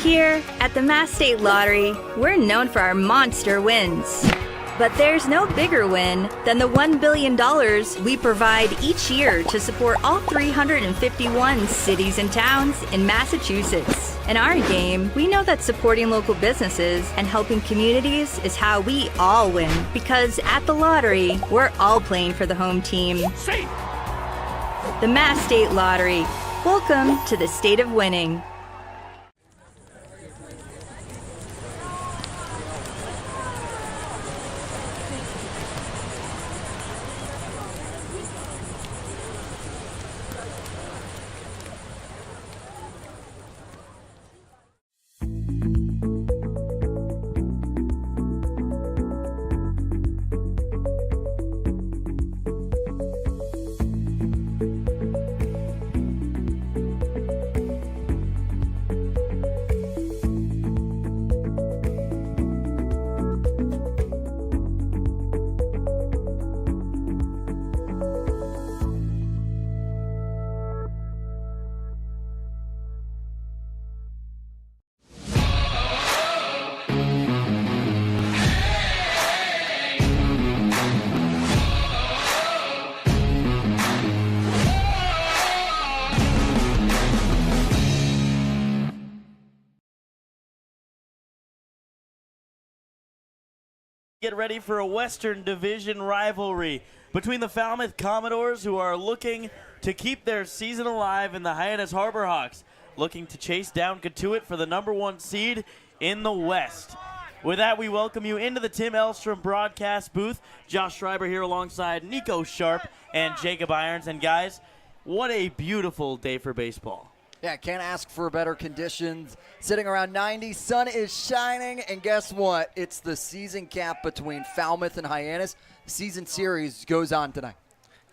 Here at the Mass State Lottery, we're known for our monster wins. But there's no bigger win than the $1 billion we provide each year to support all 351 cities and towns in Massachusetts. In our game, we know that supporting local businesses and helping communities is how we all win. Because at the lottery, we're all playing for the home team. Safe. The Mass State Lottery. Welcome to the state of winning. Get ready for a Western Division rivalry between the Falmouth Commodores, who are looking to keep their season alive, and the Hyannis Harbor Hawks, looking to chase down Katuitt for the #1 seed in the West. With that, we welcome you into the Tim Elstrom broadcast booth. Josh Schreiber here alongside Nico Sharp and Jacob Irons. And guys, what a beautiful day for baseball. Yeah, can't ask for better conditions. Sitting around 90, sun is shining, and guess what? It's the season cap between Falmouth and Hyannis. The season series goes on tonight.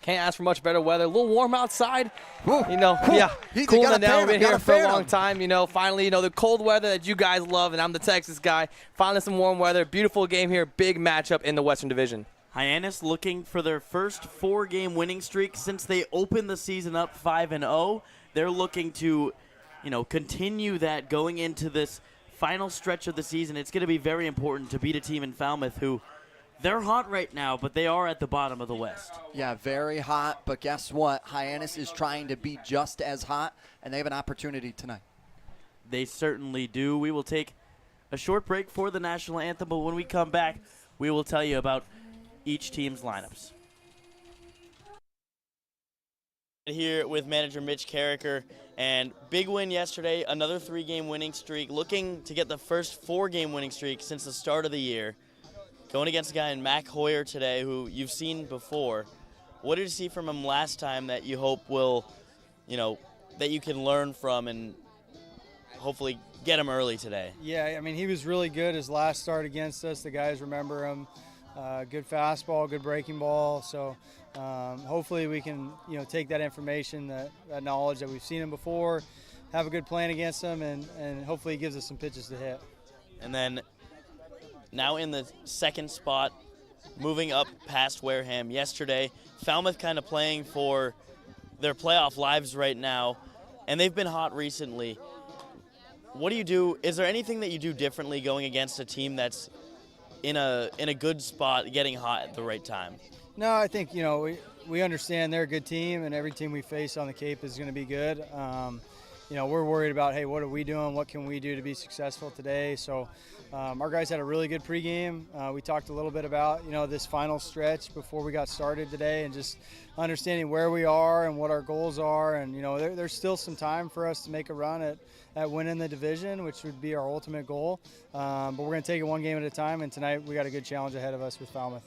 Can't ask for much better weather. A little warm outside. Ooh, Yeah, cooling it down. We've been here for a long time. Finally, the cold weather that you guys love, and I'm the Texas guy. Finally some warm weather. Beautiful game here. Big matchup in the Western Division. Hyannis looking for their first 4-game winning streak since they opened the season up 5-0. They're looking to, continue that going into this final stretch of the season. It's going to be very important to beat a team in Falmouth who, they're hot right now, but they are at the bottom of the West. Yeah, very hot, but guess what? Hyannis is trying to be just as hot, and they have an opportunity tonight. They certainly do. We will take a short break for the national anthem, but when we come back, we will tell you about each team's lineups. Here with manager Mitch Carricker, and big win yesterday, another 3-game winning streak, looking to get the first 4-game winning streak since the start of the year. Going against a guy in Mac Hoyer today who you've seen before. What did you see from him last time that you hope will, that you can learn from and hopefully get him early today? Yeah, he was really good his last start against us. The guys remember him. Good fastball, good breaking ball. So hopefully we can, take that information, that knowledge that we've seen him before, have a good plan against him, and hopefully he gives us some pitches to hit. And then now in the second spot, moving up past Wareham yesterday, Falmouth kind of playing for their playoff lives right now, and they've been hot recently. What do you do? Is there anything that you do differently going against a team that's in a good spot, getting hot at the right time? No, I think, we understand they're a good team, and every team we face on the Cape is going to be good. We're worried about, hey, what are we doing? What can we do to be successful today? So our guys had a really good pregame. We talked a little bit about, this final stretch before we got started today, and just understanding where we are and what our goals are. And, there's still some time for us to make a run at winning the division, which would be our ultimate goal. But we're going to take it one game at a time, and tonight we got a good challenge ahead of us with Falmouth.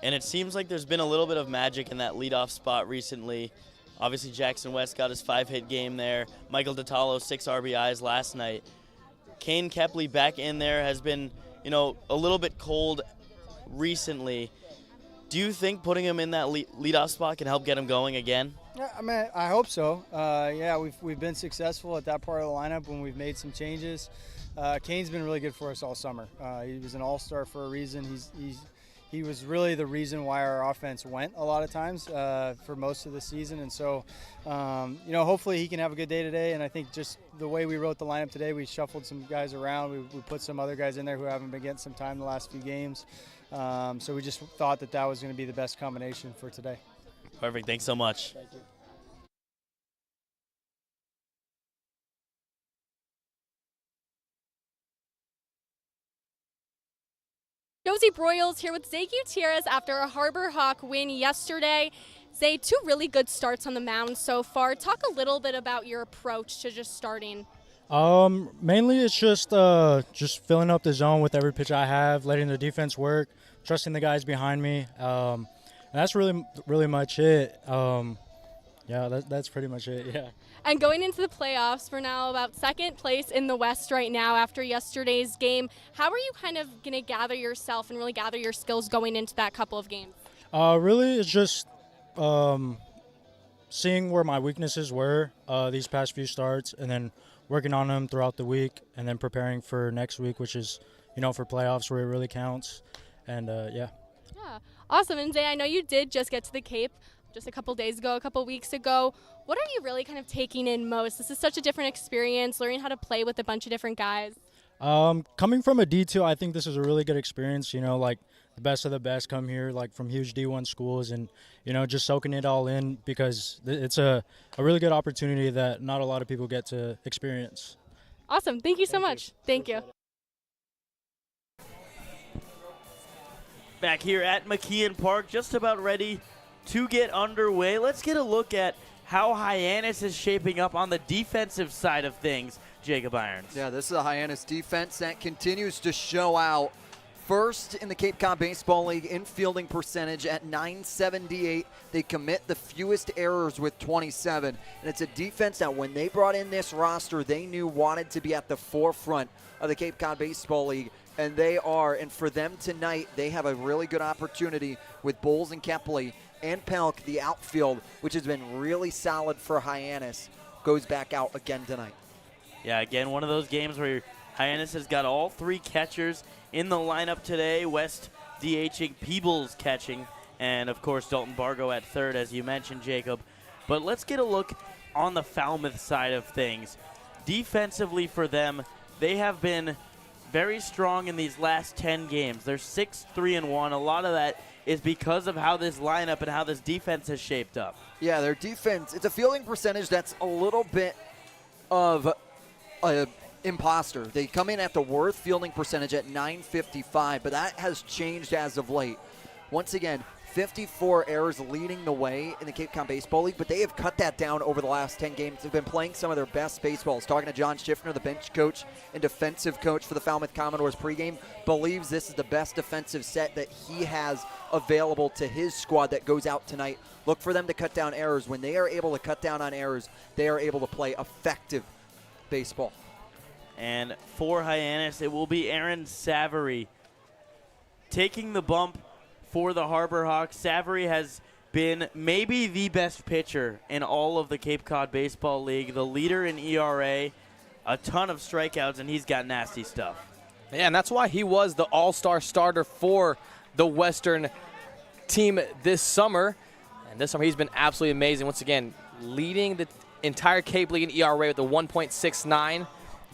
And it seems like there's been a little bit of magic in that leadoff spot recently. Obviously, Jackson West got his 5-hit game there. Michael DeTalo, 6 RBIs last night. Kane Kepley back in there has been, a little bit cold recently. Do you think putting him in that leadoff spot can help get him going again? Yeah, I hope so. We've been successful at that part of the lineup when we've made some changes. Kane's been really good for us all summer. He was an all-star for a reason. he was really the reason why our offense went a lot of times for most of the season. And so, hopefully he can have a good day today. And I think just the way we wrote the lineup today, we shuffled some guys around. We put some other guys in there who haven't been getting some time the last few games. So we just thought that was going to be the best combination for today. Perfect. Thanks so much. Thank you. Josie Broyles here with Zay Gutierrez after a Harbor Hawk win yesterday. Zay, 2 really good starts on the mound so far. Talk a little bit about your approach to just starting. Mainly it's just filling up the zone with every pitch I have, letting the defense work, trusting the guys behind me. And that's really much it. That's pretty much it, yeah. And going into the playoffs, we're now about second place in the West right now after yesterday's game. How are you kind of going to gather yourself and really gather your skills going into that couple of games? Really, it's just seeing where my weaknesses were these past few starts and then working on them throughout the week and then preparing for next week, which is, for playoffs where it really counts. And, yeah. Yeah, awesome. And Zay, I know you did just get to the Cape just a couple weeks ago. What are you really kind of taking in most? This is such a different experience, learning how to play with a bunch of different guys. Coming from a D2, I think this is a really good experience. Like the best of the best come here, like from huge D1 schools, and just soaking it all in because it's a really good opportunity that not a lot of people get to experience. Awesome. Thank you so much. Thank you. Back here at McKeon Park, just about ready to get underway. Let's get a look at how Hyannis is shaping up on the defensive side of things, Jacob Irons. Yeah, this is a Hyannis defense that continues to show out. First in the Cape Cod Baseball League in fielding percentage at .978. They commit the fewest errors with 27. And it's a defense that when they brought in this roster, they knew wanted to be at the forefront of the Cape Cod Baseball League. And they are. And for them tonight, they have a really good opportunity with Bowles and Kepley and Pelk, the outfield, which has been really solid for Hyannis, goes back out again tonight. Yeah, again, one of those games where Hyannis has got all 3 catchers in the lineup today. West DHing, Peebles catching, and, of course, Dalton Bargo at third, as you mentioned, Jacob. But let's get a look on the Falmouth side of things. Defensively for them, they have been very strong in these last 10 games. They're 6-3-1. A lot of that is because of how this lineup and how this defense has shaped up. Yeah, their defense, it's a fielding percentage that's a little bit of an imposter. They come in at the worst fielding percentage at .955, but that has changed as of late. Once again, 54 errors leading the way in the Cape Cod Baseball League, but they have cut that down over the last 10 games. They've been playing some of their best baseballs. Talking to John Schiffner, the bench coach and defensive coach for the Falmouth Commodores pregame, believes this is the best defensive set that he has available to his squad that goes out tonight. Look for them to cut down errors. When they are able to cut down on errors, they are able to play effective baseball. And for Hyannis, it will be Aaron Savary taking the bump for the Harbor Hawks. Savary has been maybe the best pitcher in all of the Cape Cod Baseball League, the leader in ERA, a ton of strikeouts, and he's got nasty stuff. Yeah, and that's why he was the all-star starter for the Western team this summer. And this summer he's been absolutely amazing. Once again, leading the entire Cape League in ERA with a 1.69.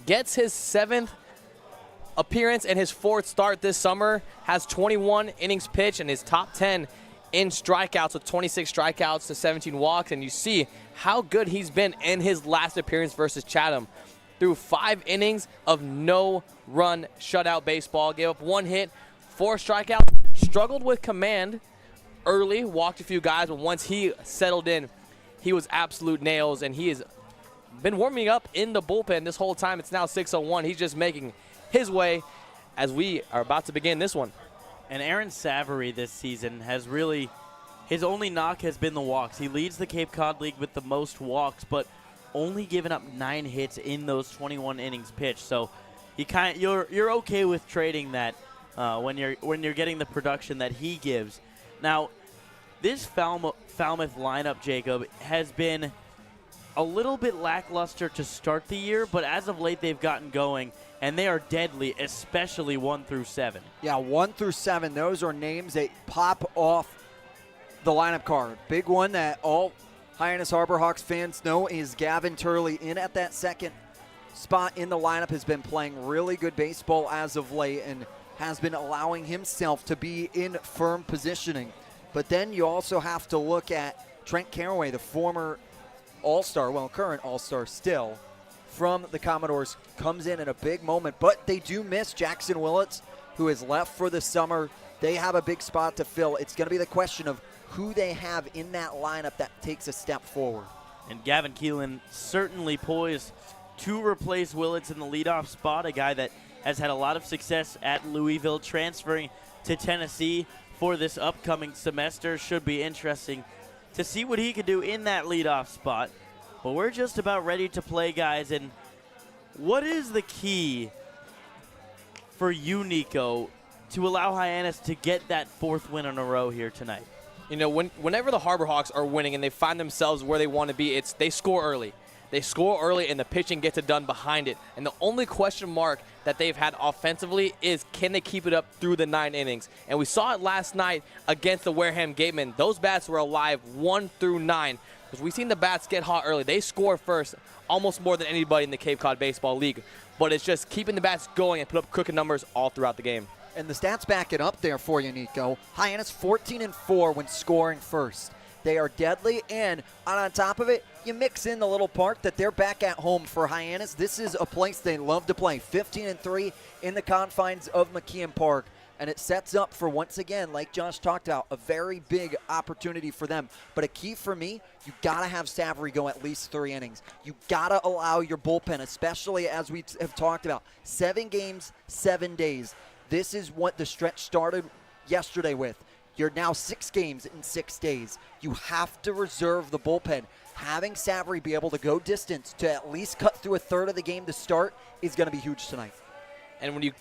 Gets his 7th appearance and his 4th start this summer, has 21 innings pitched and his top 10 in strikeouts with 26 strikeouts to 17 walks. And you see how good he's been in his last appearance versus Chatham. Through 5 innings of no-run shutout baseball, gave up 1 hit, 4 strikeouts, struggled with command early, walked a few guys, but once he settled in, he was absolute nails, and he has been warming up in the bullpen this whole time. It's now 6:01. He's just making his way as we are about to begin this one. And Aaron Savary this season has really, his only knock has been the walks. He leads the Cape Cod League with the most walks, but only given up 9 hits in those 21 innings pitched. So you're okay with trading that when you're getting the production that he gives. Now, this Falmouth lineup, Jacob, has been a little bit lackluster to start the year, but as of late they've gotten going, and they are deadly, especially 1 through 7. Yeah, 1 through 7, those are names that pop off the lineup card. Big one that all Hyannis Harbor Hawks fans know is Gavin Turley in at that second spot in the lineup, has been playing really good baseball as of late and has been allowing himself to be in firm positioning. But then you also have to look at Trent Caraway, the former All-Star, well, current All-Star still, from the Commodores, comes in a big moment. But they do miss Jackson Willits, who has left for the summer. They have a big spot to fill. It's going to be the question of who they have in that lineup that takes a step forward. And Gavin Keelan certainly poised to replace Willits in the leadoff spot, a guy that has had a lot of success at Louisville, transferring to Tennessee for this upcoming semester. Should be interesting to see what he can do in that leadoff spot. But we're just about ready to play, guys. And what is the key for you, Nico, to allow Hyannis to get that 4th win in a row here tonight? You know, whenever the Harbor Hawks are winning and they find themselves where they want to be, they score early. They score early and the pitching gets it done behind it. And the only question mark that they've had offensively is, can they keep it up through the 9 innings? And we saw it last night against the Wareham Gatemen. Those bats were alive 1 through 9. Because we've seen the bats get hot early. They score first almost more than anybody in the Cape Cod Baseball League. But it's just keeping the bats going and put up crooked numbers all throughout the game. And the stats back it up there for you, Nico. Hyannis 14-4 when scoring first. They are deadly, and on top of it, you mix in the little part that they're back at home for Hyannis. This is a place they love to play. 15-3 in the confines of McKeon Park, and it sets up for, once again, like Josh talked about, a very big opportunity for them. But a key for me, you got to have Savory go at least 3 innings. You got to allow your bullpen, especially as we have talked about, 7 games, 7 days. This is what the stretch started yesterday with. You're now 6 games in 6 days. You have to reserve the bullpen. Having Savory be able to go distance to at least cut through a third of the game to start is going to be huge tonight. And when you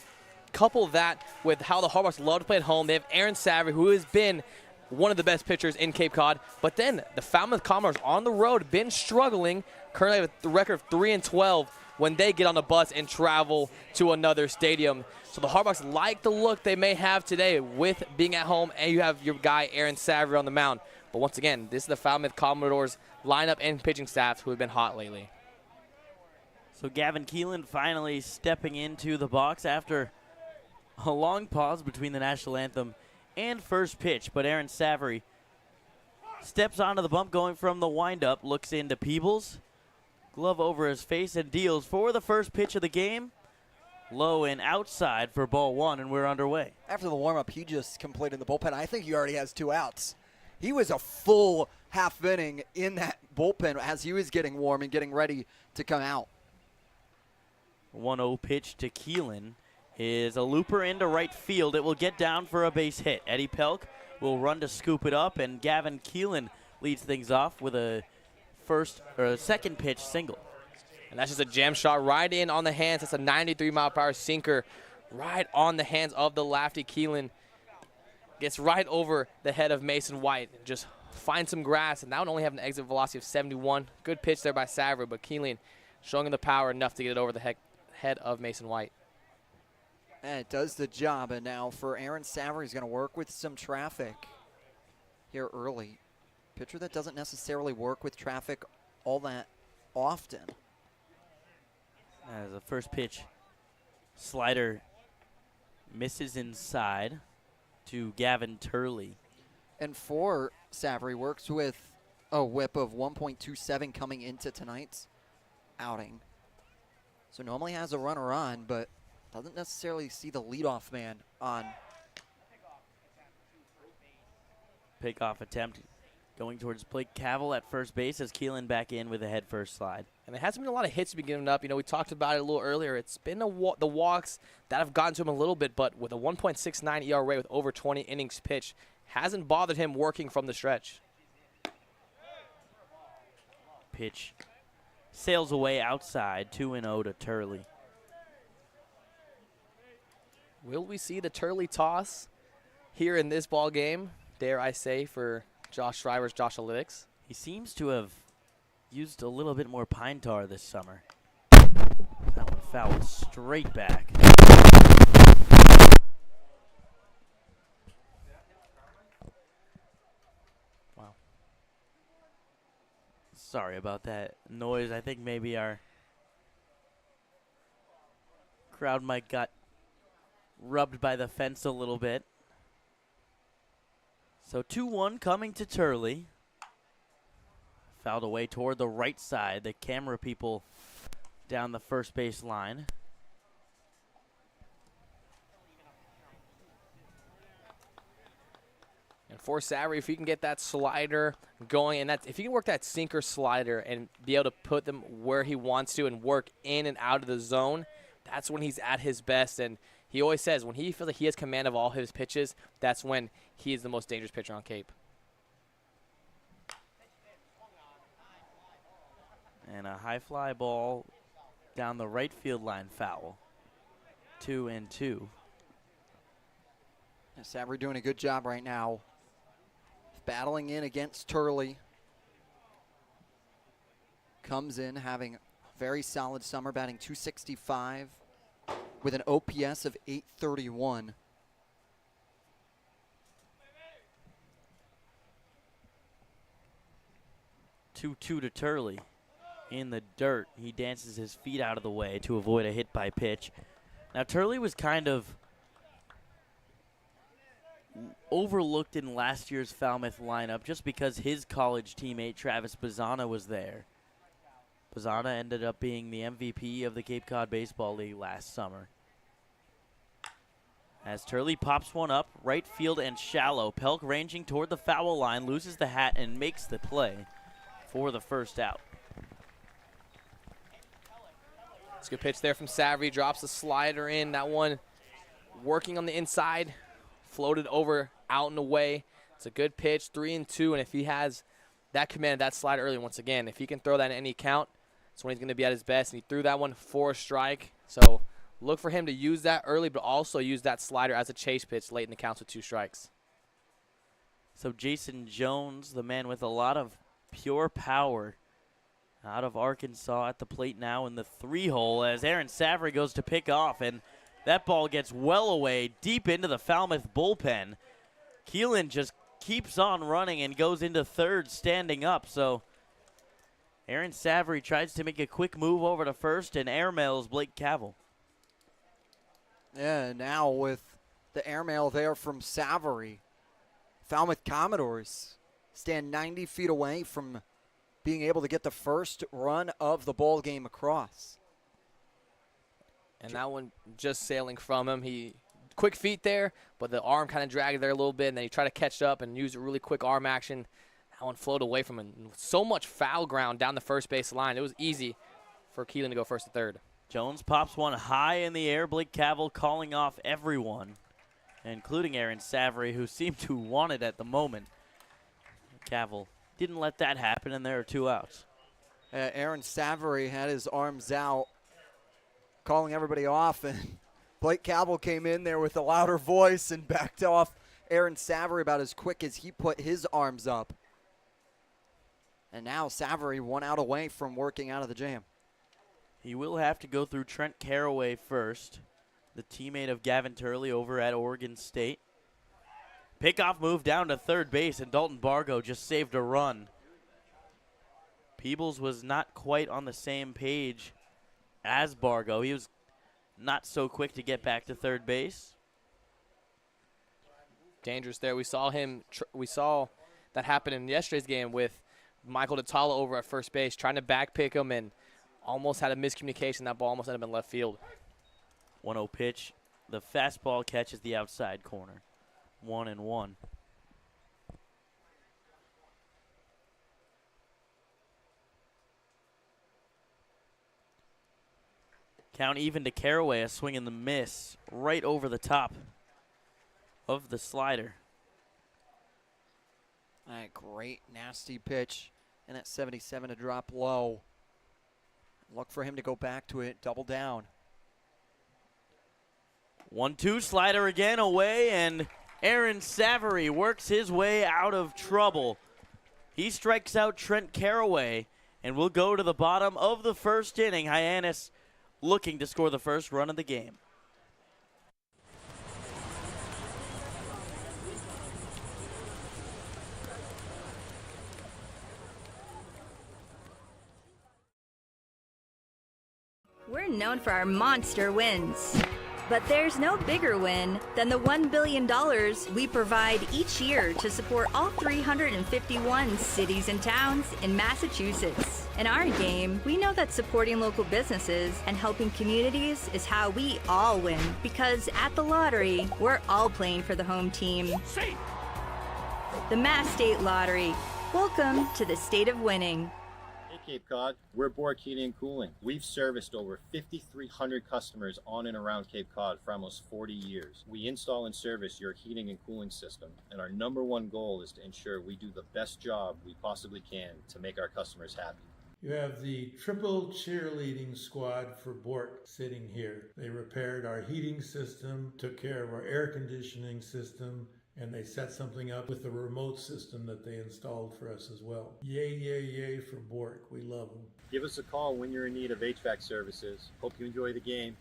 couple that with how the Harbor Hawks love to play at home, they have Aaron Savory, who has been one of the best pitchers in Cape Cod. But then the Falmouth Commodores on the road been struggling, currently with the record of 3-12 when they get on the bus and travel to another stadium. So the Harbor Hawks like the look they may have today with being at home, and you have your guy Aaron Savory on the mound. But once again, this is the Falmouth Commodores lineup and pitching staff who have been hot lately. So Gavin Keelan finally stepping into the box after a long pause between the national anthem and first pitch. But Aaron Savory steps onto the bump going from the windup, looks into Peebles, glove over his face, and deals for the first pitch of the game. Low and outside for ball 1, and we're underway. After the warm-up, he just completed the bullpen. I think he already has 2 outs. He was a full half inning in that bullpen as he was getting warm and getting ready to come out. 1-0 pitch to Keelan is a looper into right field. It will get down for a base hit. Eddie Pelk will run to scoop it up, and Gavin Keelan leads things off with a second pitch single. And that's just a jam shot right in on the hands. That's a 93-mile-per-hour sinker right on the hands of the lefty. Keelan gets right over the head of Mason White. Just finds some grass, and that would only have an exit velocity of 71. Good pitch there by Savory, but Keelan showing him the power enough to get it over the head of Mason White. And it does the job, and now for Aaron Savory, he's going to work with some traffic here early. Pitcher that doesn't necessarily work with traffic all that often. As the first pitch, slider misses inside to Gavin Turley. And for Savory, works with a whip of 1.27 coming into tonight's outing. So normally has a runner on, but doesn't necessarily see the leadoff man on. Pickoff attempt going towards Blake Cavell at first base as Keelan back in with a head first slide. And there hasn't been a lot of hits to be given up. You know, we talked about it a little earlier. It's been the walks that have gotten to him a little bit, but with a 1.69 ERA with over 20 innings pitched, hasn't bothered him working from the stretch. Pitch sails away outside, 2-0 to Turley. Will we see the Turley toss here in this ball game, dare I say, for Josh Shriver's Josh Analytics? He seems to have used a little bit more pine tar this summer. That one fouled straight back. Wow. Sorry about that noise. I think maybe our crowd mic got rubbed by the fence a little bit. So 2-1 coming to Turley. Fouled away toward the right side. The camera people down the first base line. And for Savory, if you can get that slider going, and if you can work that sinker slider and be able to put them where he wants to and work in and out of the zone, that's when he's at his best. And he always says when he feels like he has command of all his pitches, that's when he is the most dangerous pitcher on Cape. And a high fly ball down the right field line, foul. 2-2. Savory doing a good job right now. Battling in against Turley. Comes in having a very solid summer, batting .265 with an OPS of .831. Two to Turley. In the dirt, he dances his feet out of the way to avoid a hit by pitch. Now Turley was kind of overlooked in last year's Falmouth lineup just because his college teammate Travis Bazana was there. Bazana ended up being the MVP of the Cape Cod Baseball League last summer. As Turley pops one up, right field and shallow. Pelk ranging toward the foul line, loses the hat and makes the play for the first out. It's a good pitch there from Savory. Drops the slider in. That one working on the inside. Floated over, out and away. It's a good pitch, 3-2. And if he has that command of that slider early, once again, if he can throw that in any count, that's when he's going to be at his best. And he threw that one for a strike. So look for him to use that early, but also use that slider as a chase pitch late in the counts with 2 strikes. So Jason Jones, the man with a lot of pure power, out of Arkansas at the plate now in the 3-hole as Aaron Savory goes to pick off, and that ball gets well away deep into the Falmouth bullpen. Keelan just keeps on running and goes into third standing up. So Aaron Savory tries to make a quick move over to first and airmails Blake Cavell. Yeah, now with the airmail there from Savory, Falmouth Commodores stand 90 feet away from being able to get the first run of the ball game across. And that one just sailing from him. He quick feet there, but the arm kind of dragged there a little bit, and then he tried to catch up and use a really quick arm action. That one flowed away from him. So much foul ground down the first base line. It was easy for Keelan to go first to third. Jones pops one high in the air. Blake Cavell calling off everyone, including Aaron Savory, who seemed to want it at the moment. Cavell didn't let that happen, and there are 2 outs. Aaron Savory had his arms out, calling everybody off, and Blake Cavell came in there with a louder voice and backed off Aaron Savory about as quick as he put his arms up. And now Savory 1 out away from working out of the jam. He will have to go through Trent Caraway first, the teammate of Gavin Turley over at Oregon State. Pickoff move down to third base, and Dalton Bargo just saved a run. Peebles was not quite on the same page as Bargo. He was not so quick to get back to third base. Dangerous there. We saw that happen in yesterday's game with Michael Natala over at first base, trying to back pick him and almost had a miscommunication. That ball almost ended up in left field. 1-0 pitch. The fastball catches the outside corner. 1-1. Count even to Caraway, a swing and the miss right over the top of the slider. All right, great, nasty pitch. And at 77 to drop low. Look for him to go back to it, double down. 1-2 slider again away, and Aaron Savory works his way out of trouble. He strikes out Trent Caraway, And we'll go to the bottom of the first inning. Hyannis looking to score the first run of the game. We're known for our monster wins. But there's no bigger win than the $1 billion we provide each year to support all 351 cities and towns in Massachusetts. In our game, we know that supporting local businesses and helping communities is how we all win. Because at the lottery, we're all playing for the home team. The Mass State Lottery. Welcome to the state of winning. Cape Cod, we're Bork Heating and Cooling. We've serviced over 5,300 customers on and around Cape Cod for almost 40 years. We install and service your heating and cooling system, and our #1 goal is to ensure we do the best job we possibly can to make our customers happy. You have the triple cheerleading squad for Bork sitting here. They repaired our heating system, took care of our air conditioning system, and they set something up with the remote system that they installed for us as well. Yay, yay, yay for Bork. We love them. Give us a call when you're in need of HVAC services. Hope you enjoy the game.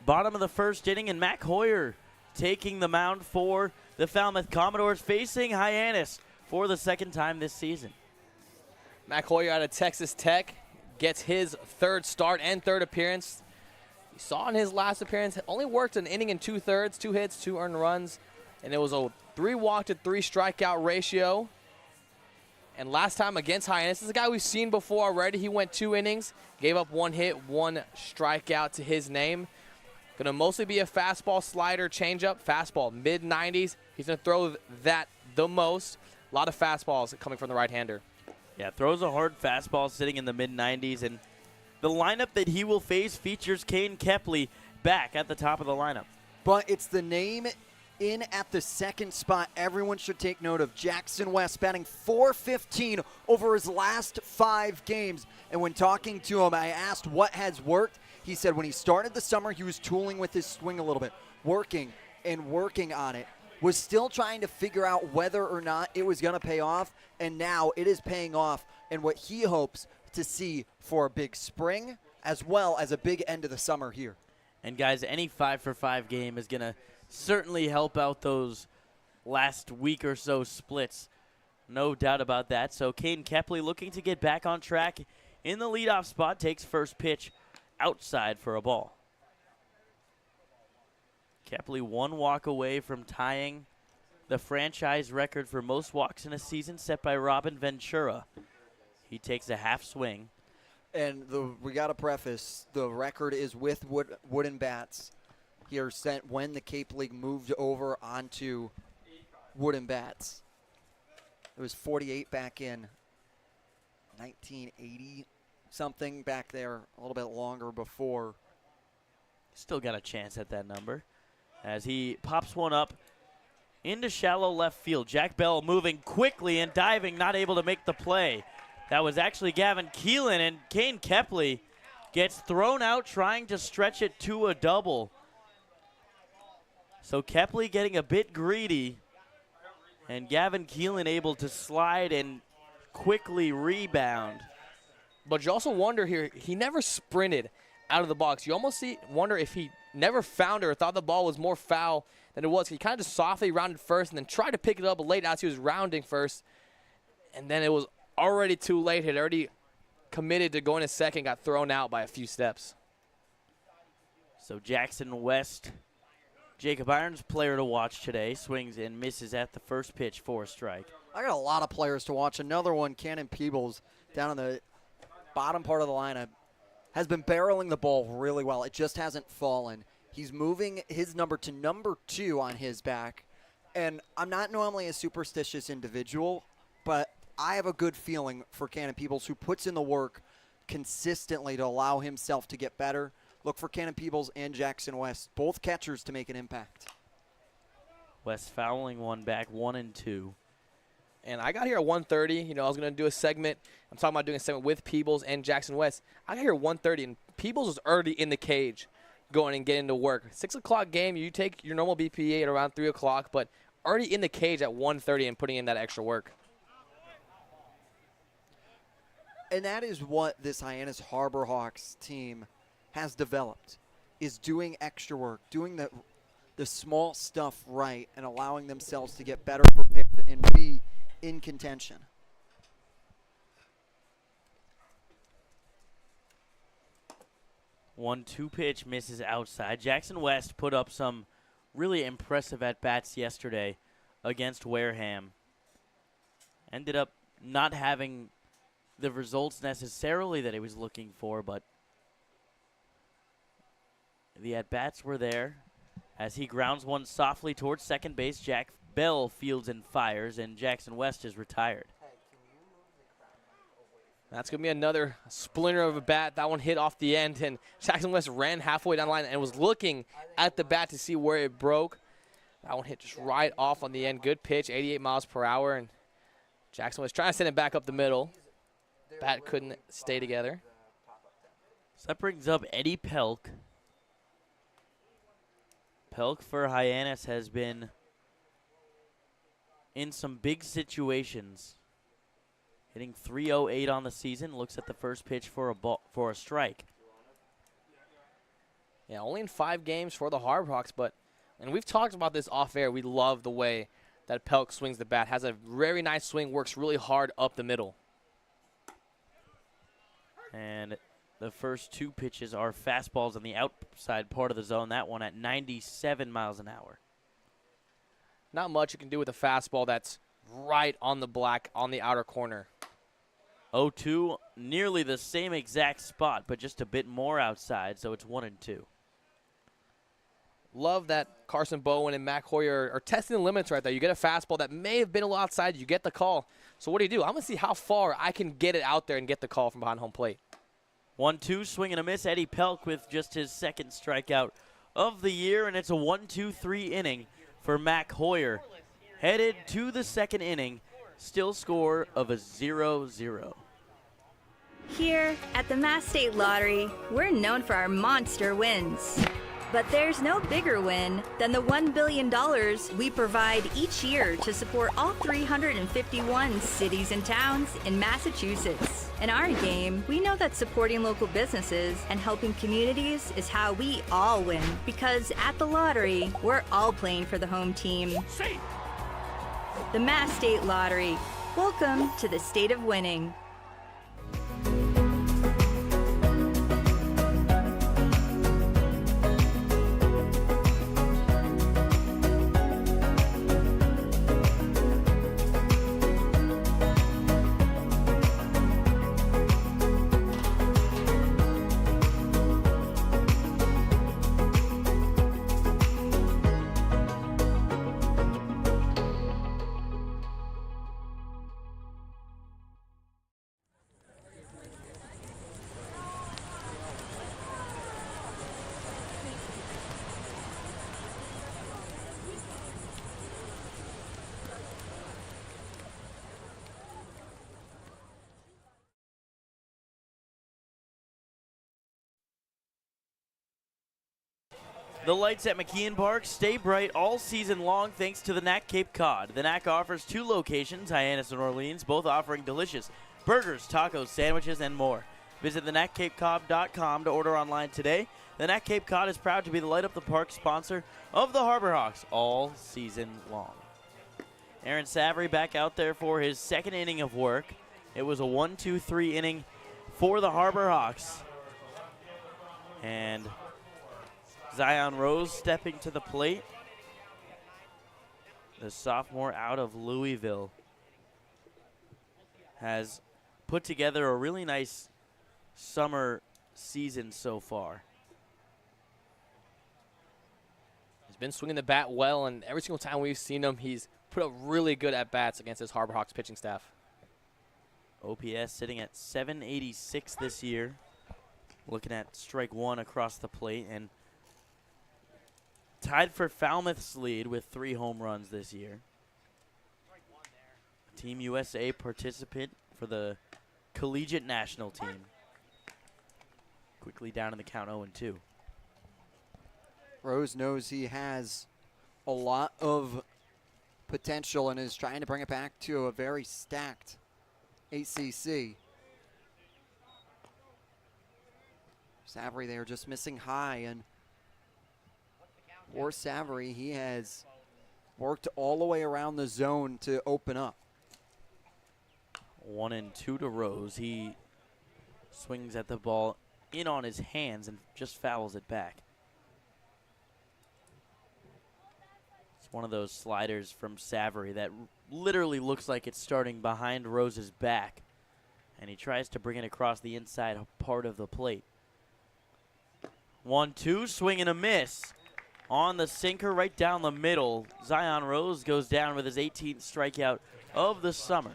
Bottom of the first inning, and Mac Hoyer taking the mound for the Falmouth Commodores, facing Hyannis for the second time this season. Mac Hoyer out of Texas Tech gets his third start and third appearance. You saw in his last appearance, only worked an inning and 2/3, 2 hits, 2 earned runs, and it was a 3 walk to 3 strikeout ratio. And last time against Hyannis, this is a guy we've seen before already. He went 2 innings, gave up 1 hit, 1 strikeout to his name. Going to mostly be a fastball, slider, changeup, fastball, mid-90s. He's going to throw that the most. A lot of fastballs coming from the right-hander. Yeah, throws a hard fastball sitting in the mid-90s, and the lineup that he will face features Kane Kepley back at the top of the lineup. But it's the name in at the second spot everyone should take note of. Jackson West batting .415 over his last 5 games. And when talking to him, I asked what has worked. He said when he started the summer, he was tooling with his swing a little bit, working on it. Was still trying to figure out whether or not it was going to pay off. And now it is paying off. And what he hopes to see for a big spring as well as a big end of the summer here. And guys, any 5-for-5 game is going to certainly help out those last week or so splits. No doubt about that. So Caden Kepley looking to get back on track in the leadoff spot, takes first pitch outside for a ball. Kepley 1 walk away from tying the franchise record for most walks in a season set by Robin Ventura. He takes a half swing. And we got to preface, the record is with wooden bats. Here sent when the Cape League moved over onto wooden bats. It was 48 back in 1980 something back there, a little bit longer before. Still got a chance at that number as he pops one up into shallow left field. Jack Bell moving quickly and diving, not able to make the play. That was actually Gavin Keelan, and Kane Kepley gets thrown out trying to stretch it to a double. So Kepley getting a bit greedy, and Gavin Keelan able to slide and quickly rebound. But you also wonder here, he never sprinted out of the box. You almost wonder if he never found her or thought the ball was more foul than it was. He kind of just softly rounded first and then tried to pick it up late as he was rounding first. And then it was already too late. He had already committed to going to second, got thrown out by a few steps. So Jackson West, Jacob Irons, player to watch today, swings and misses at the first pitch for a strike. I got a lot of players to watch. Another one, Cannon Peebles, down in the bottom part of the lineup, has been barreling the ball really well. It just hasn't fallen. He's moving his number to number 2 on his back. And I'm not normally a superstitious individual, but I have a good feeling for Cannon Peebles, who puts in the work consistently to allow himself to get better. Look for Cannon Peebles and Jackson West, both catchers, to make an impact. West fouling one back, 1-2. And I got here at 1:30. You know, I was going to do a segment. I'm talking about doing a segment with Peebles and Jackson West. I got here at 1:30, and Peebles was already in the cage going and getting to work. 6 o'clock game, you take your normal BPA at around 3 o'clock, but already in the cage at 130 and putting in that extra work. And that is what this Hyannis Harbor Hawks team has developed, is doing extra work, doing the small stuff right, and allowing themselves to get better prepared and be in contention. One-two pitch misses outside. Jackson West put up some really impressive at-bats yesterday against Wareham. Ended up not having the results necessarily that he was looking for, but the at-bats were there as he grounds one softly towards second base. Jack Bell fields and fires, and Jackson West is retired. That's going to be another splinter of a bat. That one hit off the end, and Jackson West ran halfway down the line and was looking at the bat to see where it broke. That one hit just right off on the end. Good pitch, 88 miles per hour, and Jackson West trying to send it back up the middle. Bat couldn't stay together. So that brings up Eddie Pelk. Pelk for Hyannis has been in some big situations. Hitting .308 on the season. Looks at the first pitch for a strike. Yeah, only in 5 games for the Harbor Hawks, and we've talked about this off air. We love the way that Pelk swings the bat. Has a very nice swing, works really hard up the middle. And the first 2 pitches are fastballs on the outside part of the zone. That one at 97 miles an hour. Not much you can do with a fastball that's right on the black on the outer corner. 0-2, nearly the same exact spot, but just a bit more outside, so it's 1-2. Love that Carson Bowen and Mac Hoyer are testing the limits right there. You get a fastball that may have been a little outside, you get the call. So what do? I'm going to see how far I can get it out there and get the call from behind home plate. 1-2, swing and a miss. Eddie Pelk with just his second strikeout of the year, and it's a 1-2-3 inning for Mac Hoyer. Headed to the second inning, still score of a 0-0. Here at the Mass State Lottery, we're known for our monster wins. But there's no bigger win than the $1 billion we provide each year to support all 351 cities and towns in Massachusetts. In our game, we know that supporting local businesses and helping communities is how we all win. Because at the lottery, we're all playing for the home team. The Mass State Lottery. Welcome to the state of winning. The lights at McKeon Park stay bright all season long thanks to the Knack Cape Cod. The Knack offers 2 locations, Hyannis and Orleans, both offering delicious burgers, tacos, sandwiches, and more. Visit theknackcapecod.com to order online today. The Knack Cape Cod is proud to be the Light Up the Park sponsor of the Harbor Hawks all season long. Aaron Savory back out there for his second inning of work. It was a 1-2-3 inning for the Harbor Hawks. And Zion Rose stepping to the plate. The sophomore out of Louisville has put together a really nice summer season so far. He's been swinging the bat well, and every single time we've seen him, he's put up really good at-bats against his Harbor Hawks pitching staff. OPS sitting at 786 this year. Looking at strike 1 across the plate, and tied for Falmouth's lead with 3 home runs this year. Team USA participant for the collegiate national team. Quickly down in the count 0-2. Rose knows he has a lot of potential and is trying to bring it back to a very stacked ACC. Savory there just missing high, and for Savory, he has worked all the way around the zone to open up. 1-2 to Rose. He swings at the ball in on his hands and just fouls it back. It's one of those sliders from Savory that literally looks like it's starting behind Rose's back, and he tries to bring it across the inside part of the plate. 1-2, swing and a miss. On the sinker right down the middle. Zion Rose goes down with his 18th strikeout of the summer.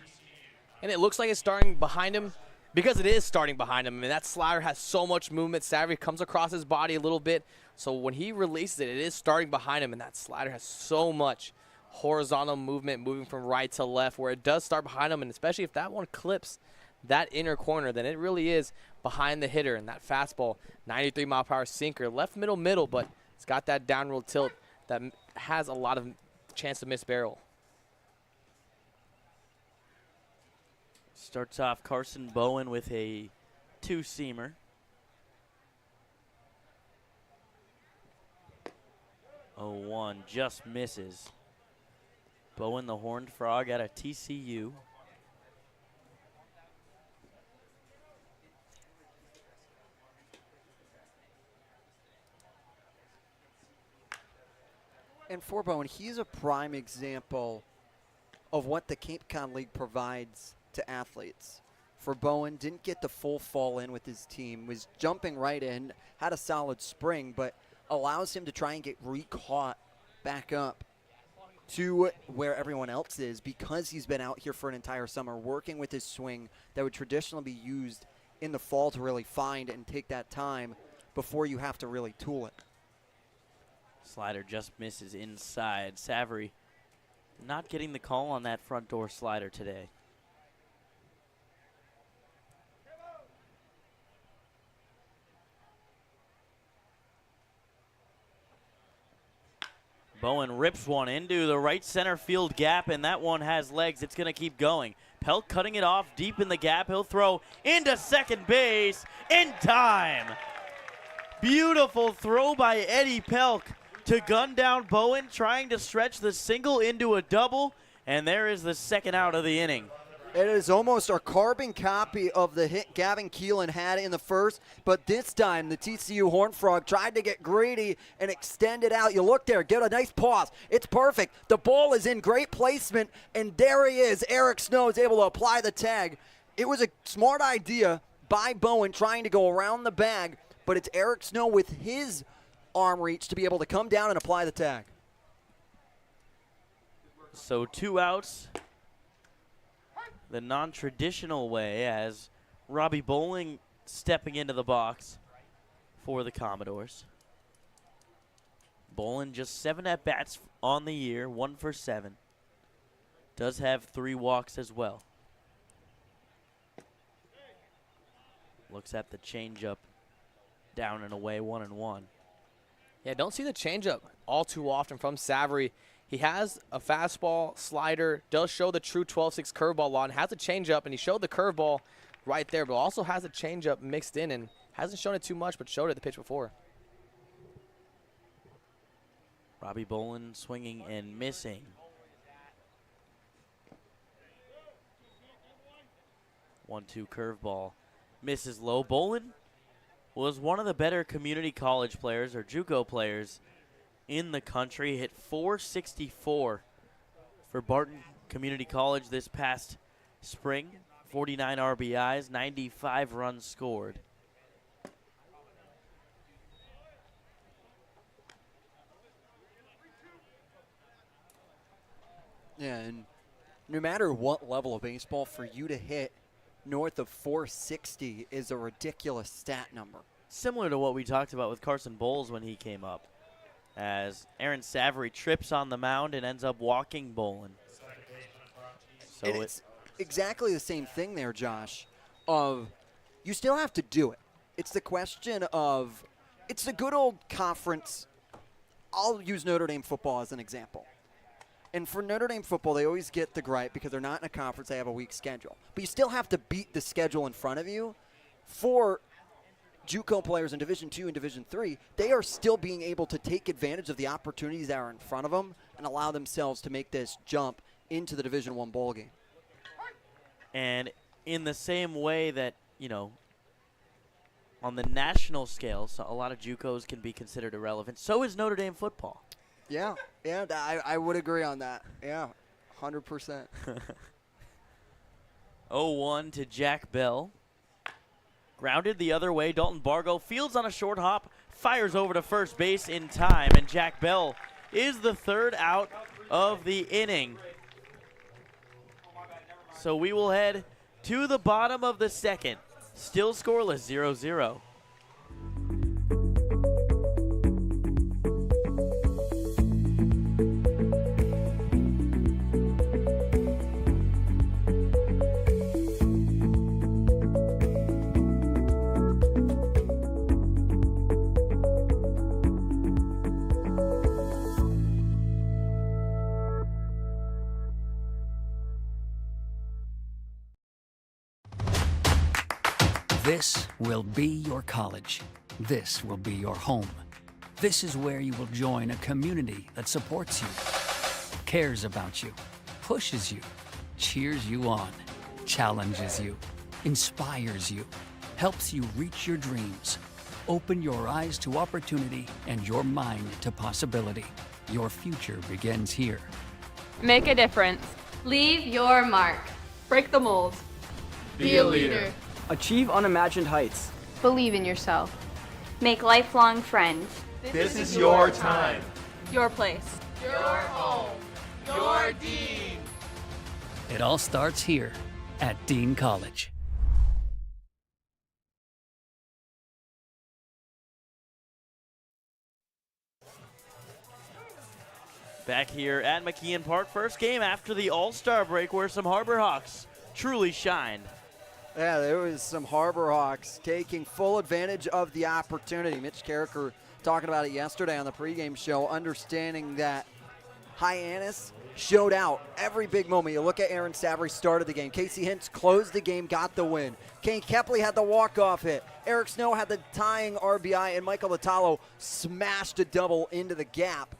And it looks like it's starting behind him because it is starting behind him. I mean, that slider has so much movement. Savory comes across his body a little bit. So when he releases it, it is starting behind him, and that slider has so much horizontal movement, moving from right to left, where it does start behind him. And especially if that one clips that inner corner, then it really is behind the hitter. And that fastball, 93-mile-per-hour sinker, left middle, but it's got that downward tilt that has a lot of chance to miss barrel. Starts off Carson Bowen with a two-seamer. Oh, 1 just misses. Bowen, the Horned Frog, out of TCU. And for Bowen, he's a prime example of what the Cape Cod League provides to athletes. For Bowen, didn't get the full fall in with his team, was jumping right in, had a solid spring, but allows him to try and get re-caught back up to where everyone else is because he's been out here for an entire summer working with his swing that would traditionally be used in the fall to really find and take that time before you have to really tool it. Slider just misses inside. Savory not getting the call on that front door slider today. Bowen rips one into the right center field gap, and that one has legs. It's going to keep going. Pelk cutting it off deep in the gap. He'll throw into second base in time. Beautiful throw by Eddie Pelk to gun down Bowen, trying to stretch the single into a double, and there is the second out of the inning. It is almost a carbon copy of the hit Gavin Keelan had in the first, but this time the TCU Horned Frog tried to get greedy and extend it out. You look there, get a nice pause. It's perfect. The ball is in great placement, and there he is. Eric Snow is able to apply the tag. It was a smart idea by Bowen trying to go around the bag, but it's Eric Snow with his arm reach to be able to come down and apply the tag. So 2 outs the non-traditional way, as Robbie Bowling stepping into the box for the Commodores. Bowling just 7 at-bats on the year, 1 for 7. Does have 3 walks as well. Looks at the changeup, down and away, 1-1. Yeah, don't see the changeup all too often from Savory. He has a fastball, slider, does show the true 12-6 curveball on, has a changeup, and he showed the curveball right there, but also has a changeup mixed in and hasn't shown it too much, but showed it the pitch before. Robbie Bowling swinging and missing. One-two curveball. Misses low. Bowling was one of the better community college players, or JUCO players, in the country. Hit .464 for Barton Community College this past spring. 49 RBIs, 95 runs scored. Yeah, and no matter what level of baseball, for you to hit north of 460 is a ridiculous stat number. Similar to what we talked about with Carson Bowles when he came up, as Aaron Savory trips on the mound and ends up walking Bowling. So it's exactly the same thing there, Josh, of you still have to do it. It's the question of, it's the good old conference. I'll use Notre Dame football as an example. And for Notre Dame football, they always get the gripe because they're not in a conference, they have a weak schedule. But you still have to beat the schedule in front of you. For JUCO players in Division II and Division III, they are still being able to take advantage of the opportunities that are in front of them and allow themselves to make this jump into the Division I bowl game. And in the same way that, you know, on the national scale, so a lot of JUCOs can be considered irrelevant, so is Notre Dame football. Yeah, I would agree on that. Yeah, 100%. 0-1 to Jack Bell. Grounded the other way, Dalton Bargo fields on a short hop, fires over to first base in time, and Jack Bell is the third out of the inning. So we will head to the bottom of the second. Still scoreless, 0-0. This will be your college. This will be your home. This is where you will join a community that supports you, cares about you, pushes you, cheers you on, challenges you, inspires you, helps you reach your dreams. Open your eyes to opportunity and your mind to possibility. Your future begins here. Make a difference. Leave your mark. Break the mold. Be a leader. Achieve unimagined heights. Believe in yourself. Make lifelong friends. This is your time. Your place. Your home. Your Dean. It all starts here at Dean College. Back here at McKeon Park, first game after the All-Star break where some Harbor Hawks truly shined. Yeah, there was some Harbor Hawks taking full advantage of the opportunity. Mitch Carricker talking about it yesterday on the pregame show, understanding that Hyannis showed out every big moment. You look at Aaron Savory started the game. Casey Hintz closed the game, got the win. Kane Kepley had the walk-off hit. Eric Snow had the tying RBI, and Michael Latalo smashed a double into the gap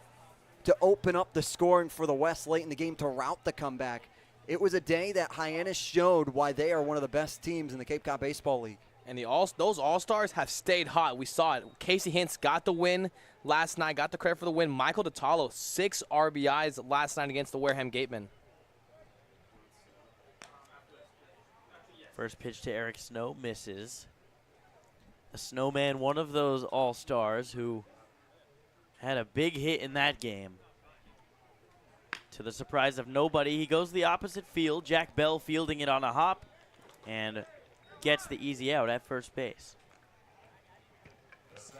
to open up the scoring for the West late in the game to rout the comeback. It was a day that Hyannis showed why they are one of the best teams in the Cape Cod Baseball League. And those All-Stars have stayed hot. We saw it. Casey Hintz got the win last night, got the credit for the win. Michael Latalo, 6 RBIs last night against the Wareham Gatemen. First pitch to Eric Snow, misses. The Snowman, one of those All-Stars who had a big hit in that game. To the surprise of nobody, he goes the opposite field. Jack Bell fielding it on a hop and gets the easy out at first base.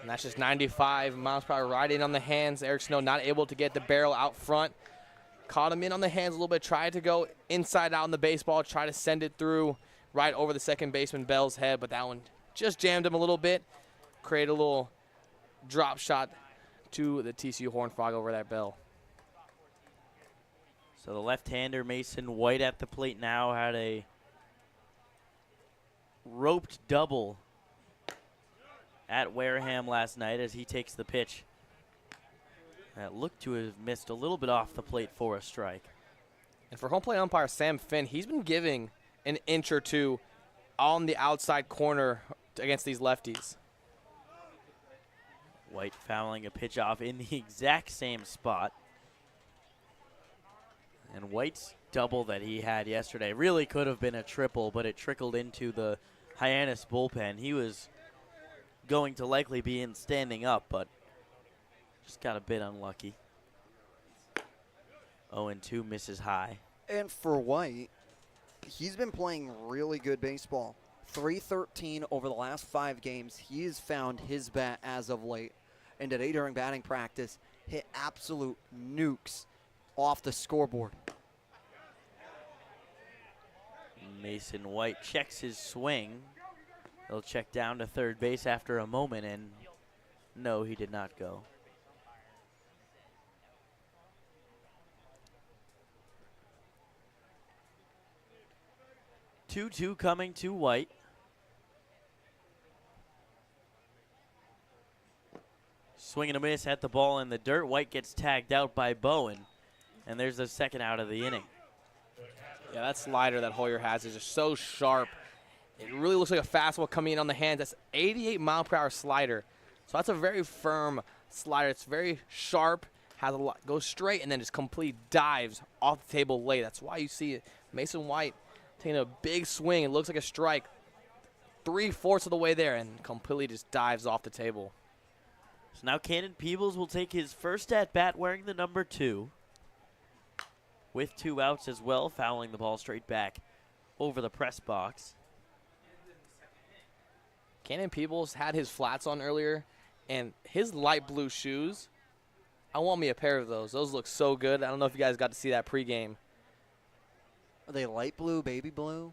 And that's just 95 miles per hour right in on the hands. Eric Snow not able to get the barrel out front. Caught him in on the hands a little bit. Tried to go inside out on the baseball. Try to send it through right over the second baseman Bell's head, but that one just jammed him a little bit. Created a little drop shot to the TCU Horned Frog over that Bell. So the left-hander Mason White at the plate now had a roped double at Wareham last night as he takes the pitch. That looked to have missed a little bit off the plate for a strike. And for home plate umpire Sam Finn, he's been giving an inch or two on the outside corner against these lefties. White fouling a pitch off in the exact same spot. And White's double that he had yesterday really could have been a triple, but it trickled into the Hyannis bullpen. He was going to likely be in standing up, but just got a bit unlucky. 0-2 misses high. And for White, he's been playing really good baseball. 313 over the last 5 games. He has found his bat as of late. And today during batting practice, hit absolute nukes off the scoreboard. Mason White checks his swing. He'll check down to third base after a moment, and no, he did not go. 2-2 coming to White. Swing and a miss at the ball in the dirt. White gets tagged out by Bowen, and there's the second out of the inning. Yeah, that slider that Hoyer has is just so sharp. It really looks like a fastball coming in on the hands. That's 88-mile-per-hour slider. So that's a very firm slider. It's very sharp, has a lot, goes straight, and then just completely dives off the table late. That's why you see it. Mason White taking a big swing. It looks like a strike. 3/4 of the way there, and completely just dives off the table. So now Cannon Peebles will take his first at-bat wearing the number 2. With 2 outs as well, fouling the ball straight back over the press box. Cannon Peebles had his flats on earlier, and his light blue shoes, I want me a pair of those. Those look so good. I don't know if you guys got to see that pregame. Are they light blue, baby blue?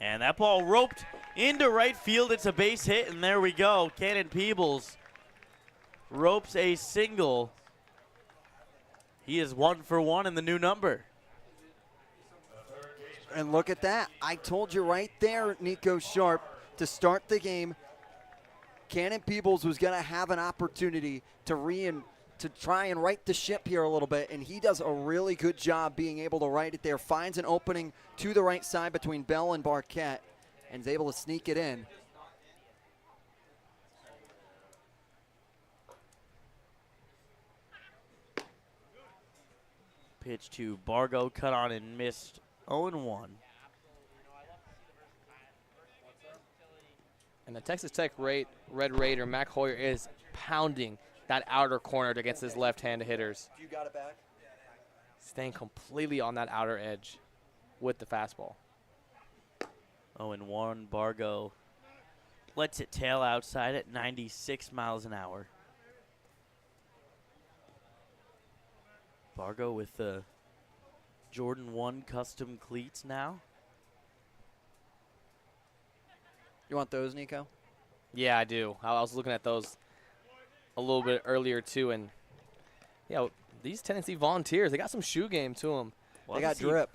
And that ball roped into right field. It's a base hit, and there we go. Cannon Peebles ropes a single. He is 1 for 1 in the new number. And look at that. I told you right there, Nico Sharp, to start the game, Cannon Peebles was going to have an opportunity to try and right the ship here a little bit, and he does a really good job being able to right it there. Finds an opening to the right side between Bell and Barquette, and is able to sneak it in. Pitch to Bargo, cut on and missed. 0-1. And the Texas Tech Red Raider, Mac Hoyer, is pounding that outer corner against his left-handed hitters. You got it back? Staying completely on that outer edge with the fastball. 0-1. Bargo lets it tail outside at 96 miles an hour. Bargo with the Jordan 1 custom cleats now. You want those, Nico? Yeah, I do. I was looking at those a little bit earlier, too. And, yeah, these Tennessee Volunteers, they got some shoe game to them. Well, they got drip.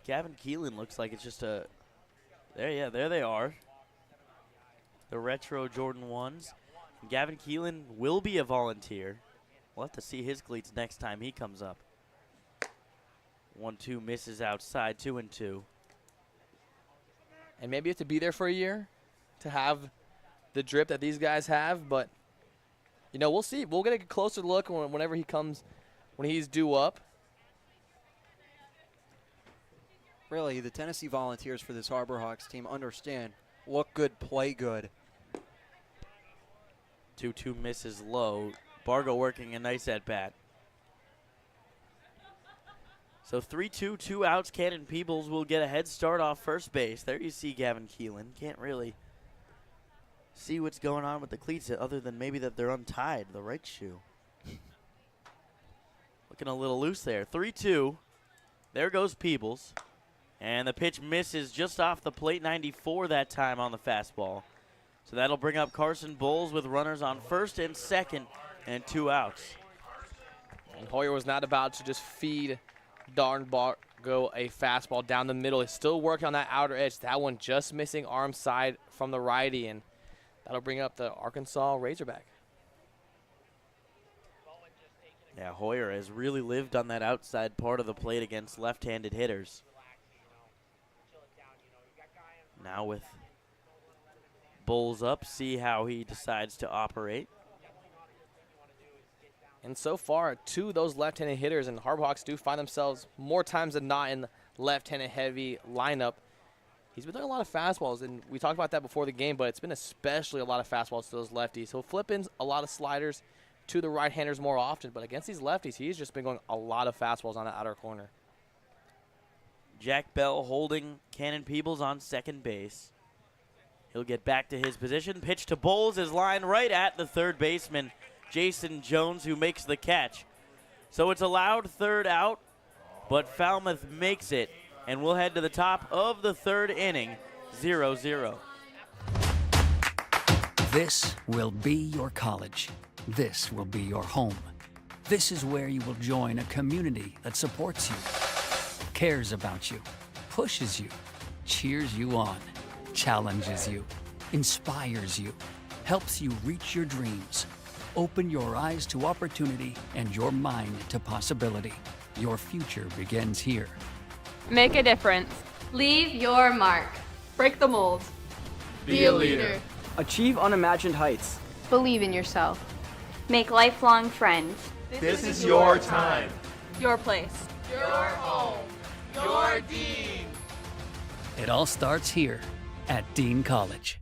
Gavin Keelan looks like it's just a – there they are. The retro Jordan 1s. Gavin Keelan will be a Volunteer. We'll have to see his cleats next time he comes up. 1-2 misses outside, 2-2. And maybe you have to be there for a year to have the drip that these guys have. But, you know, we'll see. We'll get a closer look whenever he comes, when he's due up. Really, the Tennessee Volunteers for this Harbor Hawks team understand, look good, play good. 2-2 misses low. Bargo working a nice at-bat. So 3-2, 2 outs. Cannon Peebles will get a head start off first base. There you see Gavin Keelan. Can't really see what's going on with the cleats other than maybe that they're untied, the right shoe. Looking a little loose there. 3-2. There goes Peebles. And the pitch misses just off the plate. 94 that time on the fastball. So that'll bring up Carson Bowles with runners on first and second and 2 outs. And Hoyer was not about to just feed Darn Bargo a fastball down the middle. He's still working on that outer edge. That one just missing arm side from the righty, and that'll bring up the Arkansas Razorback. Yeah, Hoyer has really lived on that outside part of the plate against left-handed hitters. Now with Bowles up, see how he decides to operate. And so far, 2 of those left-handed hitters, and Harbor Hawks do find themselves more times than not in the left-handed heavy lineup. He's been doing a lot of fastballs, and we talked about that before the game, but it's been especially a lot of fastballs to those lefties. He'll flip in a lot of sliders to the right-handers more often, but against these lefties, he's just been going a lot of fastballs on the outer corner. Jack Bell holding Cannon Peebles on second base. He'll get back to his position. Pitch to Bowles is lined right at the third baseman, Jason Jones, who makes the catch. So it's allowed third out, but Falmouth makes it, and we'll head to the top of the third inning, 0-0. This will be your college. This will be your home. This is where you will join a community that supports you, cares about you, pushes you. cheers you on, challenges you, inspires you, helps you reach your dreams. Open your eyes to opportunity and your mind to possibility. Your future begins here. Make a difference. Leave your mark. Break the mold. Be a leader. Achieve unimagined heights. Believe in yourself. Make lifelong friends. This is your time. Your place. Your home. Your Dean. It all starts here at Dean College.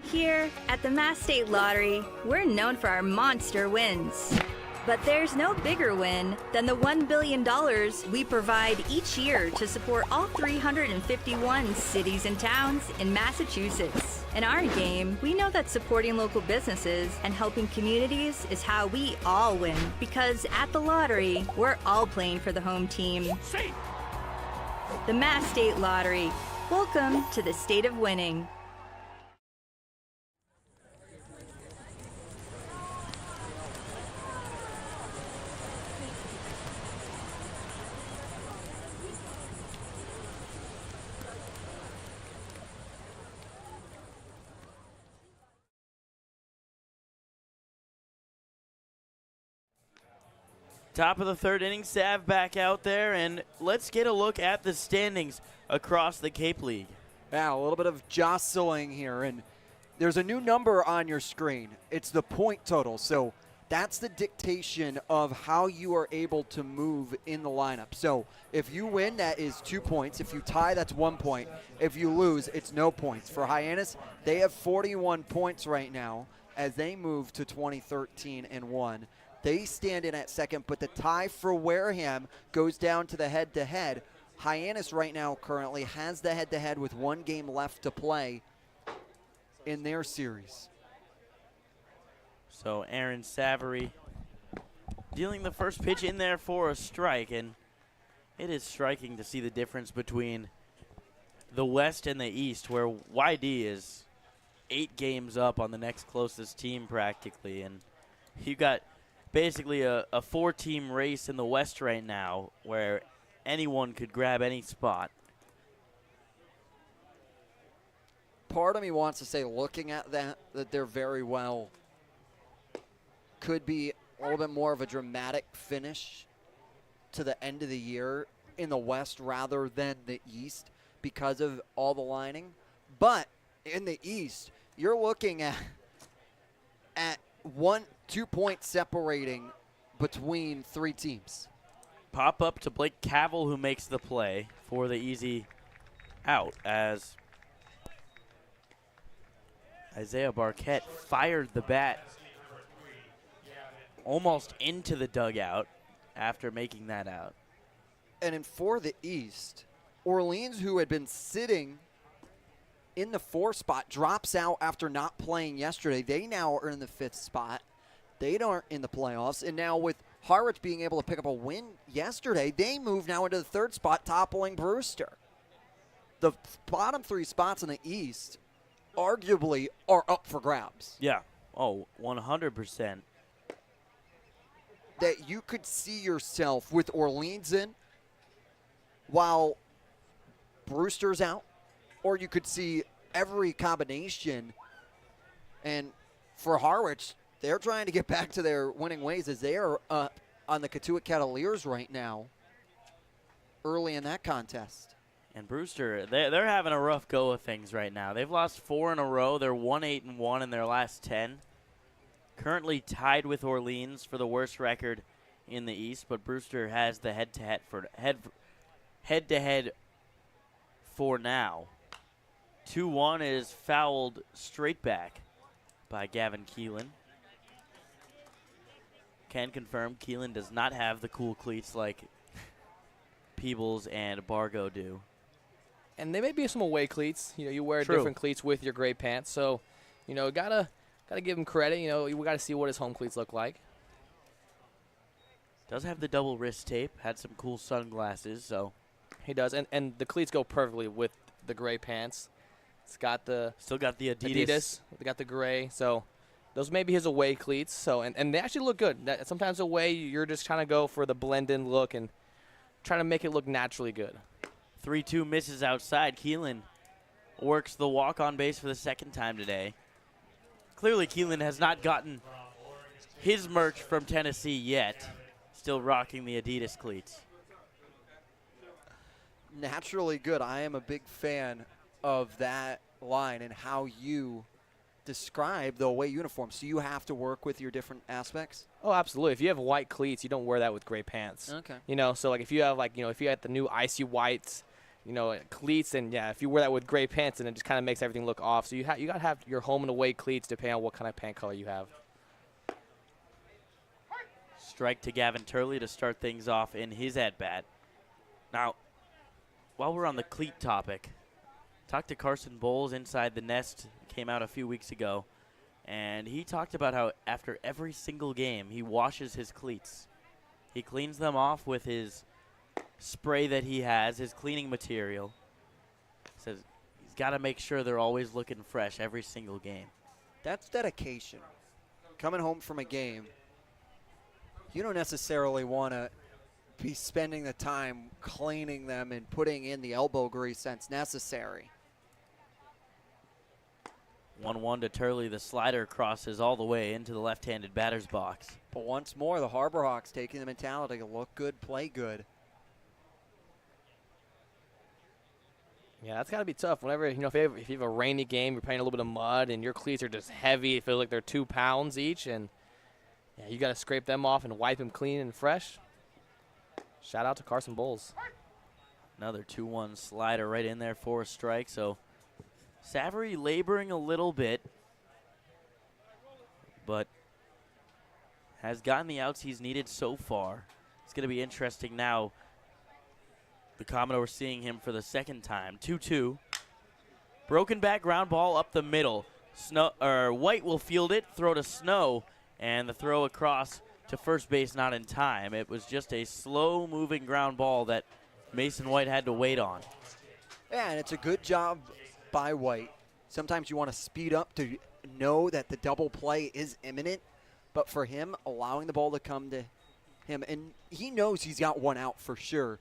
Here at the Mass State Lottery, we're known for our monster wins. But there's no bigger win than the $1 billion we provide each year to support all 351 cities and towns in Massachusetts. In our game, we know that supporting local businesses and helping communities is how we all win. Because at the lottery, we're all playing for the home team. The Mass State Lottery. Welcome to the state of winning. Top of the third inning, Sav back out there, and let's get a look at the standings across the Cape League. Yeah, a little bit of jostling here, and there's a new number on your screen. It's the point total, so that's the dictation of how you are able to move in the lineup. So if you win, that is 2 points. If you tie, that's 1 point. If you lose, it's no points. For Hyannis, they have 41 points right now as they move to 2013-1. They stand in at second, but the tie for Wareham goes down to the head-to-head. Hyannis right now currently has the head-to-head with 1 game left to play in their series. So Aaron Savary dealing the first pitch in there for a strike, and it is striking to see the difference between the West and the East, where YD is 8 games up on the next closest team practically, and you got basically a 4-team race in the West right now where anyone could grab any spot. Part of me wants to say, looking at that they're very well could be a little bit more of a dramatic finish to the end of the year in the West rather than the East because of all the lining. But in the East, you're looking at 2 points separating between 3 teams. Pop up to Blake Cavell, who makes the play for the easy out as Isaiah Barquette fired the bat almost into the dugout after making that out. And for the East, Orleans, who had been sitting in the 4 spot, drops out after not playing yesterday. They now are in the 5th spot. They aren't in the playoffs. And now with Harwich being able to pick up a win yesterday, they move now into the 3rd spot, toppling Brewster. The bottom 3 spots in the East arguably are up for grabs. Yeah. Oh, 100%. That you could see yourself with Orleans in while Brewster's out, or you could see every combination. And for Harwich, they're trying to get back to their winning ways as they are up on the Katuitt Cavaliers right now early in that contest. And Brewster, they're having a rough go of things right now. They've lost 4 in a row. They're 1-8-1 in their last 10. Currently tied with Orleans for the worst record in the East, but Brewster has the head-to-head for now. 2-1 is fouled straight back by Gavin Keelan. Can confirm Keelan does not have the cool cleats like Peebles and Bargo do. And they may be some away cleats. You know, you wear True. different cleats with your gray pants. So, you know, gotta give him credit. You know, we gotta see what his home cleats look like. Does have the double wrist tape. Had some cool sunglasses, so. He does, and the cleats go perfectly with the gray pants. It's got the still got the Adidas. They got the gray, so Those may be his away cleats, so and they actually look good. Sometimes away, you're just trying to go for the blend-in look and trying to make it look naturally good. 3-2 misses outside. Keelan works the walk on base for the second time today. Clearly, Keelan has not gotten his merch from Tennessee yet. Still rocking the Adidas cleats. Naturally good. I am a big fan of that line and how you describe the away uniform. So you have to work with your different aspects? Oh, absolutely. If you have white cleats, you don't wear that with gray pants. Okay. You know, so like if you have if you have the new icy whites, cleats, and yeah, if you wear that with gray pants, then it just kind of makes everything look off. So you got to have your home and away cleats depending on what kind of pant color you have. Strike to Gavin Turley to start things off in his at-bat. Now, while we're on the cleat topic, talked to Carson Bowles inside the nest, came out a few weeks ago, and he talked about how after every single game he washes his cleats. He cleans them off with his spray that he has, his cleaning material. Says he's got to make sure they're always looking fresh every single game. That's dedication. Coming home from a game, you don't necessarily want to be spending the time cleaning them and putting in the elbow grease that's necessary. 1-1 to Turley. The slider crosses all the way into the left-handed batter's box. But once more, the Harbor Hawks taking the mentality to look good, play good. Yeah, that's got to be tough. Whenever, if you have a rainy game, you're playing a little bit of mud, and your cleats are just heavy. It feels like they're 2 pounds each, and yeah, you got to scrape them off and wipe them clean and fresh. Shout out to Carson Bowles. Another 2-1 slider right in there for a strike. So Savory laboring a little bit, but has gotten the outs he's needed so far. It's going to be interesting now. The Commodores seeing him for the second time. 2-2. Broken back ground ball up the middle. White will field it, throw to Snow, and the throw across to first base not in time. It was just a slow-moving ground ball that Mason White had to wait on. Yeah, and it's a good job by White. Sometimes you want to speed up to know that the double play is imminent, but for him, allowing the ball to come to him, and he knows he's got one out for sure,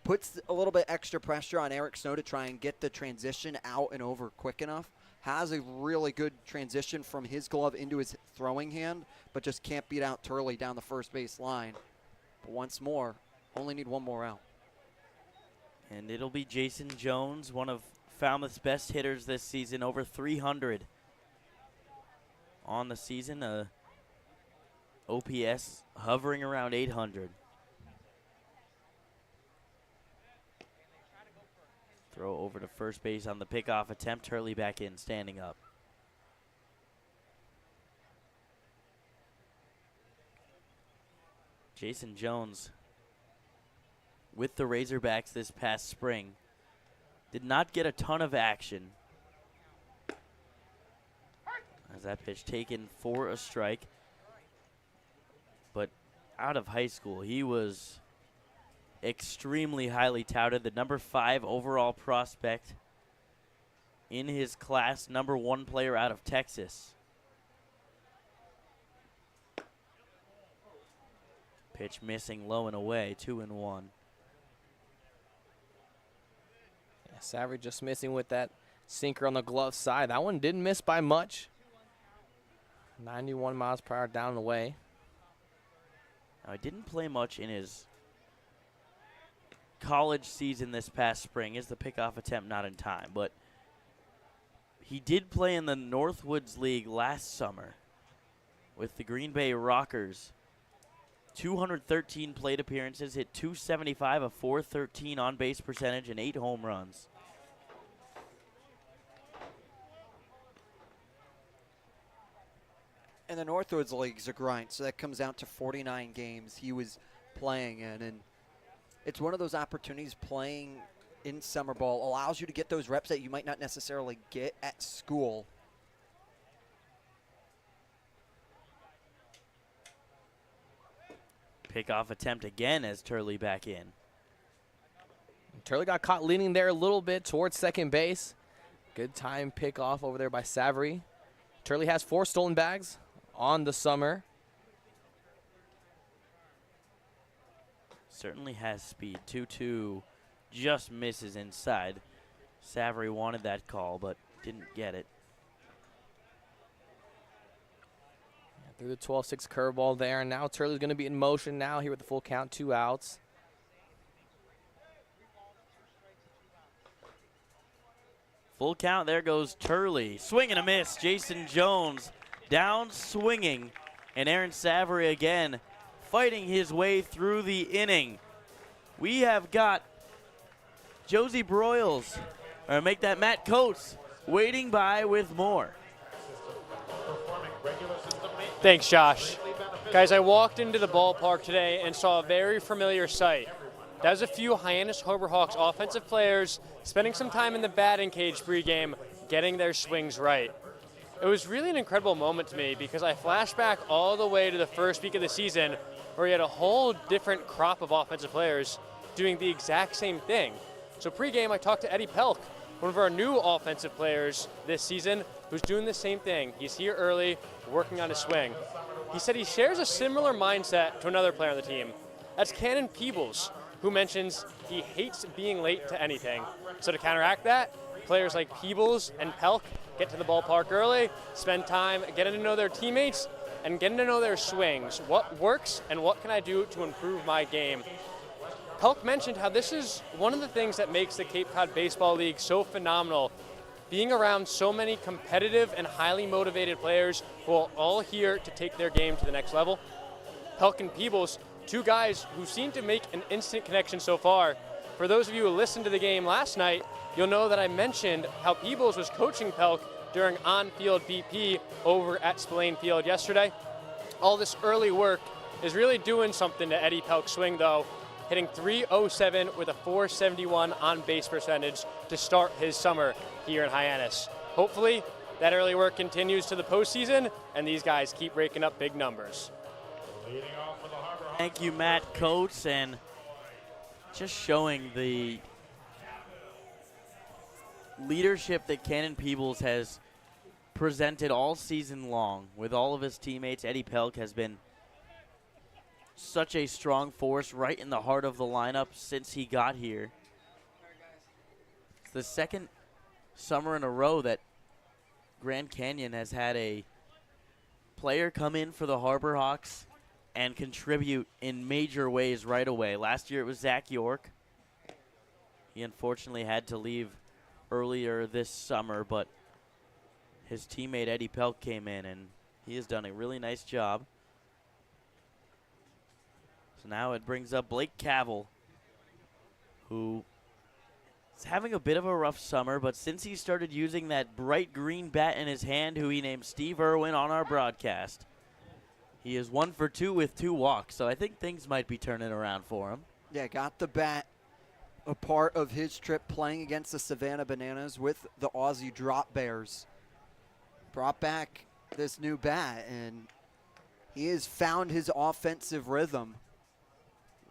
puts a little bit extra pressure on Eric Snow to try and get the transition out and over quick enough. Has a really good transition from his glove into his throwing hand, but just can't beat out Turley down the first base line. But once more, only need one more out. And it'll be Jason Jones, one of Falmouth's best hitters this season, over 300 on the season. OPS hovering around 800. Throw over to first base on the pickoff attempt. Turley back in, standing up. Jason Jones with the Razorbacks this past spring did not get a ton of action. As that pitch taken for a strike. But out of high school, he was extremely highly touted, the number 5 overall prospect in his class, number 1 player out of Texas. Pitch missing, low and away, 2-1. Yeah, Savory just missing with that sinker on the glove side. That one didn't miss by much. 91 miles per hour down and away. Now, he didn't play much in his college season this past spring. Is the pickoff attempt not in time? But he did play in the Northwoods League last summer with the Green Bay Rockers. 213 plate appearances, hit .275, a .413 on-base percentage, and 8 home runs. And the Northwoods League's a grind, so that comes out to 49 games he was playing in. And it's one of those opportunities playing in summer ball allows you to get those reps that you might not necessarily get at school. Pickoff attempt again as Turley back in. Turley got caught leaning there a little bit towards second base. Good time pickoff over there by Savory. Turley has 4 stolen bags on the summer. Certainly has speed. 2-2 just misses inside. Savary wanted that call, but didn't get it. Through the 12-6 curveball there, and now Turley's going to be in motion now here with the full count, 2 outs. Full count, there goes Turley. Swing and a miss. Jason Jones down swinging, and Aaron Savary again fighting his way through the inning. We have got Josie Broyles, or make that Matt Coates, waiting by with more. Thanks, Josh. Guys, I walked into the ballpark today and saw a very familiar sight. That was a few Hyannis Harbor Hawks offensive players spending some time in the batting cage pregame, getting their swings right. It was really an incredible moment to me because I flashed back all the way to the first week of the season where we had a whole different crop of offensive players doing the exact same thing. So pregame, I talked to Eddie Pelk, one of our new offensive players this season, who's doing the same thing. He's here early, working on his swing. He said he shares a similar mindset to another player on the team. That's Cannon Peebles, who mentions he hates being late to anything. So to counteract that, players like Peebles and Pelk get to the ballpark early, spend time getting to know their teammates and getting to know their swings. What works and what can I do to improve my game? Pelk mentioned how this is one of the things that makes the Cape Cod Baseball League so phenomenal, being around so many competitive and highly motivated players who are all here to take their game to the next level. Pelk and Peebles, 2 guys who seem to make an instant connection so far. For those of you who listened to the game last night, you'll know that I mentioned how Peebles was coaching Pelk during on-field BP over at Spillane Field yesterday. All this early work is really doing something to Eddie Pelk's swing, though, hitting .307 with a .471 on-base percentage to start his summer here in Hyannis. Hopefully, that early work continues to the postseason, and these guys keep raking up big numbers. Thank you, Matt Coates, and just showing the leadership that Cannon Peebles has presented all season long with all of his teammates. Eddie Pelk has been such a strong force right in the heart of the lineup since he got here. It's the second summer in a row that Grand Canyon has had a player come in for the Harbor Hawks and contribute in major ways right away. Last year it was Zach York. He unfortunately had to leave earlier this summer, but his teammate Eddie Pelk came in, and he has done a really nice job. So now it brings up Blake Cavell, who is having a bit of a rough summer, but since he started using that bright green bat in his hand, who he named Steve Irwin on our broadcast, he is 1 for 2 with 2 walks, so I think things might be turning around for him. Yeah, got the bat a part of his trip playing against the Savannah Bananas with the Aussie Drop Bears. Brought back this new bat, and he has found his offensive rhythm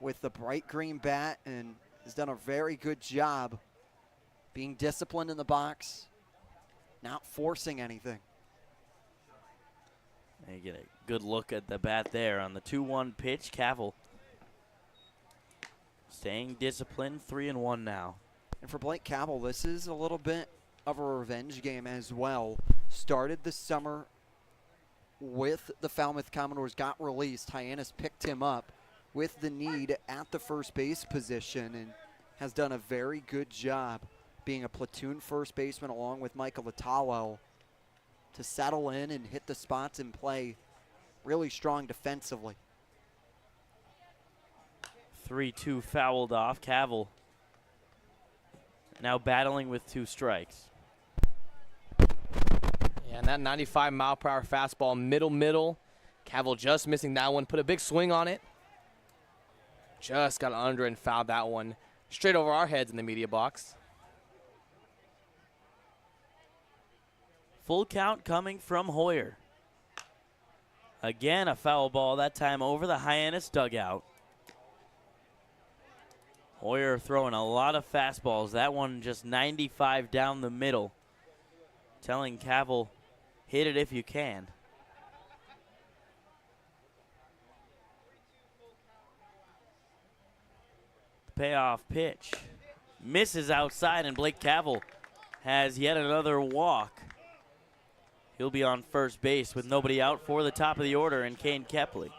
with the bright green bat and has done a very good job being disciplined in the box, not forcing anything. And you get a good look at the bat there on the 2-1 pitch. Cavell staying disciplined, 3-1 now. And for Blake Cavell, this is a little bit of a revenge game as well. Started the summer with the Falmouth Commodores, got released. Hyannis picked him up with the need at the first base position and has done a very good job being a platoon first baseman along with Michael Vitalo to settle in and hit the spots and play really strong defensively. 3-2 fouled off. Cavell now battling with 2 strikes. Yeah, and that 95-mile-per-hour fastball, middle. Cavell just missing that one. Put a big swing on it. Just got under and fouled that one straight over our heads in the media box. Full count coming from Hoyer. Again, a foul ball, that time over the Hyannis dugout. Hoyer throwing a lot of fastballs. That one just 95 down the middle, telling Cavell hit it if you can. Payoff pitch misses outside, and Blake Cavill has yet another walk. He'll be on first base with nobody out for the top of the order and Kane Kepley.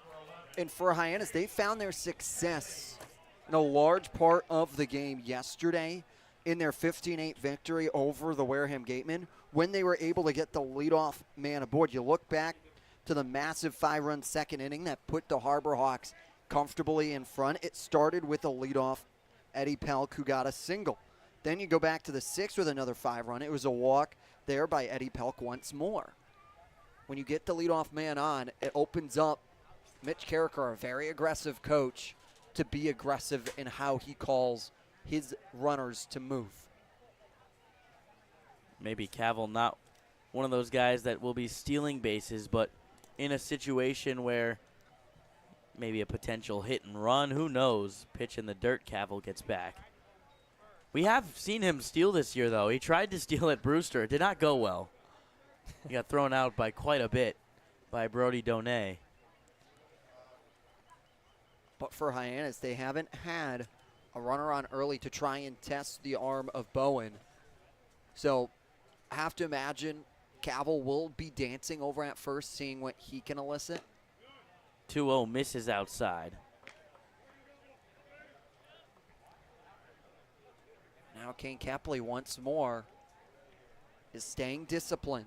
And for Hyannis, they found their success in a large part of the game yesterday in their 15-8 victory over the Wareham Gatemen when they were able to get the leadoff man aboard. You look back to the massive 5-run second inning that put the Harbor Hawks comfortably in front. It started with a leadoff Eddie Pelk, who got a single. Then you go back to the 6th with another 5-run. It was a walk there by Eddie Pelk once more. When you get the leadoff man on, it opens up Mitch Carricker, a very aggressive coach, to be aggressive in how he calls his runners to move. Maybe Cavill not one of those guys that will be stealing bases, but in a situation where maybe a potential hit and run, who knows? Pitch in the dirt, Cavill gets back. We have seen him steal this year, though. He tried to steal at Brewster. It did not go well. He got thrown out by quite a bit by Brody Donay. But for Hyannis, they haven't had a runner on early to try and test the arm of Bowen. So I have to imagine Cavill will be dancing over at first, seeing what he can elicit. 2-0 misses outside. Now Kane Kepley once more is staying disciplined.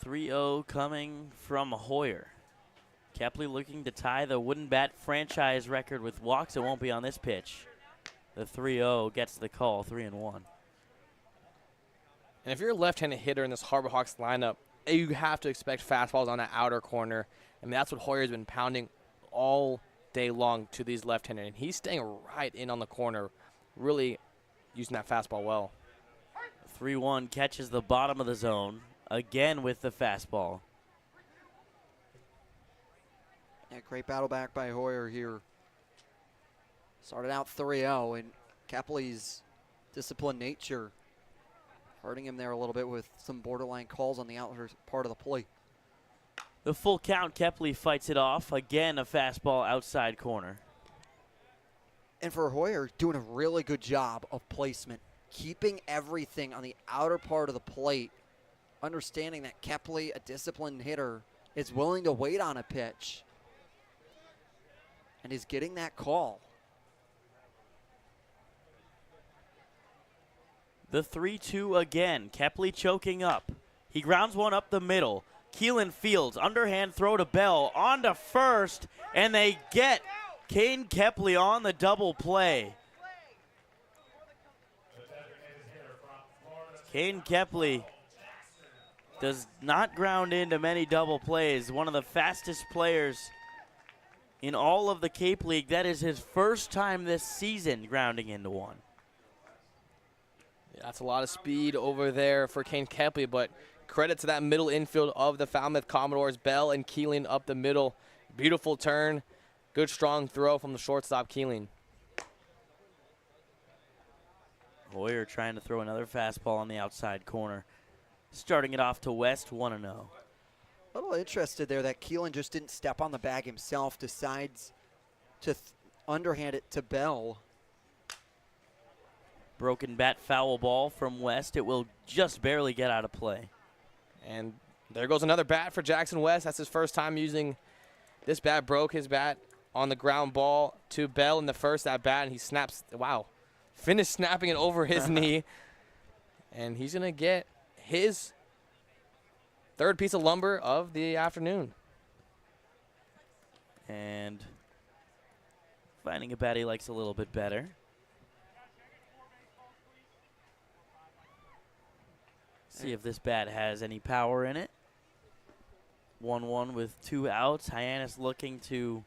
3-0 coming from Hoyer. Kepley looking to tie the wooden bat franchise record with walks. It won't be on this pitch. The 3-0 gets the call, 3-1. And if you're a left-handed hitter in this Harbor Hawks lineup, you have to expect fastballs on that outer corner. And that's what Hoyer's been pounding all day long to these left-handed. And he's staying right in on the corner, really using that fastball well. 3-1 catches the bottom of the zone, again with the fastball. Yeah, great battle back by Hoyer here. Started out 3-0, and Kepley's disciplined nature hurting him there a little bit with some borderline calls on the outer part of the plate. The full count, Kepley fights it off. Again, a fastball outside corner. And for Hoyer, doing a really good job of placement, keeping everything on the outer part of the plate, understanding that Kepley, a disciplined hitter, is willing to wait on a pitch and is getting that call. The 3-2 again. Kepley choking up. He grounds one up the middle. Keelan fields, underhand throw to Bell, on to first, and they get Kane Kepley on the double play. Kane Kepley does not ground into many double plays. One of the fastest players in all of the Cape League. That is his first time this season grounding into one. Yeah, that's a lot of speed over there for Kane Kepley, but credit to that middle infield of the Falmouth Commodores. Bell and Keeling up the middle. Beautiful turn. Good strong throw from the shortstop, Keeling. Hoyer trying to throw another fastball on the outside corner. Starting it off to West, 1-0. A little interested there that Keelan just didn't step on the bag himself, decides to underhand it to Bell. Broken bat foul ball from West. It will just barely get out of play. And there goes another bat for Jackson West. That's his first time using this bat. Broke his bat on the ground ball to Bell in the first at bat, and he snaps. Wow. Finished snapping it over his knee. And he's going to get his third piece of lumber of the afternoon. And finding a bat he likes a little bit better. See if this bat has any power in it. 1-1 with 2 outs. Hyannis looking to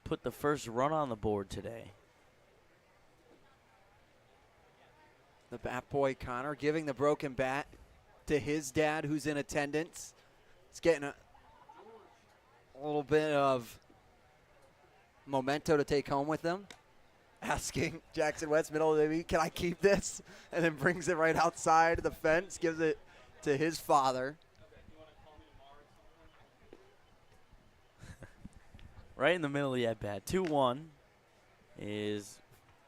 put the first run on the board today. The bat boy Connor giving the broken bat to his dad, who's in attendance. He's getting a little bit of memento to take home with them. asking Jackson West, middle of the week, can I keep this? And then brings it right outside the fence, gives it to his father. Right in the middle of the at-bat. 2-1 is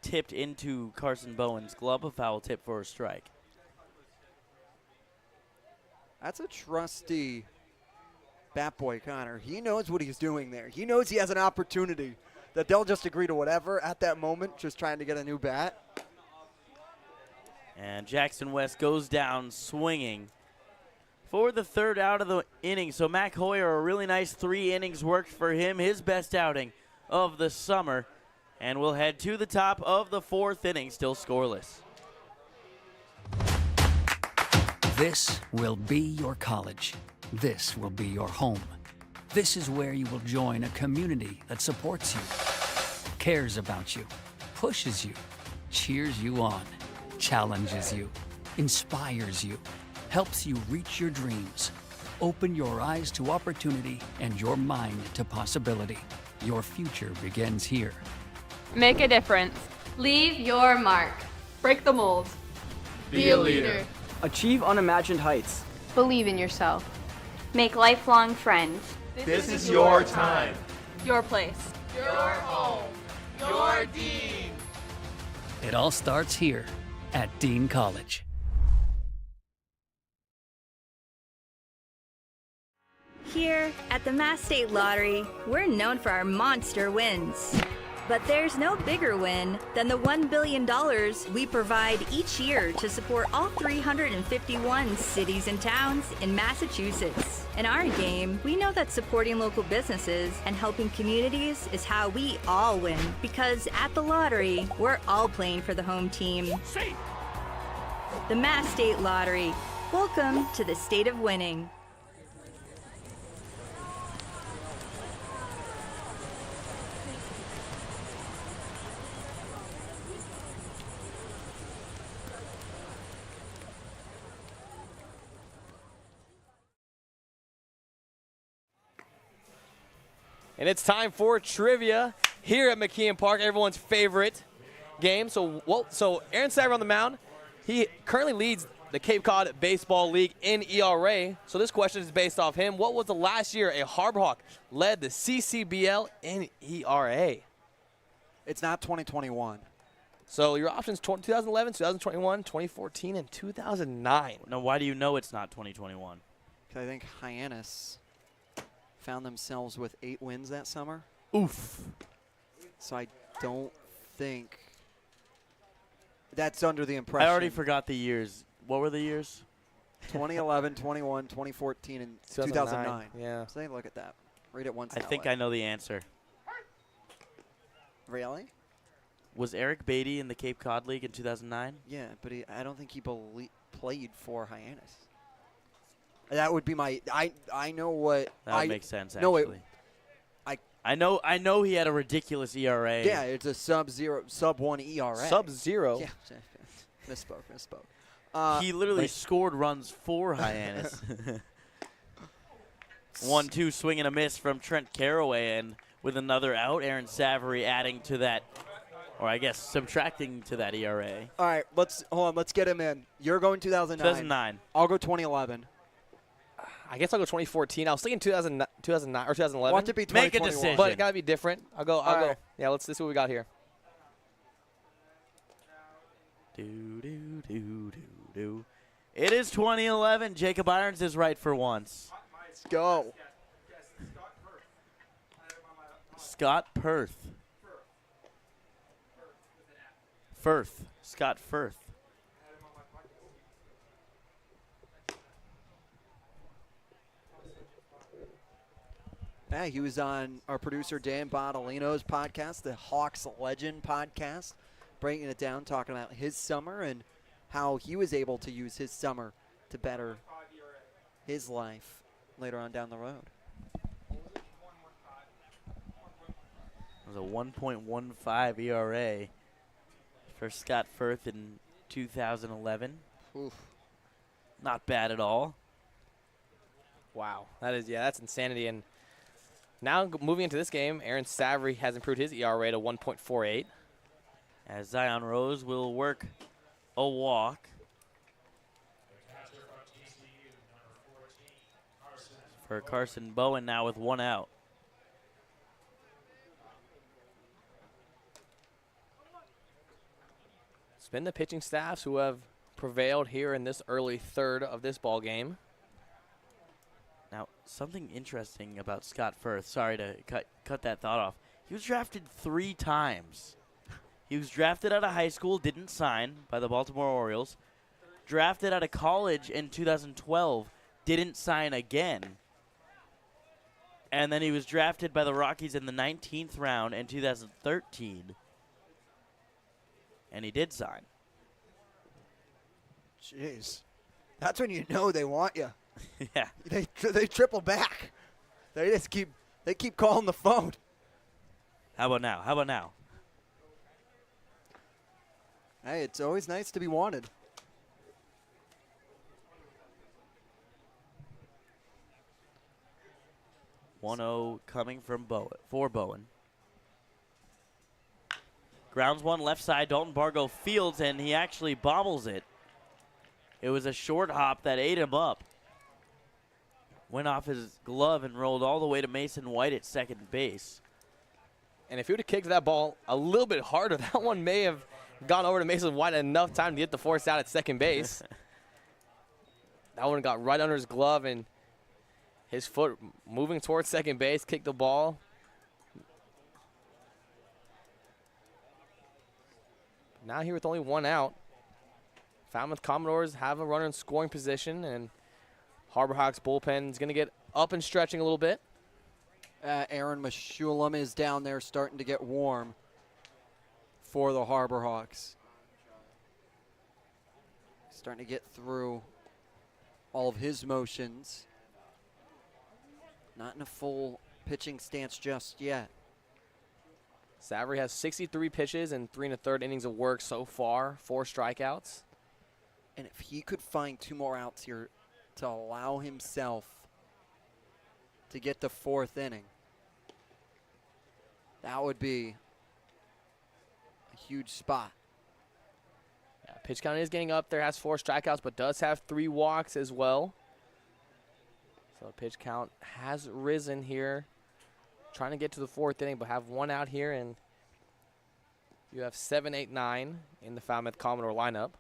tipped into Carson Bowen's glove, a foul tip for a strike. That's a trusty bat boy, Connor. He knows what he's doing there. He knows he has an opportunity that they'll just agree to whatever at that moment, just trying to get a new bat. And Jackson West goes down swinging for the third out of the inning. So Mac Hoyer, a really nice 3 innings worked for him, his best outing of the summer. And we'll head to the top of the 4th inning, still scoreless. This will be your college. This will be your home. This is where you will join a community that supports you, cares about you, pushes you, cheers you on, challenges you, inspires you, helps you reach your dreams. Open your eyes to opportunity and your mind to possibility. Your future begins here. Make a difference. Leave your mark. Break the mold. Be a leader. Achieve unimagined heights. Believe in yourself. Make lifelong friends. This is your time. Your place. Your home. Your Dean. It all starts here at Dean College. Here at the Mass State Lottery, we're known for our monster wins. But there's no bigger win than the $1 billion we provide each year to support all 351 cities and towns in Massachusetts. In our game, we know that supporting local businesses and helping communities is how we all win. Because at the lottery, we're all playing for the home team. The Mass State Lottery. Welcome to the state of winning. And it's time for trivia here at McKeon Park, everyone's favorite game. So Aaron Savary on the mound. He currently leads the Cape Cod Baseball League in ERA. So this question is based off him. What was the last year a Harbor Hawk led the CCBL in ERA? It's not 2021. So your options 2011, 2021, 2014, and 2009. Now, why do you know it's not 2021? Because I think Hyannis found themselves with 8 wins that summer. Oof. So I don't think that's under the impression. I already forgot the years. What were the years? 2011, 21, 2014, and 2009. Yeah. So look at that. Read it once. I think I know the answer. Really? Was Eric Beatty in the Cape Cod League in 2009? Yeah, but I don't think he played for Hyannis. That would be my. I know what. That would make sense. Actually. No, I know he had a ridiculous ERA. Yeah, it's a sub-1 ERA. Sub-0. Yeah, misspoke. He literally scored runs for Hyannis. 1-2 swing and a miss from Trent Caraway, and with another out, Aaron Savary adding to that, or I guess subtracting to that ERA. All right, hold on. Let's get him in. You're going 2009. 2009. I'll go 2011. I guess I'll go 2014. I was thinking 2009 or 2011. Want to be 2021. Make a decision. But it gotta be different. I'll go. Right. Yeah, let's see what we got here. It is 2011. Jacob Irons is right for once. Let's go. Scott Firth. Scott Firth. Yeah, he was on our producer Dan Bottolino's podcast, the Hawks Legend podcast, breaking it down, talking about his summer and how he was able to use his summer to better his life later on down the road. It was a 1.15 ERA for Scott Firth in 2011. Oof. Not bad at all. Wow, that's insanity. And now moving into this game, Aaron Savary has improved his ERA to 1.48. as Zion Rose will work a walk. For Carson Bowen now with 1 out. It's been the pitching staffs who have prevailed here in this early third of this ball game. Now, something interesting about Scott Firth. Sorry to cut that thought off. He was drafted 3 times. He was drafted out of high school, didn't sign by the Baltimore Orioles. Drafted out of college in 2012, didn't sign again. And then he was drafted by the Rockies in the 19th round in 2013. And he did sign. Jeez. That's when you know they want you. Yeah. They triple back. They keep calling the phone. How about now? How about now? Hey, it's always nice to be wanted. .1-0 coming from Bowen. Grounds one left side. Dalton Bargo fields, and he actually bobbles it. It was a short hop that ate him up. Went off his glove and rolled all the way to Mason White at second base. And if he would have kicked that ball a little bit harder, that one may have gone over to Mason White enough time to get the force out at second base. That one got right under his glove, and his foot moving towards second base, kicked the ball. Now here with only 1 out, Falmouth Commodores have a runner in scoring position, and Harbor Hawks bullpen is going to get up and stretching a little bit. Aaron Meshulam is down there starting to get warm for the Harbor Hawks. Starting to get through all of his motions. Not in a full pitching stance just yet. Savory has 63 pitches and 3 1/3 innings of work so far, 4 strikeouts. And if he could find 2 more outs here to allow himself to get the 4th inning, that would be a huge spot. Yeah, pitch count is getting up there, has 4 strikeouts, but does have 3 walks as well. So pitch count has risen here. Trying to get to the 4th inning, but have 1 out here, and you have 7, 8, 9 in the Falmouth Commodore lineup.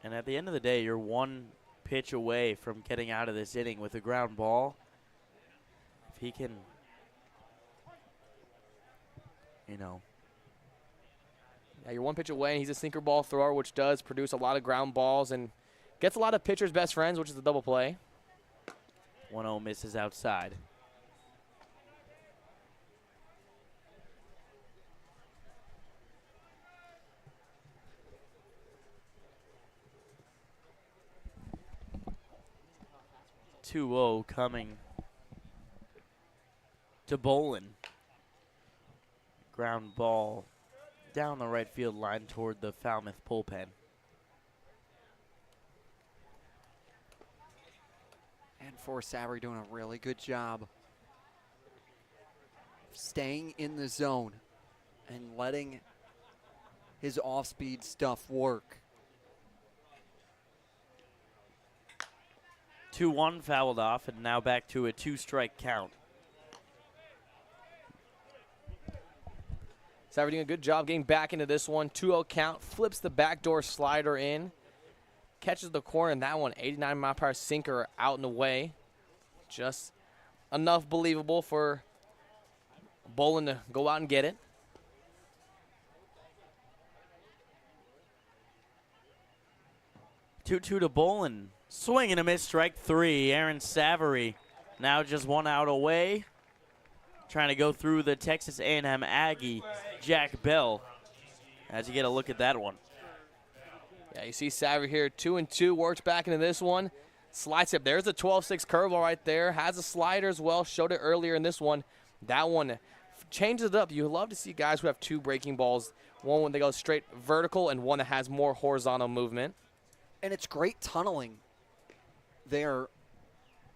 And at the end of the day, you're 1 pitch away from getting out of this inning with a ground ball. If he can, Yeah, you're 1 pitch away, and he's a sinker ball thrower, which does produce a lot of ground balls and gets a lot of pitchers' best friends, which is the double play. 1-0 misses outside. .2-0 coming to Bolin. Ground ball down the right field line toward the Falmouth bullpen. And for Savory doing a really good job staying in the zone and letting his off-speed stuff work. 2-1 fouled off, and now back to a 2-strike count. Savory doing a good job getting back into this one. 2-0 count, flips the backdoor slider in. Catches the corner, and that one, 89-mile-per-hour sinker out and away. Just enough believable for Bolin to go out and get it. Two to Bolin. Swing and a miss, strike 3. Aaron Savory now just 1 out away. Trying to go through the Texas A&M Aggie, Jack Bell, as you get a look at that one. Yeah, you see Savory here, 2-2, works back into this one. Slides up. There's a 12-6 curveball right there. Has a slider as well. Showed it earlier in this one. That one changes it up. You love to see guys who have 2 breaking balls. One when they go straight vertical and one that has more horizontal movement. And it's great tunneling there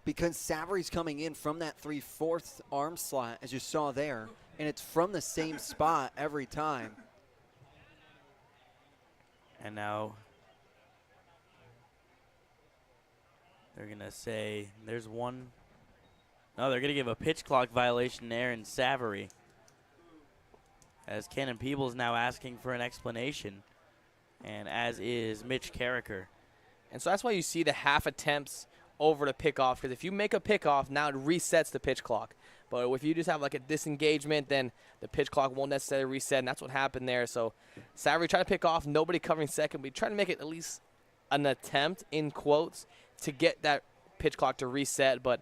because Savary's coming in from that 3/4 arm slot, as you saw there, and it's from the same spot every time. And now they're going to say there's one. No, they're going to give a pitch clock violation there in Savary, as Cannon Peebles now asking for an explanation, and as is Mitch Carricker. And so that's why you see the half attempts over the pickoff, because if you make a pickoff, now it resets the pitch clock. But if you just have like a disengagement, then the pitch clock won't necessarily reset, and that's what happened there. So Savary tried to pick off, nobody covering second, but he tried to make it at least an attempt, in quotes, to get that pitch clock to reset, but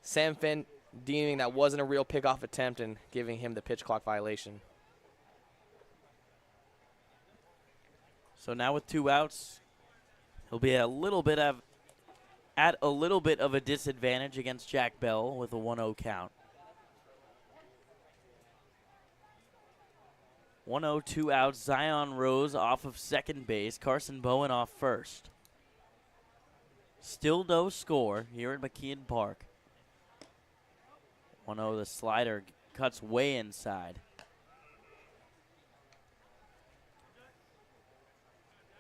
Sam Finn deeming that wasn't a real pickoff attempt and giving him the pitch clock violation. So now with 2 outs, he'll be at a little bit of a disadvantage against Jack Bell with a 1-0 count. 1-0, 2 outs. Zion Rose off of second base. Carson Bowen off first. Still no score here at McKeon Park. 1-0, the slider cuts way inside.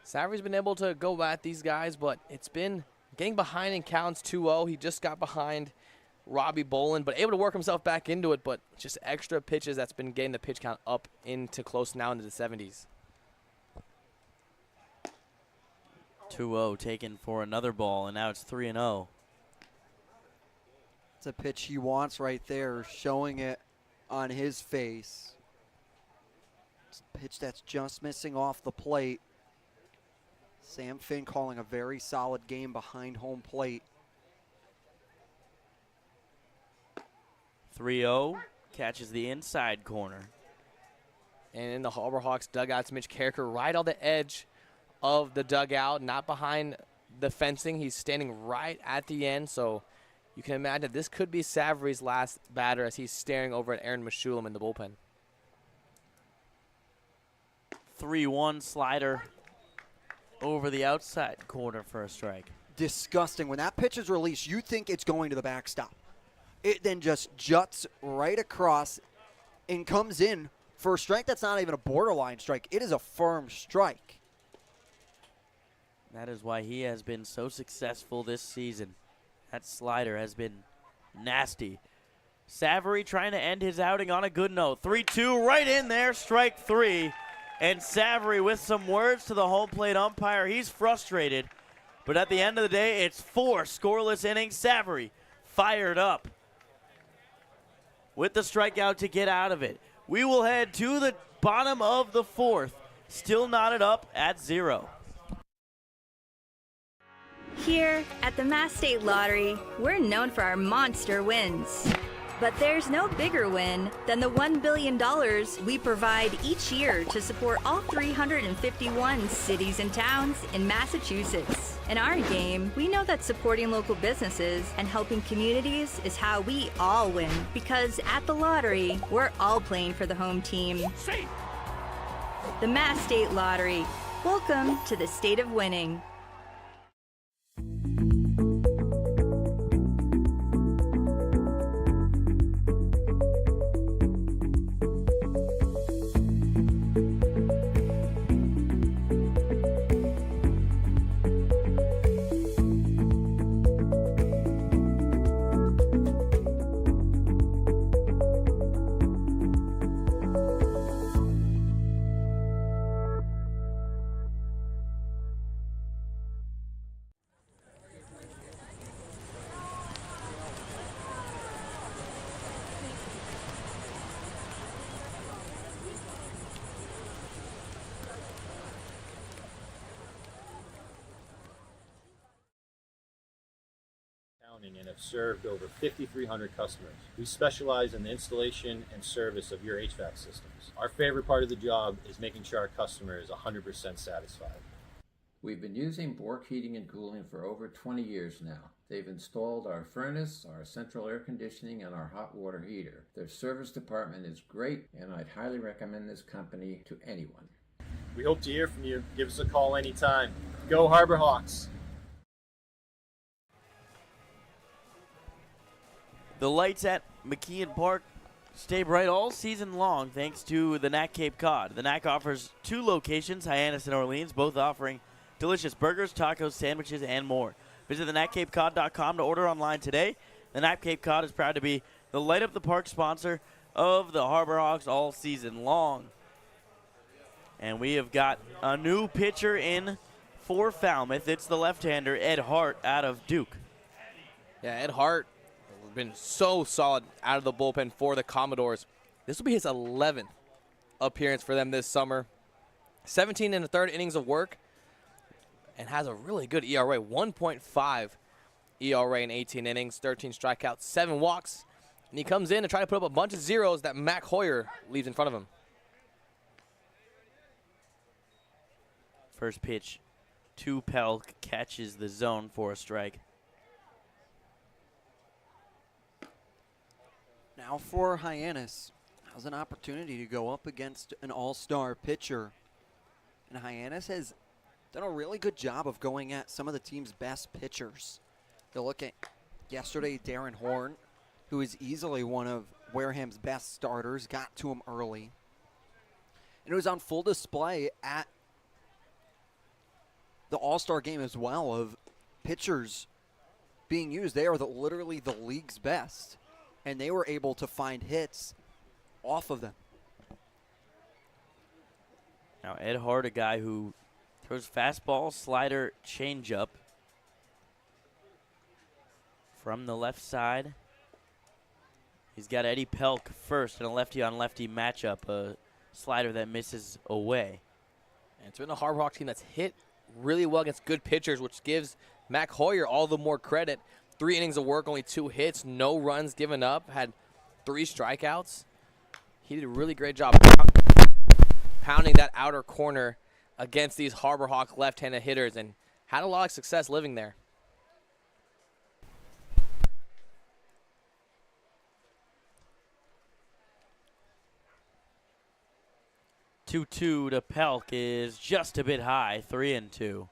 Savary's been able to go at these guys, but it's been getting behind in counts 2-0. He just got behind Robbie Bolin, but able to work himself back into it, but just extra pitches that's been getting the pitch count up into close now into the 70s. 2-0 taken for another ball, and now it's 3-0. It's a pitch he wants right there, showing it on his face. It's a pitch that's just missing off the plate. Sam Finn calling a very solid game behind home plate. 3-0, catches the inside corner. And in the Harbor Hawks dugouts, Mitch Carricker right on the edge of the dugout, not behind the fencing. He's standing right at the end, so you can imagine this could be Savary's last batter as he's staring over at Aaron Meshulam in the bullpen. 3-1 slider over the outside corner for a strike. Disgusting. When that pitch is released, you think it's going to the backstop. It then just juts right across and comes in for a strike that's not even a borderline strike. It is a firm strike. That is why he has been so successful this season. That slider has been nasty. Savary trying to end his outing on a good note. 3-2 right in there, strike 3. And Savary with some words to the home plate umpire. He's frustrated, but at the end of the day, it's 4 scoreless innings. Savary fired up with the strikeout to get out of it. We will head to the bottom of the 4th, still knotted up at 0. Here at the Mass State Lottery, we're known for our monster wins. But there's no bigger win than the $1 billion we provide each year to support all 351 cities and towns in Massachusetts. In our game, we know that supporting local businesses and helping communities is how we all win. Because at the lottery, we're all playing for the home team. The Mass State Lottery. Welcome to the state of winning. And have served over 5,300 customers. We specialize in the installation and service of your HVAC systems. Our favorite part of the job is making sure our customer is 100% satisfied. We've been using Bork Heating and Cooling for over 20 years now. They've installed our furnace, our central air conditioning, and our hot water heater. Their service department is great, and I'd highly recommend this company to anyone. We hope to hear from you. Give us a call anytime. Go Harbor Hawks! The lights at McKeon Park stay bright all season long thanks to the Knack Cape Cod. The Knack offers 2 locations, Hyannis and Orleans, both offering delicious burgers, tacos, sandwiches, and more. Visit theknackcapecod.com to order online today. The Knack Cape Cod is proud to be the Light Up the Park sponsor of the Harbor Hawks all season long. And we have got a new pitcher in for Falmouth. It's the left-hander, Ed Hart, out of Duke. Yeah, Ed Hart has been so solid out of the bullpen for the Commodores. This will be his 11th appearance for them this summer. 17 and a third innings of work and has a really good ERA, 1.5 ERA in 18 innings, 13 strikeouts, 7 walks. And he comes in to try to put up a bunch of zeros that Mac Hoyer leaves in front of him. First pitch to Pelk, catches the zone for a strike. Now for Hyannis, has an opportunity to go up against an all-star pitcher. And Hyannis has done a really good job of going at some of the team's best pitchers. You look at yesterday, Darren Horn, who is easily one of Wareham's best starters, got to him early. And it was on full display at the All-Star game as well of pitchers being used. They are literally the league's best, and they were able to find hits off of them. Now Ed Hart, a guy who throws fastball, slider, changeup from the left side. He's got Eddie Pelk first in a lefty-on-lefty matchup, a slider that misses away. And it's been a Harbor Hawks team that's hit really well against good pitchers, which gives Mac Hoyer all the more credit. 3 innings of work, only 2 hits, no runs given up, had 3 strikeouts. He did a really great job pounding that outer corner against these Harbor Hawk left-handed hitters and had a lot of success living there. Two to Pelk is just a bit high, 3-2.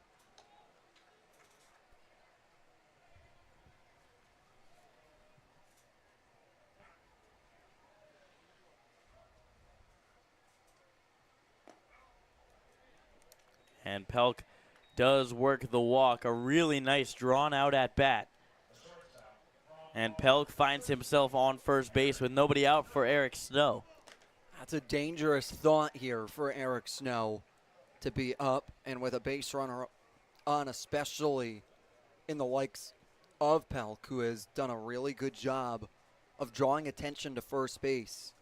And Pelk does work the walk, a really nice drawn out at bat. And Pelk finds himself on first base with nobody out for Eric Snow. That's a dangerous thought here for Eric Snow to be up and with a base runner on, especially in the likes of Pelk, who has done a really good job of drawing attention to first base.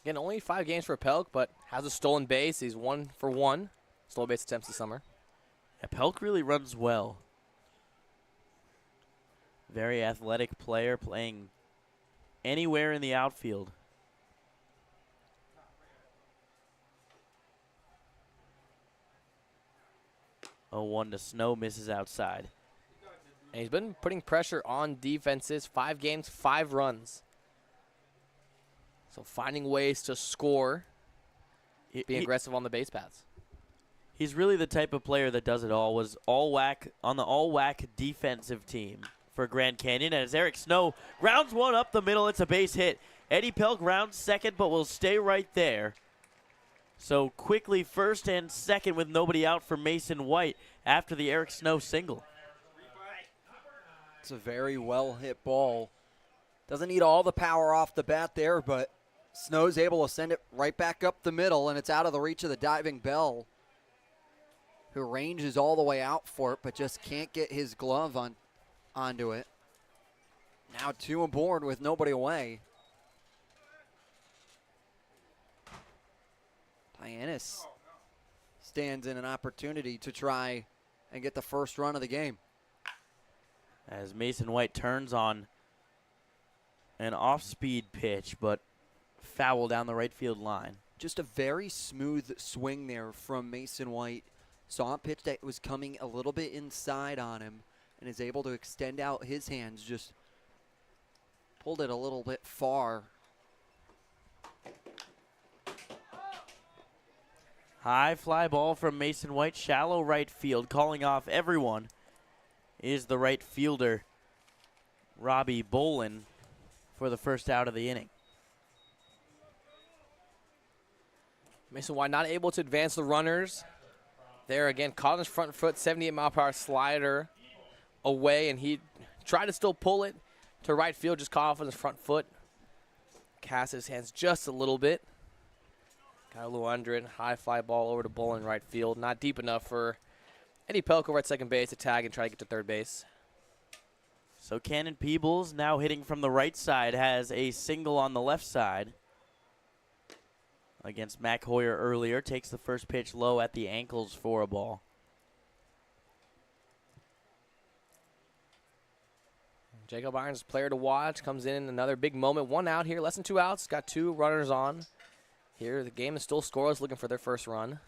Again, only 5 games for Pelk, but has a stolen base. He's 1 for 1 stolen base attempts this summer. Yeah, Pelk really runs well. Very athletic player, playing anywhere in the outfield. 0-1 to Snow, misses outside. And he's been putting pressure on defenses. 5 games, 5 runs. So finding ways to score, being aggressive on the base paths. He's really the type of player that does it all. Was all whack on the all whack defensive team for Grand Canyon. As Eric Snow grounds one up the middle, it's a base hit. Eddie Pelk rounds second, but will stay right there. So quickly first and second with nobody out for Mason White after the Eric Snow single. It's a very well hit ball. Doesn't need all the power off the bat there, but Snow's able to send it right back up the middle, and it's out of the reach of the diving Bell, who ranges all the way out for it, but just can't get his glove onto it. Now 2 aboard with nobody away. Hyannis stands in an opportunity to try and get the first run of the game. As Mason White turns on an off-speed pitch, but foul down the right field line. Just a very smooth swing there from Mason White. Saw a pitch that was coming a little bit inside on him and is able to extend out his hands, just pulled it a little bit far. High fly ball from Mason White, shallow right field. Calling off everyone is the right fielder, Robbie Bolin for the first out of the inning. Mason White not able to advance the runners. There again, caught on his front foot, 78-mile-per-hour slider away, and he tried to still pull it to right field, just caught off on his front foot. Cast his hands just a little bit. Got a little under it, high fly ball over to Bolin right field. Not deep enough for Eddie Pelk over at second base to tag and try to get to third base. So Cannon Peebles, now hitting from the right side, has a single on the left side against Mac Hoyer earlier. Takes the first pitch low at the ankles for a ball. Jacob Irons, player to watch, comes in another big moment. 1 out here, less than 2 outs. Got 2 runners on. Here, the game is still scoreless, looking for their first run.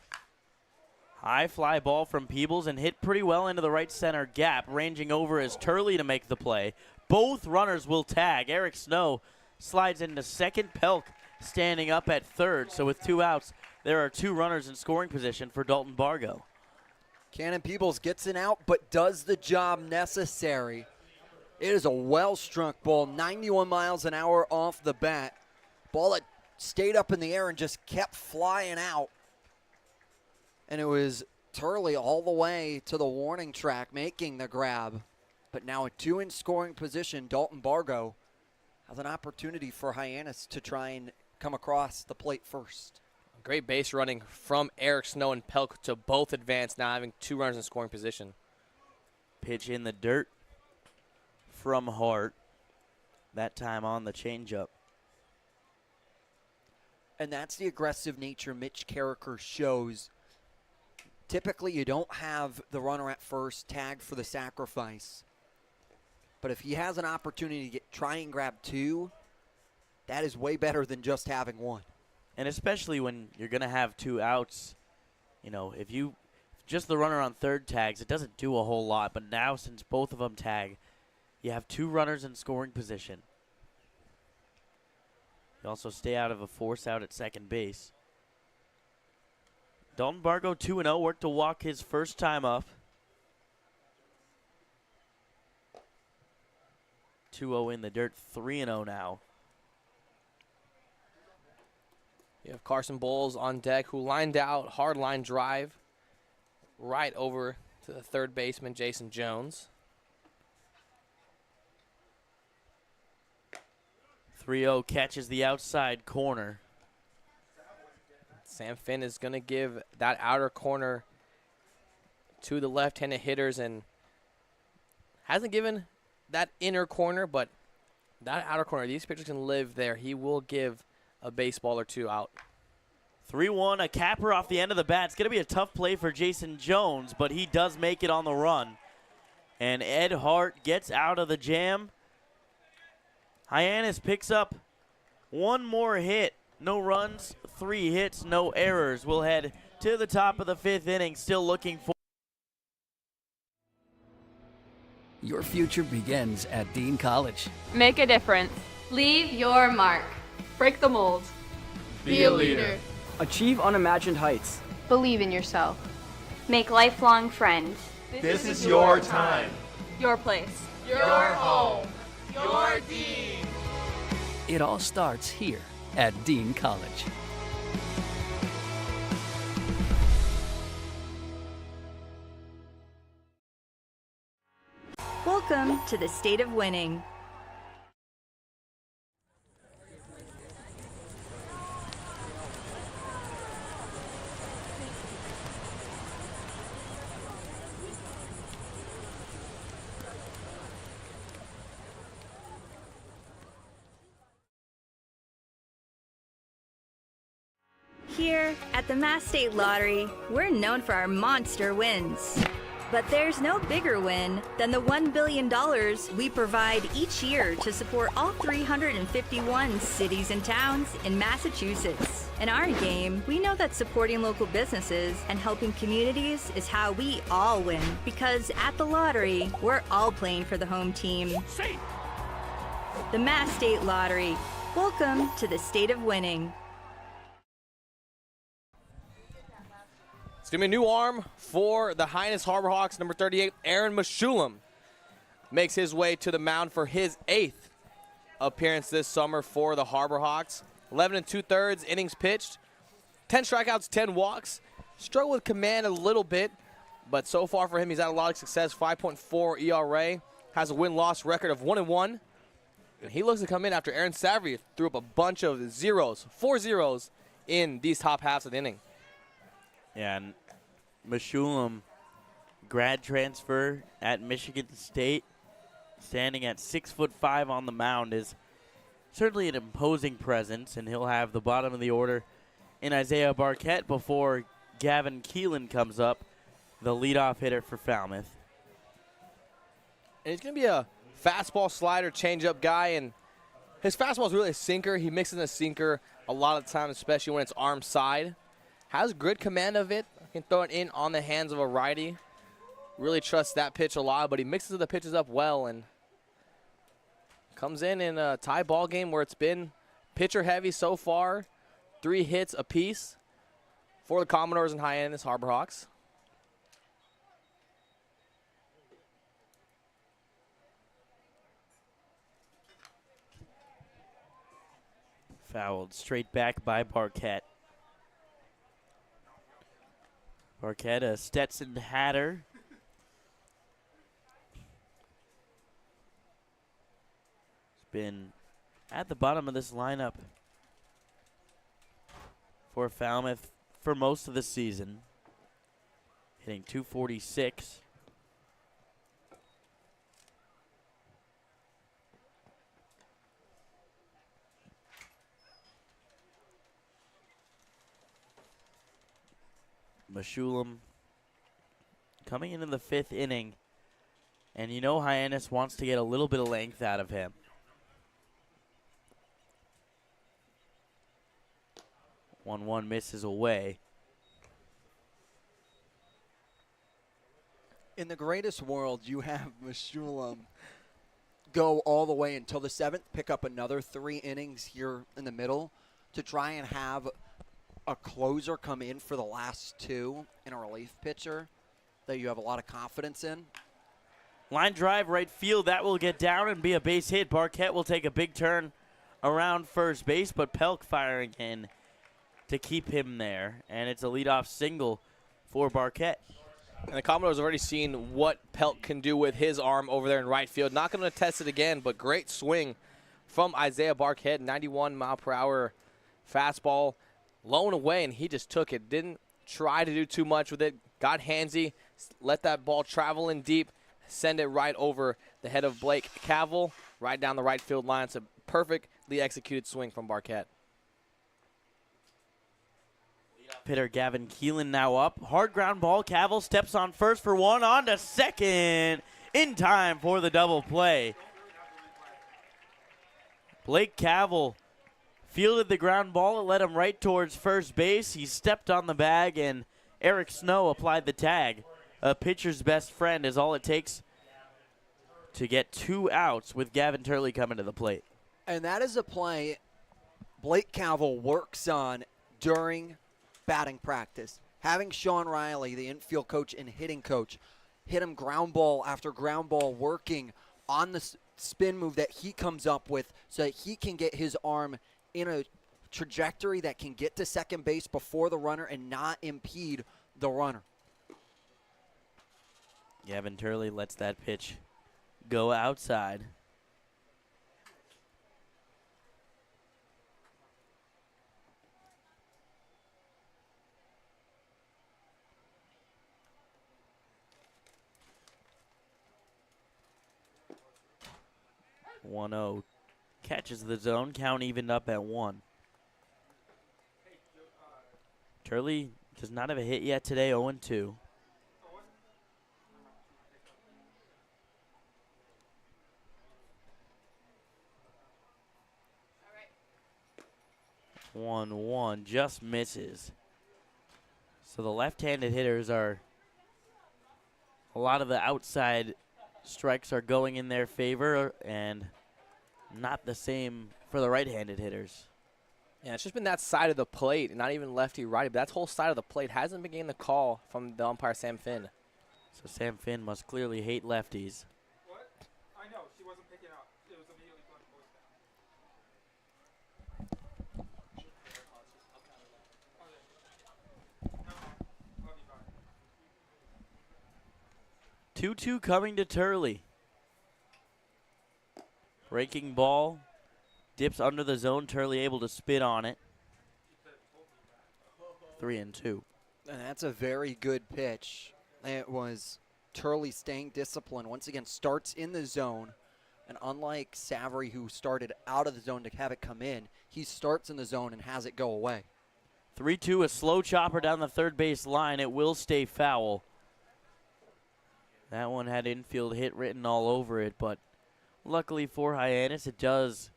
High fly ball from Peebles and hit pretty well into the right center gap. Ranging over is Turley to make the play. Both runners will tag. Eric Snow slides into second. Pelk standing up at third. So with 2 outs, there are 2 runners in scoring position for Dalton Bargo. Cannon Peebles gets an out, but does the job necessary. It is a well-struck ball, 91 miles an hour off the bat. Ball that stayed up in the air and just kept flying out. And it was Turley all the way to the warning track making the grab. But now with 2 in scoring position, Dalton Bargo has an opportunity for Hyannis to try and come across the plate first. Great base running from Eric Snow and Pelk to both advance, now having 2 runners in scoring position. Pitch in the dirt from Hart. That time on the changeup. And that's the aggressive nature Mitch Carricker shows. Typically, you don't have the runner at first tag for the sacrifice. But if he has an opportunity to try and grab 2, that is way better than just having 1. And especially when you're going to have 2 outs, you know, if just the runner on third tags, it doesn't do a whole lot. But now, since both of them tag, you have 2 runners in scoring position. You also stay out of a force out at second base. Dalton Bargo 2-0, worked to walk his first time up. 2-0 in the dirt, 3-0 now. You have Carson Bowles on deck, who lined out, hard line drive, right over to the third baseman, Jason Jones. 3-0 catches the outside corner. Sam Finn is going to give that outer corner to the left-handed hitters and hasn't given that inner corner, but that outer corner, these pitchers can live there. He will give a baseball or 2 out. 3-1, a capper off the end of the bat. It's going to be a tough play for Jason Jones, but he does make it on the run. And Ed Hart gets out of the jam. Hyannis picks up 1 more hit. No runs, 3 hits, no errors. We'll head to the top of the 5th inning, still looking for. Your future begins at Dean College. Make a difference. Leave your mark. Break the mold. Be a leader. Achieve unimagined heights. Believe in yourself. Make lifelong friends. This is your time. Your place. Your home. Your Dean. It all starts here at Dean College. Welcome to the State of Winning. Here at the Mass State Lottery, we're known for our monster wins. But there's no bigger win than the $1 billion we provide each year to support all 351 cities and towns in Massachusetts. In our game, we know that supporting local businesses and helping communities is how we all win. Because at the lottery, we're all playing for the home team. The Mass State Lottery. Welcome to the State of Winning. It's going to be a new arm for the Hyannis Harbor Hawks, number 38, Aaron Meshulam. makes his way to the mound for his 8th appearance this summer for the Harbor Hawks. 11 2/3 innings pitched, 10 strikeouts, 10 walks. Struggled with command a little bit, but so far for him, he's had a lot of success. 5.4 ERA, has a win-loss record of 1-1. And he looks to come in after Aaron Savary threw up a bunch of zeros, 4 zeros in these top halves of the inning. Yeah, and Meshulam, grad transfer at Michigan State, standing at 6'5" on the mound, is certainly an imposing presence, and he'll have the bottom of the order in Isaiah Barquette before Gavin Keelan comes up, the leadoff hitter for Falmouth. And he's going to be a fastball, slider, changeup guy, and his fastball is really a sinker. He mixes a sinker a lot of the time, especially when it's arm side. Has good command of it. Can throw it in on the hands of a righty. Really trusts that pitch a lot, but he mixes the pitches up well and comes in a tie ball game where it's been pitcher heavy so far. 3 hits apiece for the Commodores and Hyannis Harbor Hawks. Fouled straight back by Barquette. Barquette, a Stetson Hatter. He's been at the bottom of this lineup for Falmouth for most of the season, hitting .246. Meshulam coming into the 5th inning, and you know Hyannis wants to get a little bit of length out of him. 1-1 misses away. In the greatest world, you have Meshulam go all the way until the 7th, pick up another 3 innings here in the middle to try and have a closer come in for the last 2 and a relief pitcher that you have a lot of confidence in. Line drive right field, that will get down and be a base hit. Barquette will take a big turn around first base, but Pelk firing in to keep him there, and it's a leadoff single for Barquette. And the Commodores have already seen what Pelk can do with his arm over there in right field. Not going to test it again, but great swing from Isaiah Barquette. 91-mile-per-hour fastball, low and away, and he just took it. Didn't try to do too much with it. Got handsy, let that ball travel in deep, send it right over the head of Blake Cavell, right down the right field line. It's a perfectly executed swing from Barquette. Hitter Gavin Keelan now up. Hard ground ball. Cavell steps on first for 1, on to second in time for the double play. Blake Cavell fielded the ground ball. It led him right towards first base. He stepped on the bag, and Eric Snow applied the tag. A pitcher's best friend is all it takes to get 2 outs with Gavin Turley coming to the plate. And that is a play Blake Cavell works on during batting practice. Having Sean Riley, the infield coach and hitting coach, hit him ground ball after ground ball, working on the spin move that he comes up with so that he can get his arm in a trajectory that can get to second base before the runner and not impede the runner. Gavin Turley lets that pitch go outside. .1-0 catches the zone. Count evened up at 1. Turley does not have a hit yet today. 0-2. .1-1 just misses. So the left-handed hitters are, a lot of the outside strikes are going in their favor, and not the same for the right-handed hitters. Yeah, it's just been that side of the plate, not even lefty-righty, but that whole side of the plate hasn't been getting the call from the umpire, Sam Finn. So Sam Finn must clearly hate lefties. 2-2 coming to Turley. Breaking ball. Dips under the zone. Turley able to spit on it. 3-2. And that's a very good pitch. It was Turley staying disciplined. Once again, starts in the zone. And unlike Savory, who started out of the zone to have it come in, he starts in the zone and has it go away. 3-2, a slow chopper down the third base line. It will stay foul. That one had infield hit written all over it, but luckily for Hyannis, it does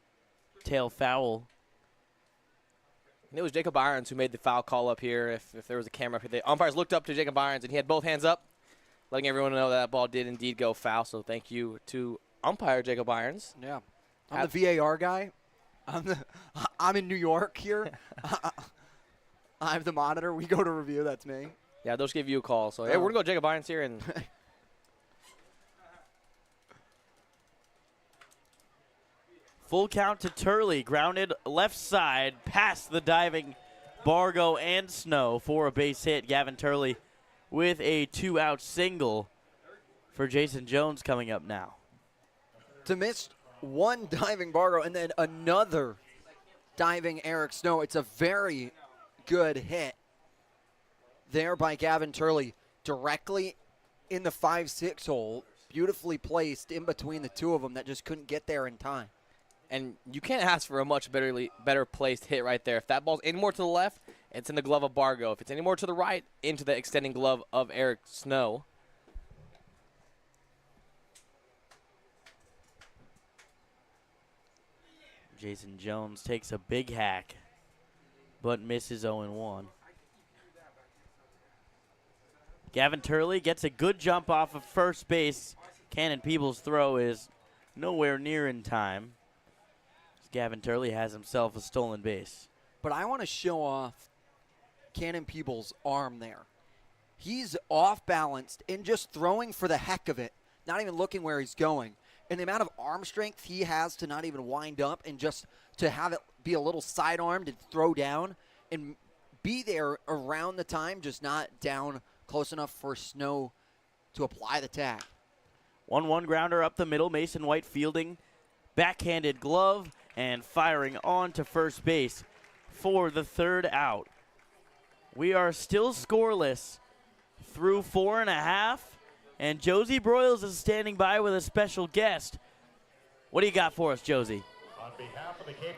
tail foul. And it was Jacob Irons who made the foul call up here. If there was a camera up here, the umpires looked up to Jacob Irons, and he had both hands up, letting everyone know that ball did indeed go foul. So thank you to umpire Jacob Irons. Yeah. I'm the VAR guy. I'm in New York here. I have the monitor. We go to review. That's me. Yeah, they'll just give you a call. So, hey, we're going to go Jacob Irons here. And full count to Turley. Grounded left side past the diving Bargo and Snow for a base hit. Gavin Turley with a 2-out single for Jason Jones coming up now. To miss one diving Bargo and then another diving Eric Snow, it's a very good hit there by Gavin Turley, directly in the 5-6 hole, beautifully placed in between the two of them that just couldn't get there in time. And you can't ask for a much better placed hit right there. If that ball's any more to the left, it's in the glove of Bargo. If it's any more to the right, into the extending glove of Eric Snow. Jason Jones takes a big hack, but misses 0-1. Gavin Turley gets a good jump off of first base. Cannon Peebles' throw is nowhere near in time. Gavin Turley has himself a stolen base. But I want to show off Cannon Peebles' arm there. He's off balanced and just throwing for the heck of it, not even looking where he's going. And the amount of arm strength he has to not even wind up and just to have it be a little sidearmed and throw down and be there around the time, just not down close enough for Snow to apply the tag. 1-1 grounder up the middle. Mason White fielding. Backhanded glove and firing on to first base for the third out. We are still scoreless through 4.5. And Josie Broyles is standing by with a special guest. What do you got for us, Josie?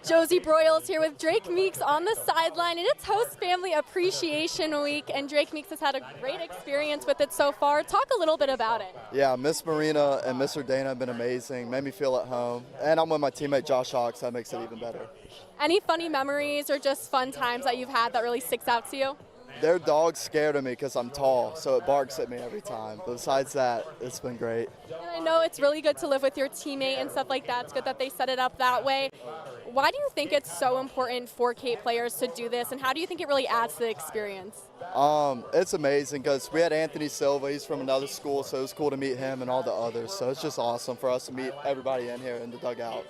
Josie Broyles here with Drake Meeks on the sideline, and it's Host Family Appreciation Week, and Drake Meeks has had a great experience with it so far. Talk a little bit about it. Yeah, Miss Marina and Mr. Dana have been amazing, made me feel at home, and I'm with my teammate Josh Hawks, that makes it even better. Any funny memories or just fun times that you've had that really sticks out to you? Their dog's scared of me because I'm tall, so it barks at me every time. But besides that, it's been great. And I know it's really good to live with your teammate and stuff like that. It's good that they set it up that way. Why do you think it's so important for Cape players to do this, and how do you think it really adds to the experience? It's amazing because we had Anthony Silva. He's from another school, so it was cool to meet him and all the others. So it's just awesome for us to meet everybody in here in the dugout.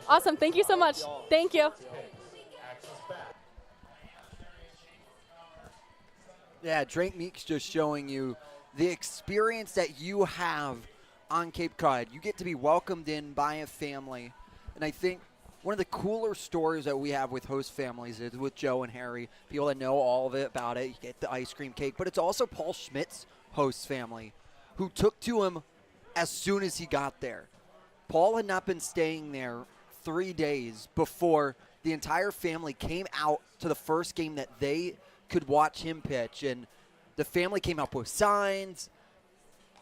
Awesome. Thank you so much. Thank you. Yeah, Drake Meeks just showing you the experience that you have on Cape Cod. You get to be welcomed in by a family. And I think one of the cooler stories that we have with host families is with Joe and Harry, people that know all of it about it. You get the ice cream cake. But it's also Paul Schmidt's host family who took to him as soon as he got there. Paul had not been staying there 3 days before the entire family came out to the first game that they could watch him pitch, and the family came up with signs.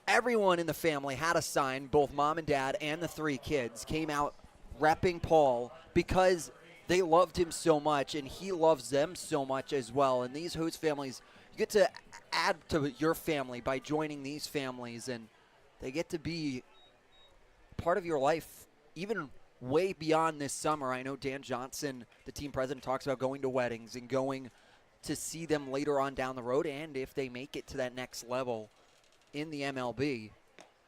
Everyone in the family had a sign, both mom and dad and the 3 kids came out repping Paul because they loved him so much and he loves them so much as well. And these host families, you get to add to your family by joining these families, and they get to be part of your life even way beyond this summer. I know Dan Johnson, the team president, talks about going to weddings and going to see them later on down the road, and if they make it to that next level in the MLB,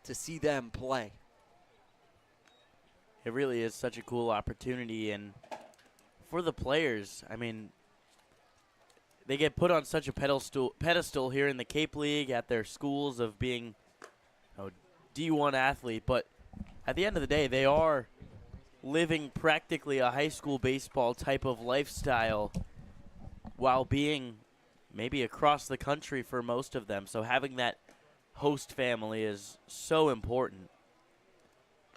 to see them play. It really is such a cool opportunity, and for the players, I mean, they get put on such a pedestal here in the Cape League at their schools of being D1 athlete, but at the end of the day, they are living practically a high school baseball type of lifestyle while being maybe across the country for most of them. So having that host family is so important.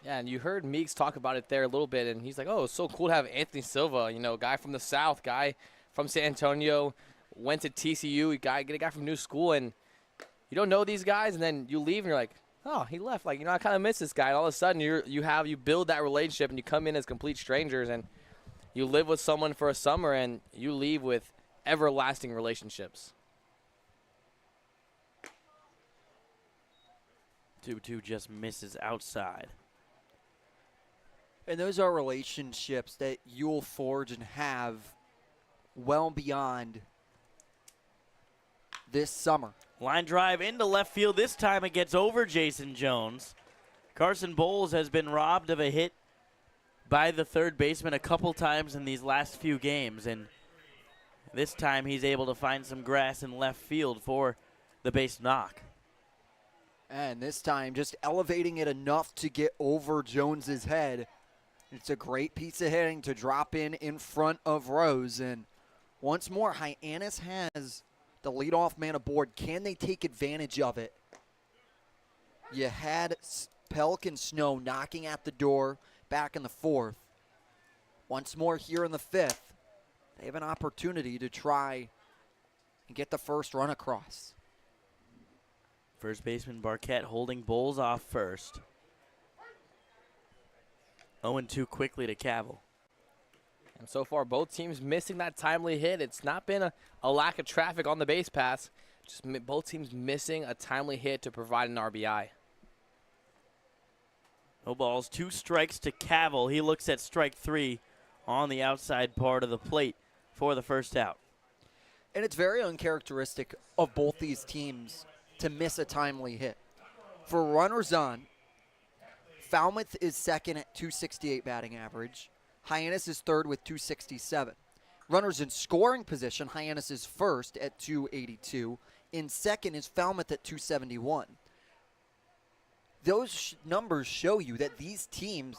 Yeah, and you heard Meeks talk about it there a little bit, and he's like, oh, it's so cool to have Anthony Silva, guy from the South, guy from San Antonio, went to TCU, get a guy from New School, and you don't know these guys, and then you leave, and you're like, oh, he left. Like, I kind of miss this guy. And all of a sudden, you build that relationship, and you come in as complete strangers, and you live with someone for a summer, and you leave with everlasting relationships. 2-2 just misses outside. And those are relationships that you'll forge and have well beyond this summer. Line drive into left field. This time it gets over Jason Jones. Carson Bowles has been robbed of a hit by the third baseman a couple times in these last few games, and this time he's able to find some grass in left field for the base knock. And this time just elevating it enough to get over Jones's head. It's a great piece of hitting to drop in front of Rose. And once more, Hyannis has the leadoff man aboard. Can they take advantage of it? You had Pelk and Snow knocking at the door back in the fourth. Once more here in the fifth, they have an opportunity to try and get the first run across. First baseman Barquette holding Bowles off first. 0-2 quickly to Cavill. And so far, both teams missing that timely hit. It's not been a lack of traffic on the base pass. Just both teams missing a timely hit to provide an RBI. No balls, 2 strikes to Cavill. He looks at strike 3 on the outside part of the plate for the first out. And it's very uncharacteristic of both these teams to miss a timely hit. For runners on, Falmouth is second at 268 batting average. Hyannis is third with 267. Runners in scoring position, Hyannis is first at 282. In second is Falmouth at 271. Those numbers show you that these teams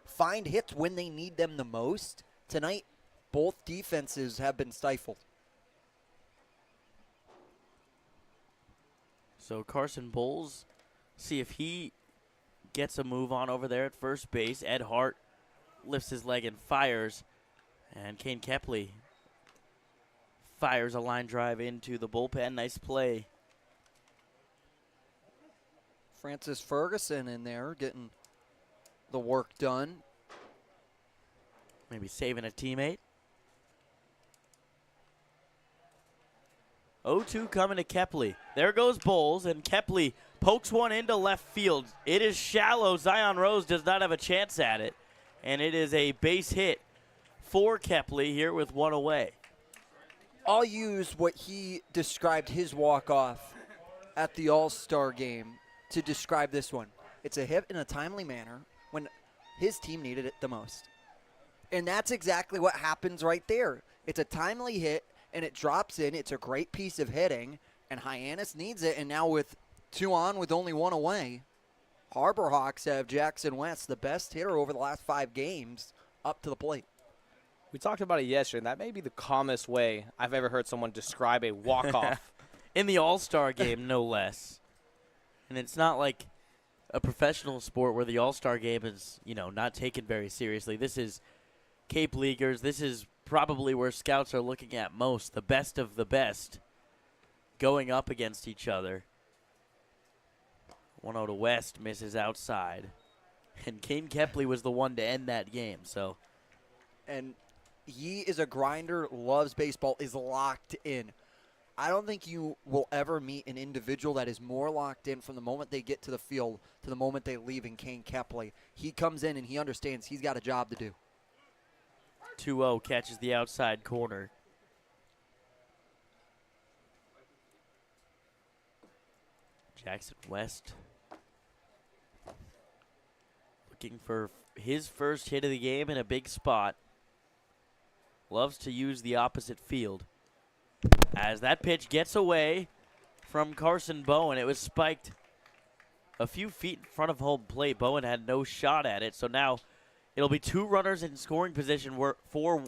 find hits when they need them the most. Tonight, both defenses have been stifled. So Carson Bowles, see if he gets a move on over there at first base. Ed Hart lifts his leg and fires. And Kane Kepley fires a line drive into the bullpen. Nice play. Francis Ferguson in there getting the work done. Maybe saving a teammate. 0-2 coming to Kepley. There goes Bowles, and Kepley pokes one into left field. It is shallow. Zion Rose does not have a chance at it, and it is a base hit for Kepley here with one away. I'll use what he described his walk-off at the All-Star game to describe this one. It's a hit in a timely manner when his team needed it the most. And that's exactly what happens right there. It's a timely hit, and it drops in. It's a great piece of hitting, and Hyannis needs it. And now with 2 on with only 1 away, Harbor Hawks have Jackson West, the best hitter over the last 5 games, up to the plate. We talked about it yesterday, and that may be the calmest way I've ever heard someone describe a walk-off. In the All-Star game, no less. And it's not like a professional sport where the All-Star game is, not taken very seriously. This is Cape Leaguers. This is probably where scouts are looking at most, the best of the best going up against each other. 1-0 to West, misses outside. And Kane Kepley was the one to end that game. And he is a grinder, loves baseball, is locked in. I don't think you will ever meet an individual that is more locked in from the moment they get to the field to the moment they leave in Kane Kepley. He comes in and he understands he's got a job to do. 2-0 catches the outside corner. Jackson West looking for his first hit of the game in a big spot. Loves to use the opposite field. As that pitch gets away from Carson Bowen, it was spiked a few feet in front of home plate. Bowen had no shot at it, so now it'll be 2 runners in scoring position for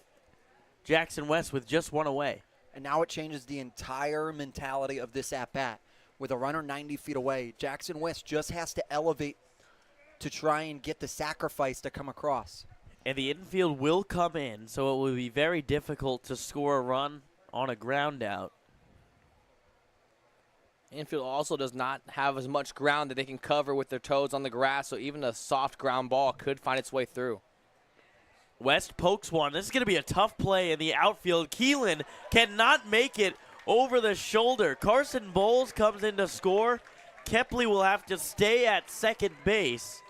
Jackson West with just 1 away. And now it changes the entire mentality of this at-bat. With a runner 90 feet away, Jackson West just has to elevate to try and get the sacrifice to come across. And the infield will come in, so it will be very difficult to score a run on a ground out. Infield also does not have as much ground that they can cover with their toes on the grass, so even a soft ground ball could find its way through. West pokes one. This is going to be a tough play in the outfield. Keelan cannot make it over the shoulder. Carson Bowles comes in to score. Kepley will have to stay at second base.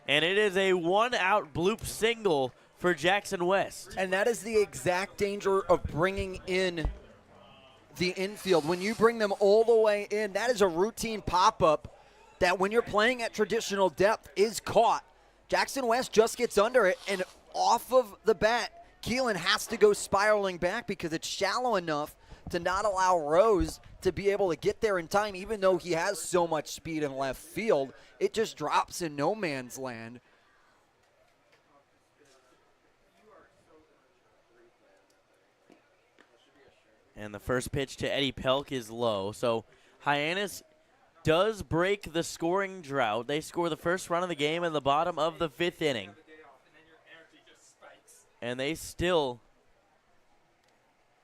And it is a 1-out bloop single for Jackson West. And that is the exact danger of bringing in the infield. When you bring them all the way in, that is a routine pop-up that when you're playing at traditional depth is caught. Jackson West just gets under it, and off of the bat, Keelan has to go spiraling back because it's shallow enough to not allow Rose to be able to get there in time, even though he has so much speed in left field. It just drops in no man's land. And the first pitch to Eddie Pelk is low. So Hyannis does break the scoring drought. They score the first run of the game in the bottom of the 5th inning. And they still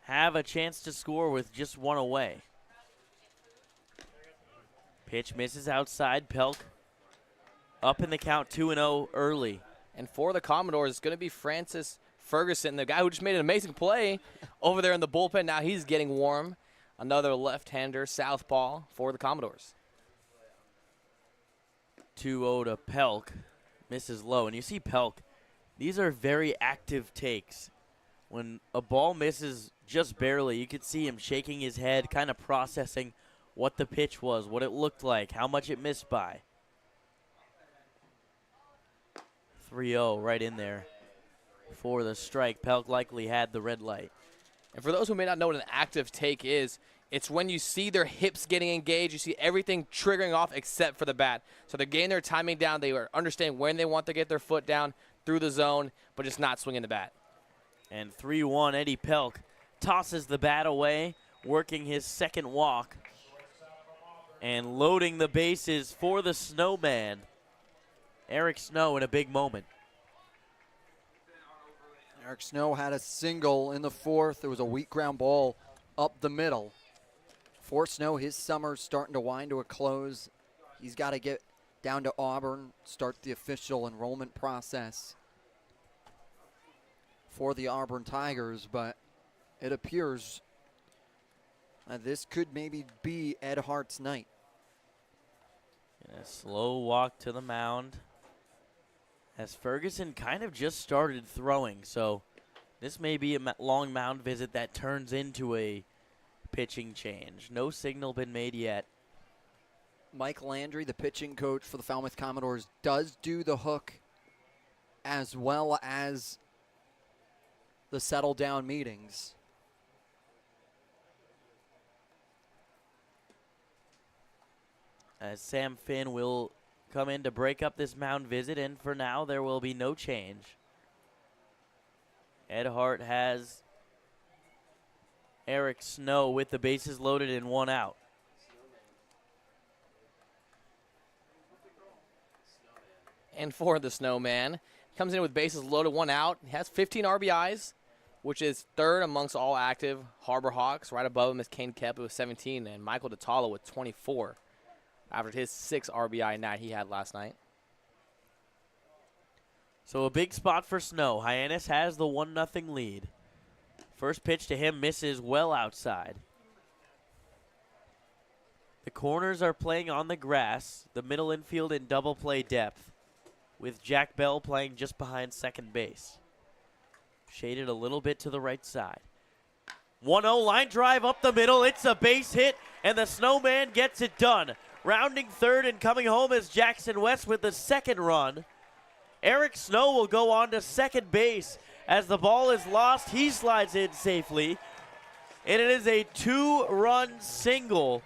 have a chance to score with just 1 away. Pitch misses outside. Pelk up in the count 2-0 early. And for the Commodores, it's going to be Francis Ferguson, the guy who just made an amazing play over there in the bullpen. Now he's getting warm. Another left-hander, southpaw for the Commodores. 2-0 to Pelk. Misses low. And you see Pelk, these are very active takes. When a ball misses just barely, you could see him shaking his head, kind of processing what the pitch was, what it looked like, how much it missed by. 3-0 right in there for the strike. Pelk likely had the red light. And for those who may not know what an active take is, it's when you see their hips getting engaged, you see everything triggering off except for the bat. So they're getting their timing down, they understand when they want to get their foot down through the zone, but just not swinging the bat. And 3-1, Eddie Pelk tosses the bat away, working his second walk and loading the bases for the Snowman. Eric Snow in a big moment. Eric Snow had a single in the 4th. There was a weak ground ball up the middle. For Snow, his summer's starting to wind to a close. He's got to get down to Auburn, start the official enrollment process for the Auburn Tigers, but it appears this could maybe be Ed Hart's night. And a slow walk to the mound as Ferguson kind of just started throwing, so this may be a long mound visit that turns into a pitching change. No signal been made yet. Mike Landry, the pitching coach for the Falmouth Commodores, does do the hook as well as the settle down meetings. As Sam Finn will come in to break up this mound visit, and for now there will be no change. Ed Hart has Eric Snow with the bases loaded and 1 out. And for the Snowman, comes in with bases loaded, 1 out. He has 15 RBIs, which is 3rd amongst all active Harbor Hawks. Right above him is Kane Kepp with 17 and Michael DeTala with 24 after his 6 RBI night he had last night. So a big spot for Snow. Hyannis has the 1-0 lead. First pitch to him misses well outside. The corners are playing on the grass, the middle infield in double play depth, with Jack Bell playing just behind second base. Shaded a little bit to the right side. 1-0 line drive up the middle. It's a base hit, and the Snowman gets it done. Rounding third and coming home is Jackson West with the 2nd run. Eric Snow will go on to second base. As the ball is lost, he slides in safely. And it is a 2-run single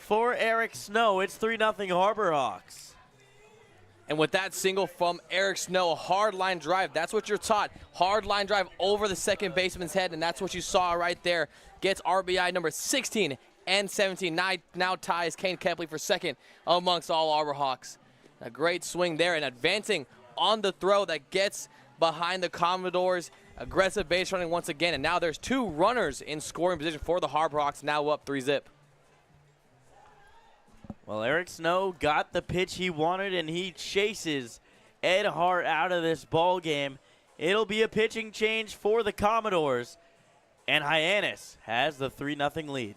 for Eric Snow. It's 3-0 Harbor Hawks. And with that single from Eric Snow, a hard line drive, that's what you're taught. Hard line drive over the second baseman's head, and that's what you saw right there. Gets RBI number 16 and 17. Now ties Kane Kepley for second amongst all Harbor Hawks. A great swing there and advancing on the throw that gets behind the Commodores. Aggressive base running once again, and now there's 2 runners in scoring position for the Harbor Hawks, now up 3-zip. Well, Eric Snow got the pitch he wanted, and he chases Ed Hart out of this ball game. It'll be a pitching change for the Commodores, and Hyannis has the 3-0 lead.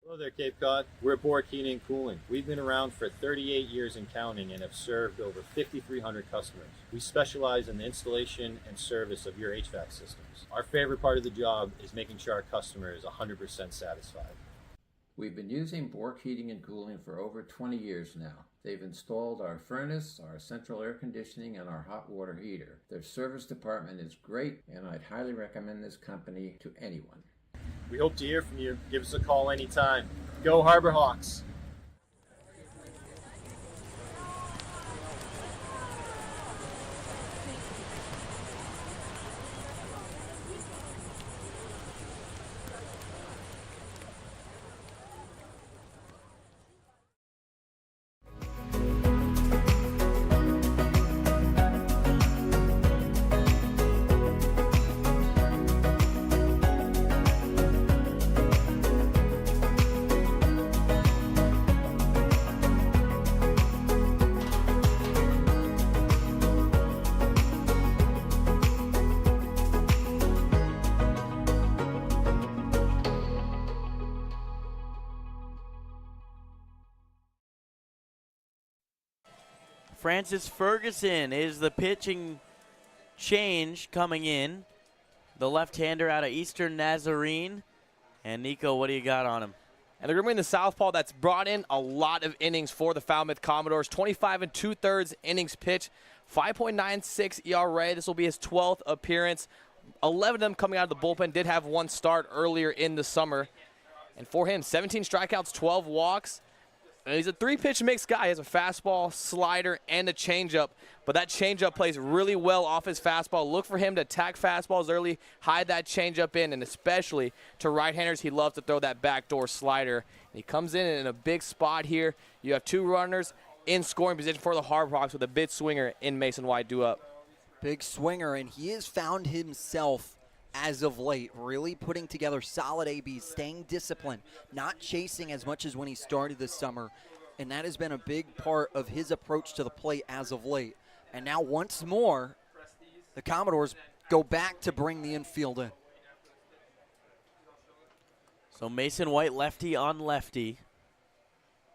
Hello there, Cape Cod. We're Bork Heating and Cooling. We've been around for 38 years and counting and have served over 5,300 customers. We specialize in the installation and service of your HVAC systems. Our favorite part of the job is making sure our customer is 100% satisfied. We've been using Bork Heating and Cooling for over 20 years now. They've installed our furnace, our central air conditioning, and our hot water heater. Their service department is great, and I'd highly recommend this company to anyone. We hope to hear from you. Give us a call anytime. Go Harbor Hawks! Francis Ferguson is the pitching change coming in. The left-hander out of Eastern Nazarene. And Nico, what do you got on him? And they're going to bring the southpaw that's brought in a lot of innings for the Falmouth Commodores. 25 2/3 innings pitched, 5.96 ERA. This will be his 12th appearance. 11 of them coming out of the bullpen. Did have 1 start earlier in the summer. And for him, 17 strikeouts, 12 walks. And he's a 3-pitch mix guy. He has a fastball, slider, and a changeup. But that changeup plays really well off his fastball. Look for him to attack fastballs early, hide that changeup in, and especially to right-handers, he loves to throw that backdoor slider. And he comes in a big spot here. You have 2 runners in scoring position for the Harbor Hawks with a big swinger in Mason White due up. Big swinger, and he has found himself as of late, really putting together solid ABs, staying disciplined, not chasing as much as when he started this summer, and that has been a big part of his approach to the plate as of late. And now once more, the Commodores go back to bring the infield in. So Mason White lefty on lefty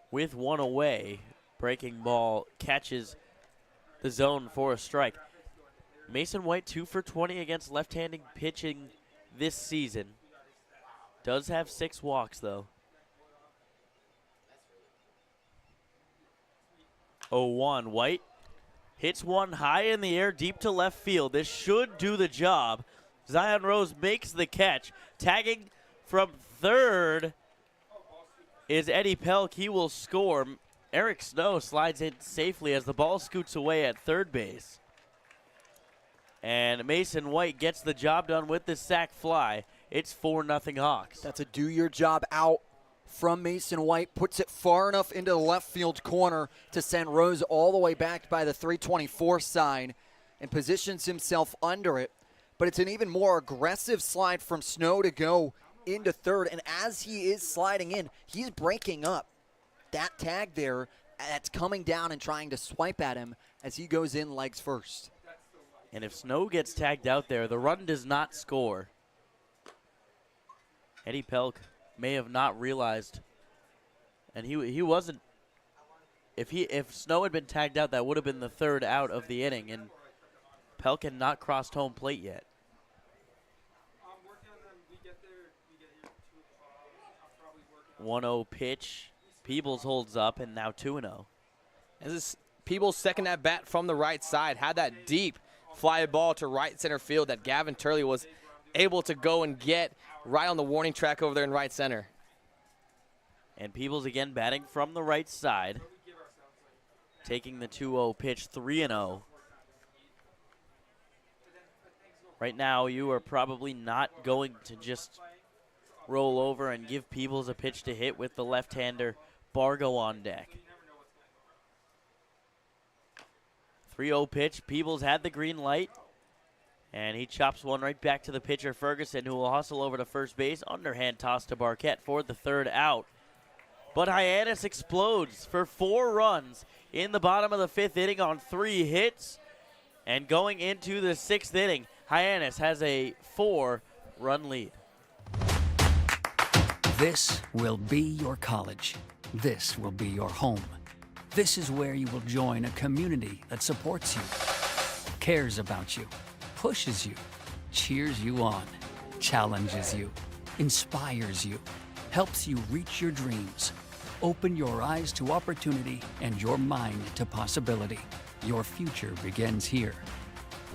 with 1 away. Breaking ball catches the zone for a strike. Mason White 2 for 20 against left-handed pitching this season. Does have 6 walks, though. 0-1. White hits one high in the air, deep to left field. This should do the job. Zion Rose makes the catch. Tagging from third is Eddie Pelk. He will score. Eric Snow slides in safely as the ball scoots away at third base. And Mason White gets the job done with the sac fly. It's 4-0 Hawks. That's a do-your-job out from Mason White. Puts it far enough into the left field corner to send Rose all the way back by the 324 sign and positions himself under it. But it's an even more aggressive slide from Snow to go into third. And as he is sliding in, he's breaking up that tag there that's coming down and trying to swipe at him as he goes in legs first. And if Snow gets tagged out there, the run does not score. Eddie Pelk may have not realized, and he wasn't. If Snow had been tagged out, that would have been the third out of the inning, and Pelkin not crossed home plate yet. 1-0 pitch. Peebles holds up, and now 2-0. This is Peebles' second at bat from the right side. Had that deep fly ball to right center field that Gavin Turley was able to go and get right on the warning track over there in right center. And Peebles again batting from the right side, taking the 2-0 pitch, 3-0. Right now, you are probably not going to just roll over and give Peebles a pitch to hit with the left-hander Bargo on deck. 3-0 pitch. Peebles had the green light, and he chops one right back to the pitcher, Ferguson, who will hustle over to first base. Underhand toss to Barquette for the third out. But Hyannis explodes for 4 runs in the bottom of the 5th inning on 3 hits. And going into the 6th inning, Hyannis has a 4-run lead. This will be your college. This will be your home. This is where you will join a community that supports you, cares about you, pushes you, cheers you on, challenges you, inspires you, helps you reach your dreams. Open your eyes to opportunity and your mind to possibility. Your future begins here.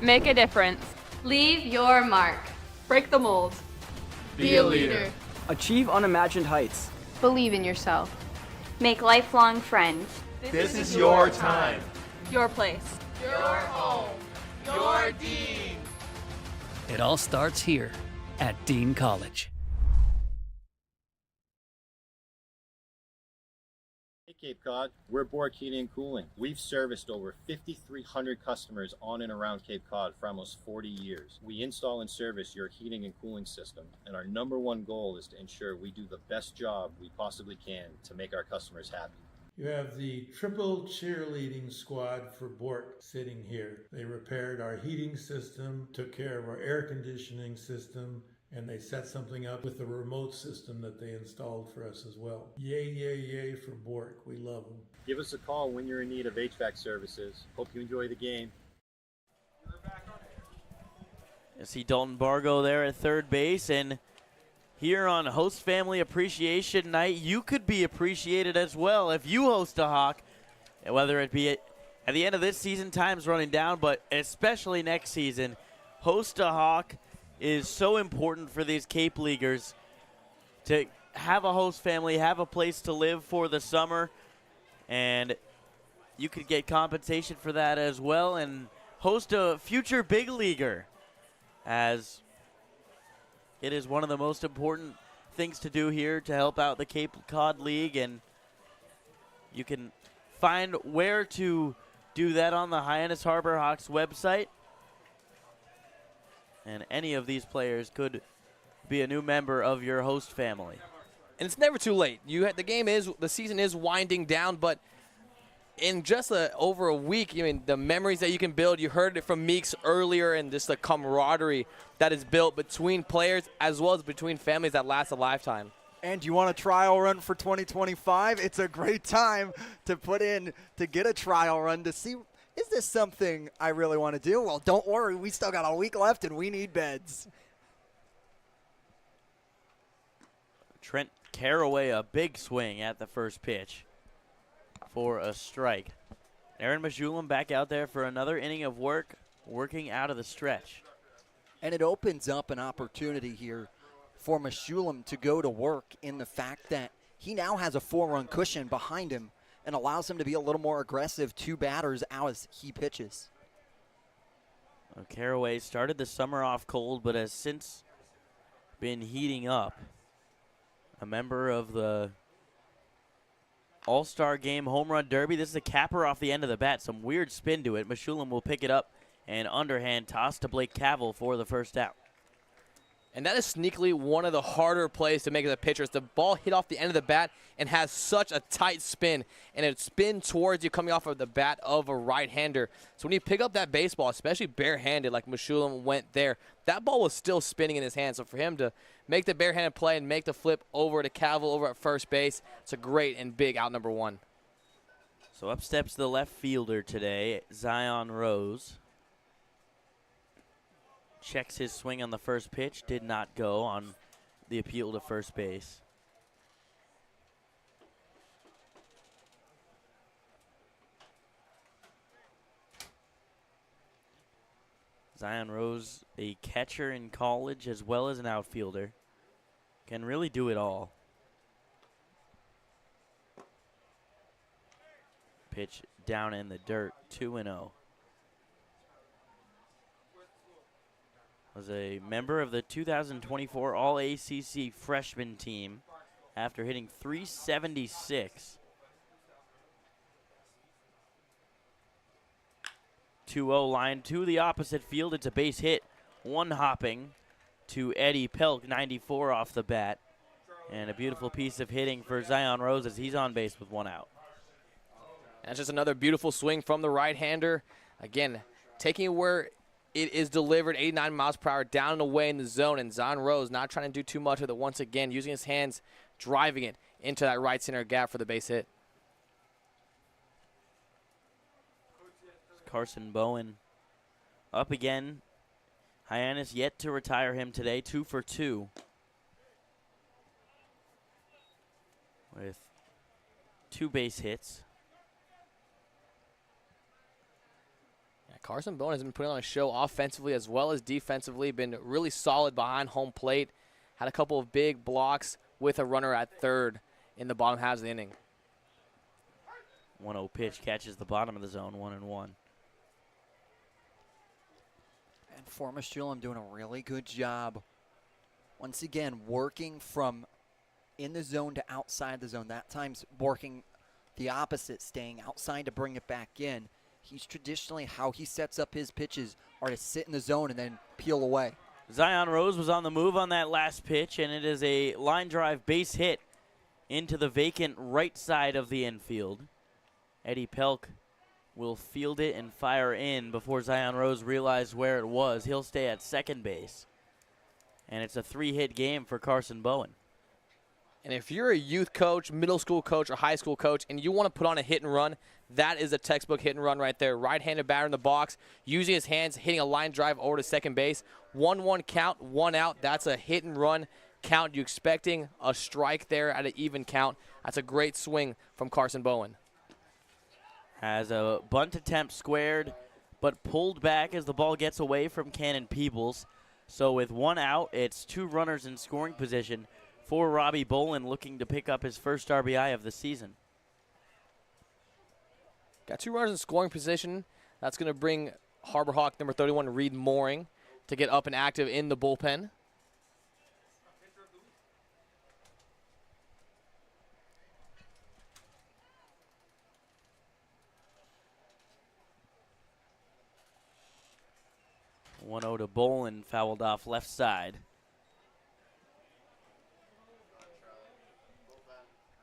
Make a difference. Leave your mark. Break the mold. Be a leader. Achieve unimagined heights. Believe in yourself. Make lifelong friends. This is your time. Your place. Your home. Your Dean. It all starts here at Dean College. Hey Cape Cod, we're Bork Heating and Cooling. We've serviced over 5,300 customers on and around Cape Cod for almost 40 years. We install and service your heating and cooling system, and our #1 goal is to ensure we do the best job we possibly can to make our customers happy. You have the triple cheerleading squad for Bork sitting here. They repaired our heating system, took care of our air conditioning system, and they set something up with the remote system that they installed for us as well. Yay, yay, yay for Bork. We love them. Give us a call when you're in need of HVAC services. Hope you enjoy the game. You see Dalton Bargo there at third base, and here on Host Family Appreciation Night, you could be appreciated as well if you host a Hawk, whether it be at the end of this season, time's running down, but especially next season. Host a Hawk is so important for these Cape Leaguers to have a host family, have a place to live for the summer, and you could get compensation for that as well and host a future big leaguer, as it is one of the most important things to do here to help out the Cape Cod League, and you can find where to do that on the Hyannis Harbor Hawks website. And any of these players could be a new member of your host family. And it's never too late. The season is winding down, but in just over a week, the memories that you can build, you heard it from Meeks earlier, and just the camaraderie that is built between players as well as between families that last a lifetime. And you want a trial run for 2025? It's a great time to get a trial run to see, is this something I really want to do? Well, don't worry. We still got a week left, and we need beds. Trent Caraway, a big swing at the first pitch for a strike. Aaron Majulam back out there for another inning of work, working out of the stretch. And it opens up an opportunity here for Majulam to go to work in the fact that he now has a 4-run cushion behind him and allows him to be a little more aggressive to batters as he pitches. Caraway started the summer off cold, but has since been heating up. A member of the All-Star Game Home Run Derby. This is a capper off the end of the bat. Some weird spin to it. Majulam will pick it up and underhand toss to Blake Cavill for the first out. And that is sneakily one of the harder plays to make as a pitcher. It's the ball hit off the end of the bat and has such a tight spin, and it spins towards you coming off of the bat of a right-hander. So when you pick up that baseball, especially barehanded like Meshulam went there, that ball was still spinning in his hand. So for him to make the barehanded play and make the flip over to Cavill over at first base, it's a great and big out number one. So up steps the left fielder today, Zion Rose. Checks his swing on the first pitch, did not go on the appeal to first base. Zion Rose, a catcher in college as well as an outfielder, can really do it all. Pitch down in the dirt, 2-0. Was a member of the 2024 All-ACC freshman team after hitting .376. 2-0 line to the opposite field. It's a base hit. One hopping to Eddie Pelk, 94 off the bat. And a beautiful piece of hitting for Zion Rose as he's on base with one out. That's just another beautiful swing from the right-hander. Again, taking it where it is delivered, 89 miles per hour, down and away in the zone, and Zion Rose not trying to do too much with it once again, using his hands, driving it into that right center gap for the base hit. Carson Bowen up again. Hyannis yet to retire him today, 2 for 2. With 2 base hits. Carson Bowen has been putting on a show offensively as well as defensively, been really solid behind home plate. Had a couple of big blocks with a runner at third in the bottom half of the inning. 1-0 pitch catches the bottom of the zone, 1-1. And former Meshulam doing a really good job. Once again, working from in the zone to outside the zone. That time's working the opposite, staying outside to bring it back in. He's traditionally, how he sets up his pitches are to sit in the zone and then peel away. Zion Rose was on the move on that last pitch, and it is a line drive base hit into the vacant right side of the infield. Eddie Pelk will field it and fire in before Zion Rose realized where it was. He'll stay at second base. And it's a 3-hit game for Carson Bowen. And if you're a youth coach, middle school coach, or high school coach, and you want to put on a hit and run, that is a textbook hit and run right there. Right-handed batter in the box, using his hands, hitting a line drive over to second base. 1-1 count, 1 out. That's a hit and run count. You expecting a strike there at an even count. That's a great swing from Carson Bowen. Has a bunt attempt squared, but pulled back as the ball gets away from Cannon Peebles. So with 1 out, it's 2 runners in scoring position for Robbie Bolin, looking to pick up his first RBI of the season. Got 2 runners in scoring position. That's going to bring Harbor Hawk number 31, Reed Mooring, to get up and active in the bullpen. One-0 to Bolin, fouled off left side.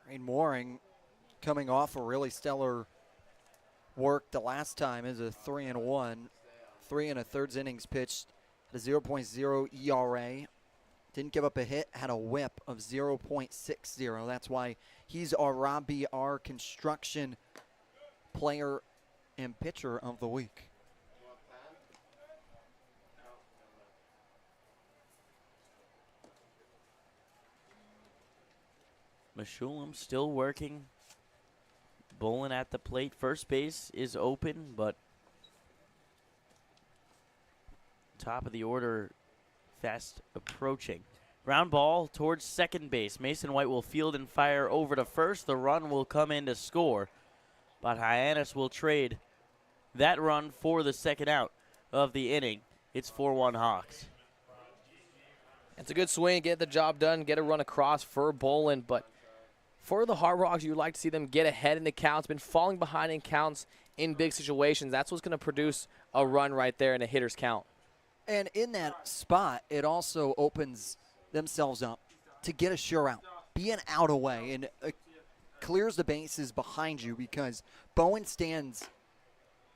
Reed Mooring coming off a really stellar work the last time is a 3-1, 3 1/3 innings pitched, had a 0.0 ERA, didn't give up a hit, had a whip of 0.60. That's why he's our Robbie R Construction Player and Pitcher of the Week. Meshulam still working. Bolin at the plate. First base is open, but top of the order fast approaching. Ground ball towards second base. Mason White will field and fire over to first. The run will come in to score, but Hyannis will trade that run for the second out of the inning. It's 4-1 Hawks. It's a good swing, get the job done, get a run across for Bolin, but for the Harbor Hawks, you'd like to see them get ahead in the counts, been falling behind in counts in big situations. That's what's going to produce a run right there in a hitter's count. And in that spot, it also opens themselves up to get a sure out, be an out away, and clears the bases behind you because Bowen stands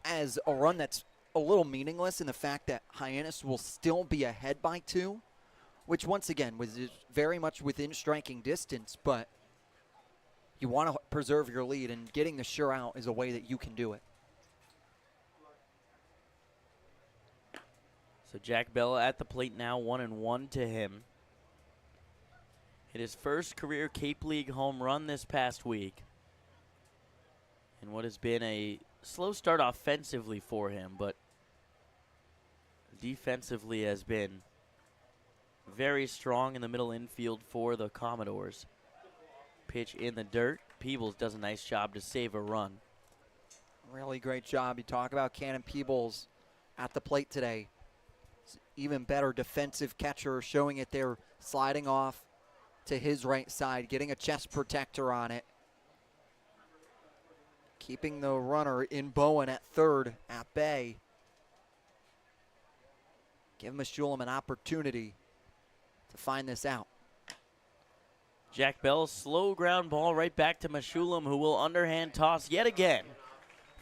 as a run that's a little meaningless in the fact that Hyannis will still be ahead by 2, which once again was very much within striking distance, but you want to preserve your lead, and getting the sure out is a way that you can do it. So Jack Bell at the plate now, 1-1 to him. Hit his first career Cape League home run this past week. And what has been a slow start offensively for him, but defensively has been very strong in the middle infield for the Commodores. Pitch in the dirt. Peebles does a nice job to save a run. Really great job. You talk about Cannon Peebles at the plate today. Even better defensive catcher, showing it there, sliding off to his right side, getting a chest protector on it. Keeping the runner in Bowen at third at bay. Give Meshulam an opportunity to find this out. Jack Bell, slow ground ball right back to Meshulam, who will underhand toss yet again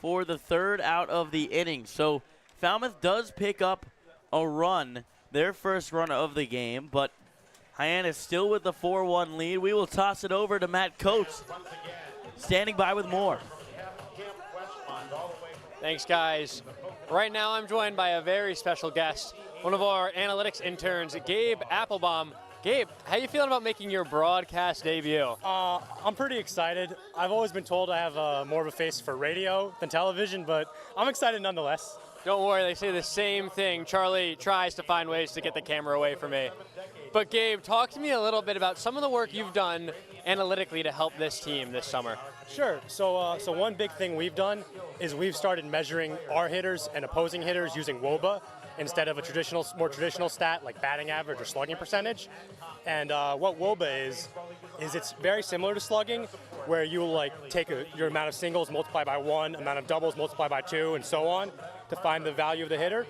for the third out of the inning. So Falmouth does pick up a run, their first run of the game, but Hyannis still with the 4-1 lead. We will toss it over to Matt Coates, standing by with more. Thanks, guys. Right now I'm joined by a very special guest, one of our analytics interns, Gabe Applebaum. Gabe, how you feeling about making your broadcast debut? I'm pretty excited. I've always been told I have more of a face for radio than television, but I'm excited nonetheless. Don't worry, they say the same thing. Charlie tries to find ways to get the camera away from me. But Gabe, talk to me a little bit about some of the work you've done analytically to help this team this summer. Sure. So one big thing we've done is we've started measuring our hitters and opposing hitters using WOBA instead of a more traditional stat like batting average or slugging percentage. And what WOBA is it's very similar to slugging, where you take your amount of singles, multiply by 1, amount of doubles, multiply by 2, and so on to find the value of the hitter.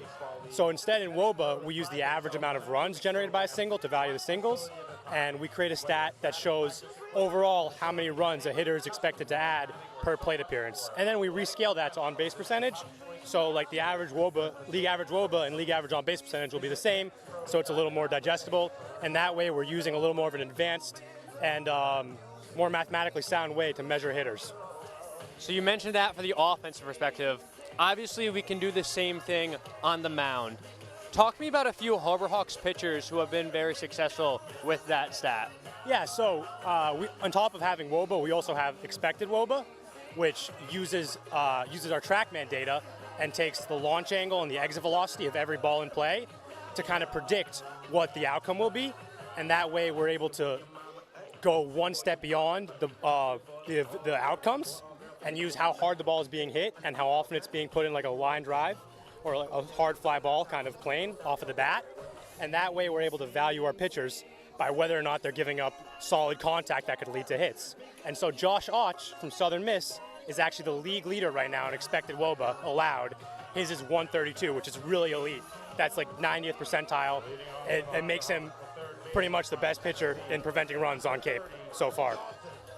So instead in WOBA, we use the average amount of runs generated by a single to value the singles, and we create a stat that shows overall how many runs a hitter is expected to add per plate appearance. And then we rescale that to on-base percentage. So like the average WOBA, league average WOBA and league average on-base percentage will be the same, so it's a little more digestible. And that way we're using a little more of an advanced and more mathematically sound way to measure hitters. So you mentioned that for the offensive perspective. Obviously, we can do the same thing on the mound. Talk to me about a few Harbor Hawks pitchers who have been very successful with that stat. Yeah, so on top of having WOBA, we also have expected WOBA, which uses our TrackMan data and takes the launch angle and the exit velocity of every ball in play to kind of predict what the outcome will be. And that way we're able to go one step beyond the outcomes and use how hard the ball is being hit and how often it's being put in like a line drive or like a hard fly ball kind of plane off of the bat. And that way we're able to value our pitchers by whether or not they're giving up solid contact that could lead to hits. And so Josh Auch from Southern Miss is actually the league leader right now in expected WOBA allowed. His is 132, which is really elite. That's like 90th percentile. It makes him pretty much the best pitcher in preventing runs on Cape so far.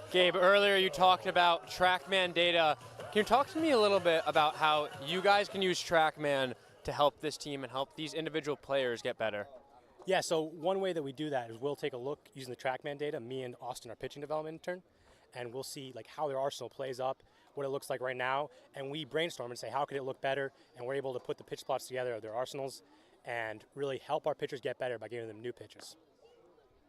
Gabe, earlier you talked about TrackMan data. Can you talk to me a little bit about how you guys can use TrackMan to help this team and help these individual players get better? Yeah, so one way that we do that is we'll take a look using the TrackMan data, me and Austin, our pitching development intern, and we'll see like how their arsenal plays up, what it looks like right now, and we brainstorm and say how could it look better, and we're able to put the pitch plots together of their arsenals and really help our pitchers get better by giving them new pitches.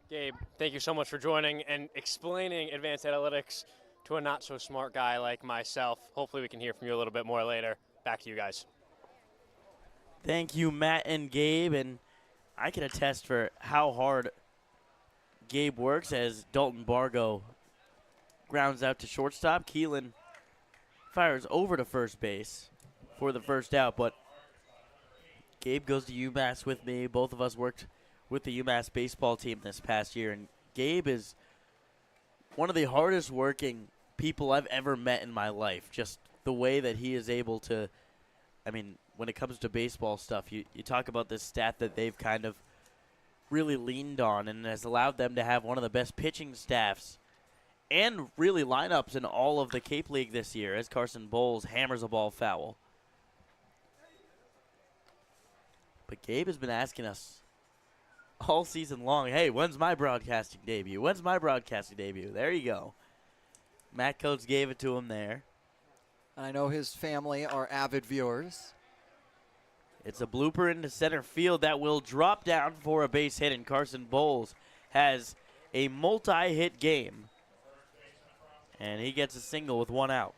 Gabe, thank you so much for joining and explaining advanced analytics to a not-so-smart guy like myself. Hopefully we can hear from you a little bit more later. Back to you guys. Thank you, Matt and Gabe, and I can attest for how hard Gabe works as Dalton Bargo grounds out to shortstop. Keelan fires over to first base for the first out, but Gabe goes to UMass with me. Both of us worked with the UMass baseball team this past year, and Gabe is one of the hardest working people I've ever met in my life. Just the way that he is able to, when it comes to baseball stuff, you talk about this stat that they've kind of really leaned on and has allowed them to have one of the best pitching staffs and really lineups in all of the Cape League this year as Carson Bowles hammers a ball foul. But Gabe has been asking us all season long, hey, when's my broadcasting debut? When's my broadcasting debut? There you go. Matt Coates gave it to him there. I know his family are avid viewers. It's a blooper into center field that will drop down for a base hit, and Carson Bowles has a multi-hit game. And he gets a single with one out.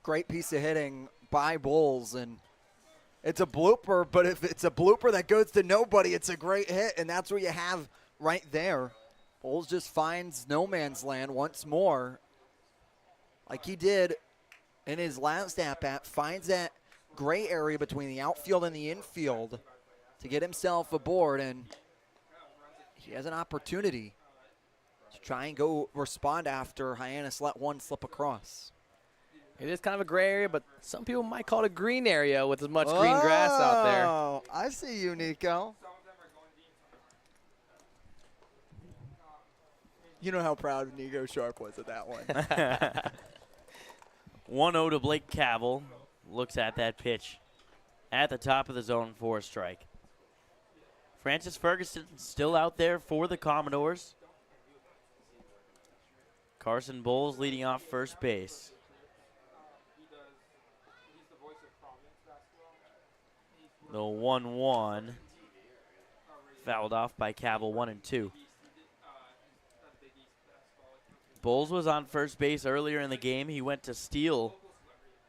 Great piece of hitting by Bowles, and it's a blooper, but if it's a blooper that goes to nobody, it's a great hit, and that's what you have right there. Bowles just finds no man's land once more, like he did in his last at-bat, finds that gray area between the outfield and the infield to get himself aboard, and he has an opportunity to try and go respond after Hyannis let one slip across. It is kind of a gray area, but some people might call it a green area with as much green grass out there. Oh, I see you, Nico. You know how proud Nico Sharp was of that one. 1-0 to Blake Cavill. Looks at that pitch at the top of the zone for a strike. Francis Ferguson still out there for the Commodores. Carson Bowles leading off first base. The 1-1 fouled off by Cavill, 1-2. Bowles was on first base earlier in the game. He went to steal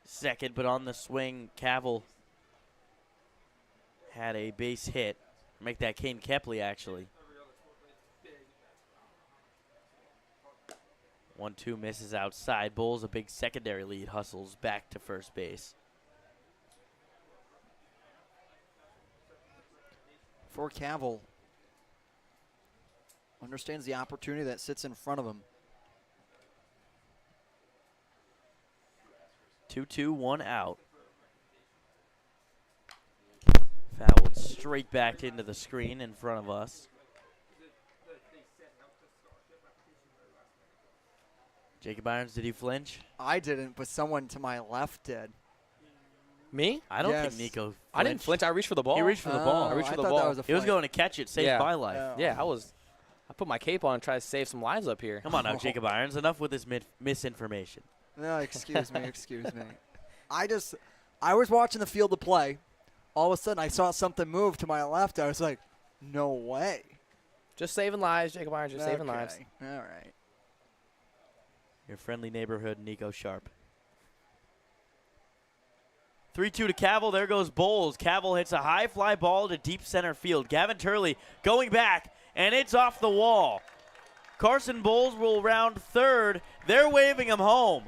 second, but on the swing, Cavill had a base hit. Make that Kane Kepley, actually. 1-2 misses outside. Bowles, a big secondary lead, hustles back to first base. For Cavill, understands the opportunity that sits in front of him. 2-2, 1 out. Fouled straight back into the screen in front of us. Jacob Irons, did he flinch? I didn't, but someone to my left did. Me? I don't think Nico flinched. I didn't flinch. I reached for the ball. He reached for the ball. I reached for the thought ball. that was a He was flight. going to catch it, saved my life. Yeah, I put my cape on and tried to save some lives up here. Come on now, Jacob Irons. Enough with this misinformation. No, excuse me, excuse me. I was watching the field of play. All of a sudden, I saw something move to my left. I was like, no way. Just saving lives, Jacob Irons, just saving lives. All right. Your friendly neighborhood, Nico Sharp. 3-2 to Cavill. There goes Bowles. Cavill hits a high fly ball to deep center field. Gavin Turley going back, and it's off the wall. Carson Bowles will round third. They're waving him home.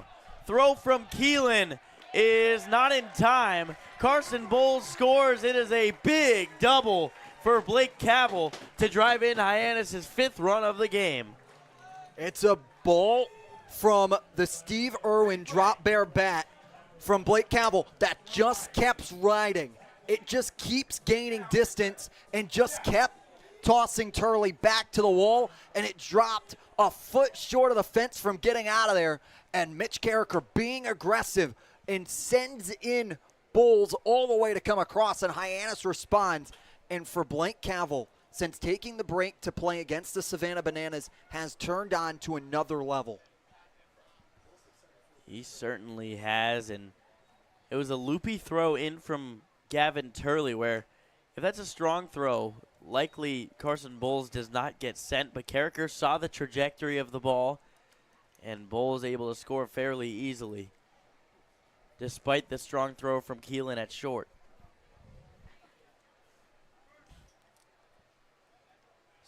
Throw from Keelan is not in time. Carson Bowles scores. It is a big double for Blake Cavill to drive in Hyannis' fifth run of the game. It's a ball from the Steve Irwin drop bear bat from Blake Cavill that just kept riding. It just keeps gaining distance and just kept tossing Turley back to the wall, and it dropped a foot short of the fence from getting out of there. And Mitch Carricker being aggressive and sends in Bowles all the way to come across, and Hyannis responds. And for Blake Cavill, since taking the break to play against the Savannah Bananas, has turned on to another level. He certainly has, and it was a loopy throw in from Gavin Turley where if that's a strong throw, likely Carson Bowles does not get sent, but Carricker saw the trajectory of the ball, and Bowles able to score fairly easily despite the strong throw from Keelan at short.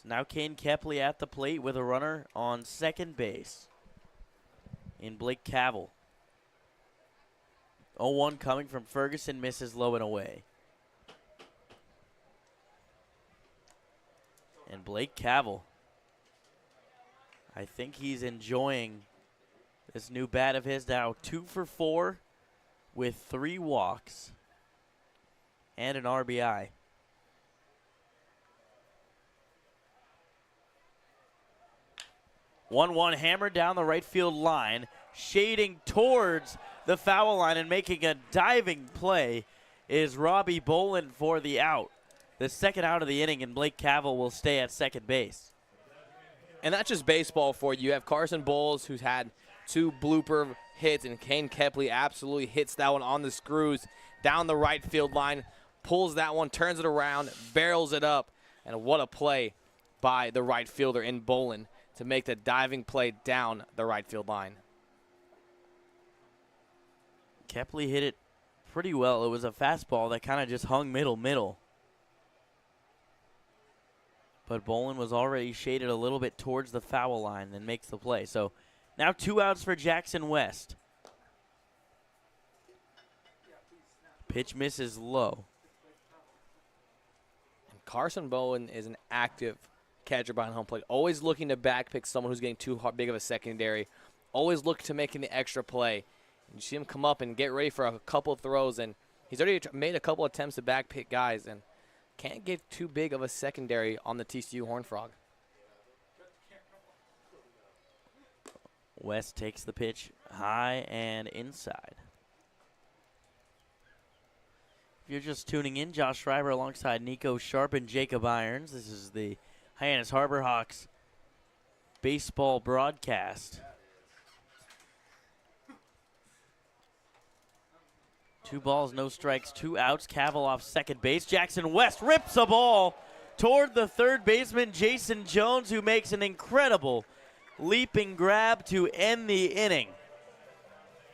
So now Kane Kepley at the plate with a runner on second base in Blake Cavill. 0-1 coming from Ferguson, misses low and away. And Blake Cavill, I think he's enjoying this new bat of his now. 2 for 4 with 3 walks. and an RBI. One hammered down the right field line, shading towards the foul line and making a diving play is Robbie Bolin for the out. The second out of the inning, and Blake Cavill will stay at second base. And that's just baseball for you. You have Carson Bowles, who's had 2 blooper hits, and Kane Kepley absolutely hits that one on the screws down the right field line, pulls that one, turns it around, barrels it up, and what a play by the right fielder in Bolin to make the diving play down the right field line. Kepley hit it pretty well. It was a fastball that kind of just hung middle. But Bolin was already shaded a little bit towards the foul line and makes the play. So now 2 outs for Jackson West. Pitch misses low. And Carson Bowen is an active catcher behind home plate, always looking to backpick someone who's getting too big of a secondary, always looking to making the extra play. And you see him come up and get ready for a couple of throws, and he's already made a couple attempts to backpick guys and can't get too big of a secondary on the TCU Horned Frog. West takes the pitch high and inside. If you're just tuning in, Josh Schreiber alongside Nico Sharp and Jacob Irons. This is the Hyannis Harbor Hawks baseball broadcast. 2 balls, no strikes, 2 outs. Cavill off second base. Jackson West rips a ball toward the third baseman, Jason Jones, who makes an incredible leaping grab to end the inning.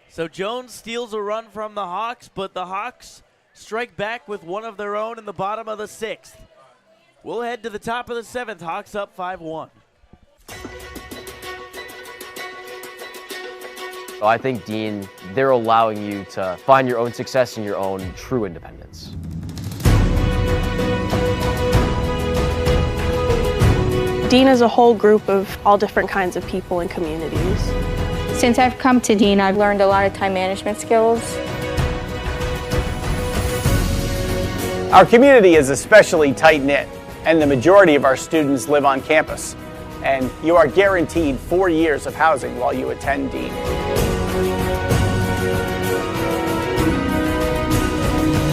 So Jones steals a run from the Hawks, but the Hawks strike back with one of their own in the bottom of the 6th. We'll head to the top of the 7th. Hawks up 5-1. So I think, Dean, they're allowing you to find your own success and your own true independence. Dean is a whole group of all different kinds of people and communities. Since I've come to Dean, I've learned a lot of time management skills. Our community is especially tight-knit, and the majority of our students live on campus. And you are guaranteed 4 years of housing while you attend Dean.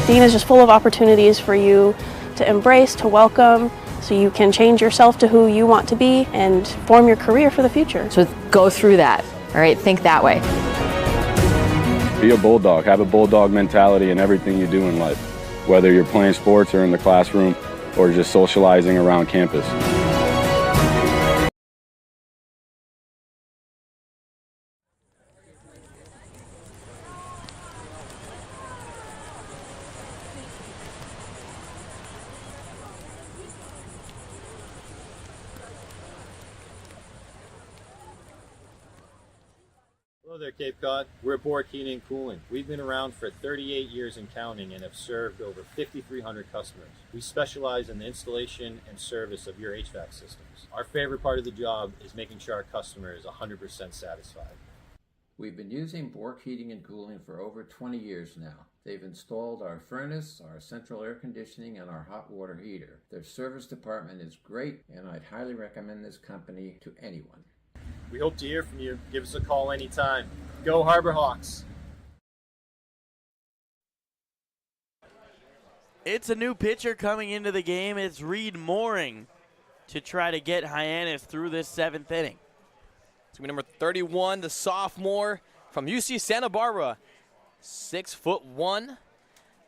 Dean is just full of opportunities for you to embrace, to welcome, so you can change yourself to who you want to be and form your career for the future. So go through that, all right? Think that way. Be a bulldog. Have a bulldog mentality in everything you do in life, whether you're playing sports or in the classroom or just socializing around campus. Hello there, Cape Cod. We're Bork Heating and Cooling. We've been around for 38 years and counting and have served over 5,300 customers. We specialize in the installation and service of your HVAC systems. Our favorite part of the job is making sure our customer is 100% satisfied. We've been using Bork Heating and Cooling for over 20 years now. They've installed our furnace, our central air conditioning, and our hot water heater. Their service department is great, and I'd highly recommend this company to anyone. We hope to hear from you. Give us a call anytime. Go Harbor Hawks! It's a new pitcher coming into the game. It's Reed Mooring to try to get Hyannis through this 7th inning. It's going to be number 31, the sophomore from UC Santa Barbara. 6'1",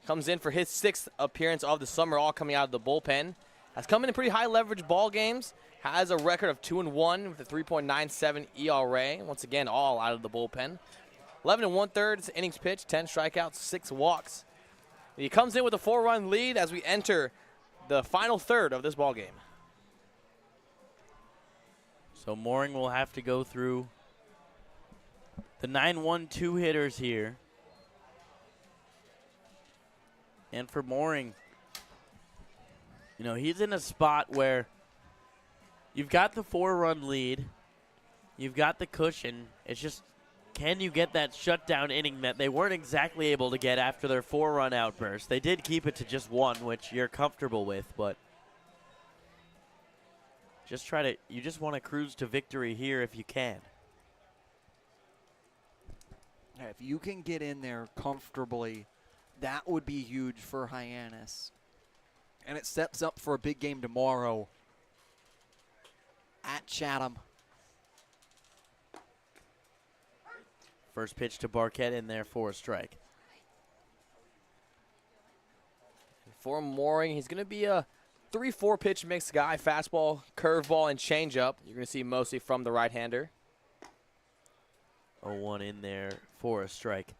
comes in for his 6th appearance of the summer, all coming out of the bullpen. Has come in pretty high leverage ball games. Has a record of 2-1 with a 3.97 ERA. Once again, all out of the bullpen. 11 1/3 innings pitched, 10 strikeouts, 6 walks. He comes in with a 4-run lead as we enter the final third of this ball game. So Mooring will have to go through the 9-1-2 hitters here. And for Mooring, you know, he's in a spot where you've got the 4-run lead, you've got the cushion. It's just can you get that shutdown inning that they weren't exactly able to get after their 4-run outburst? They did keep it to just 1, which you're comfortable with, but you just want to cruise to victory here if you can. If you can get in there comfortably, that would be huge for Hyannis. And it sets up for a big game tomorrow at Chatham. First pitch to Barquette in there for a strike. For Mooring, he's going to be a 3-4 pitch mix guy, fastball, curveball, and changeup. You're going to see mostly from the right-hander. 0-1 in there for a strike.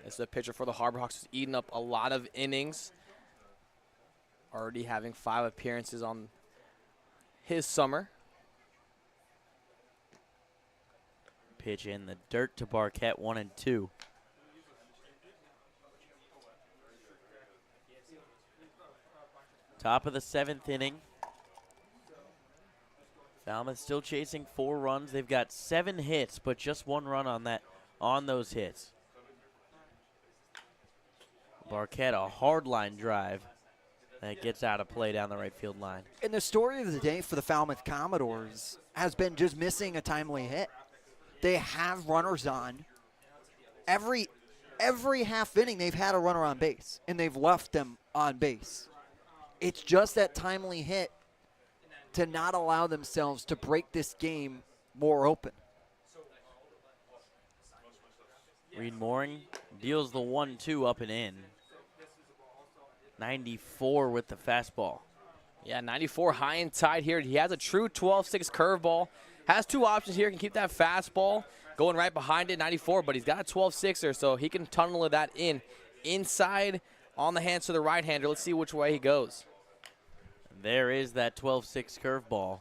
This is a pitcher for the Harbor Hawks who's eaten up a lot of innings. Already having 5 appearances on his summer. Pitch in the dirt to Barquette, 1-2. Top of the 7th inning. Falmouth still chasing 4 runs. They've got 7 hits, but just 1 run on those hits. Barquette, a hard line drive that gets out of play down the right field line. And the story of the day for the Falmouth Commodores has been just missing a timely hit. They have runners on. Every half inning they've had a runner on base, and they've left them on base. It's just that timely hit to not allow themselves to break this game more open. Reed Mooring deals the 1-2 up and in. 94 with the fastball. Yeah, 94 high and tight here. He has a true 12-6 curveball. Has 2 options here. Can keep that fastball going right behind it, 94, but he's got a 12-6er, so he can tunnel that inside on the hands to the right-hander. Let's see which way he goes. There is that 12-6 curveball.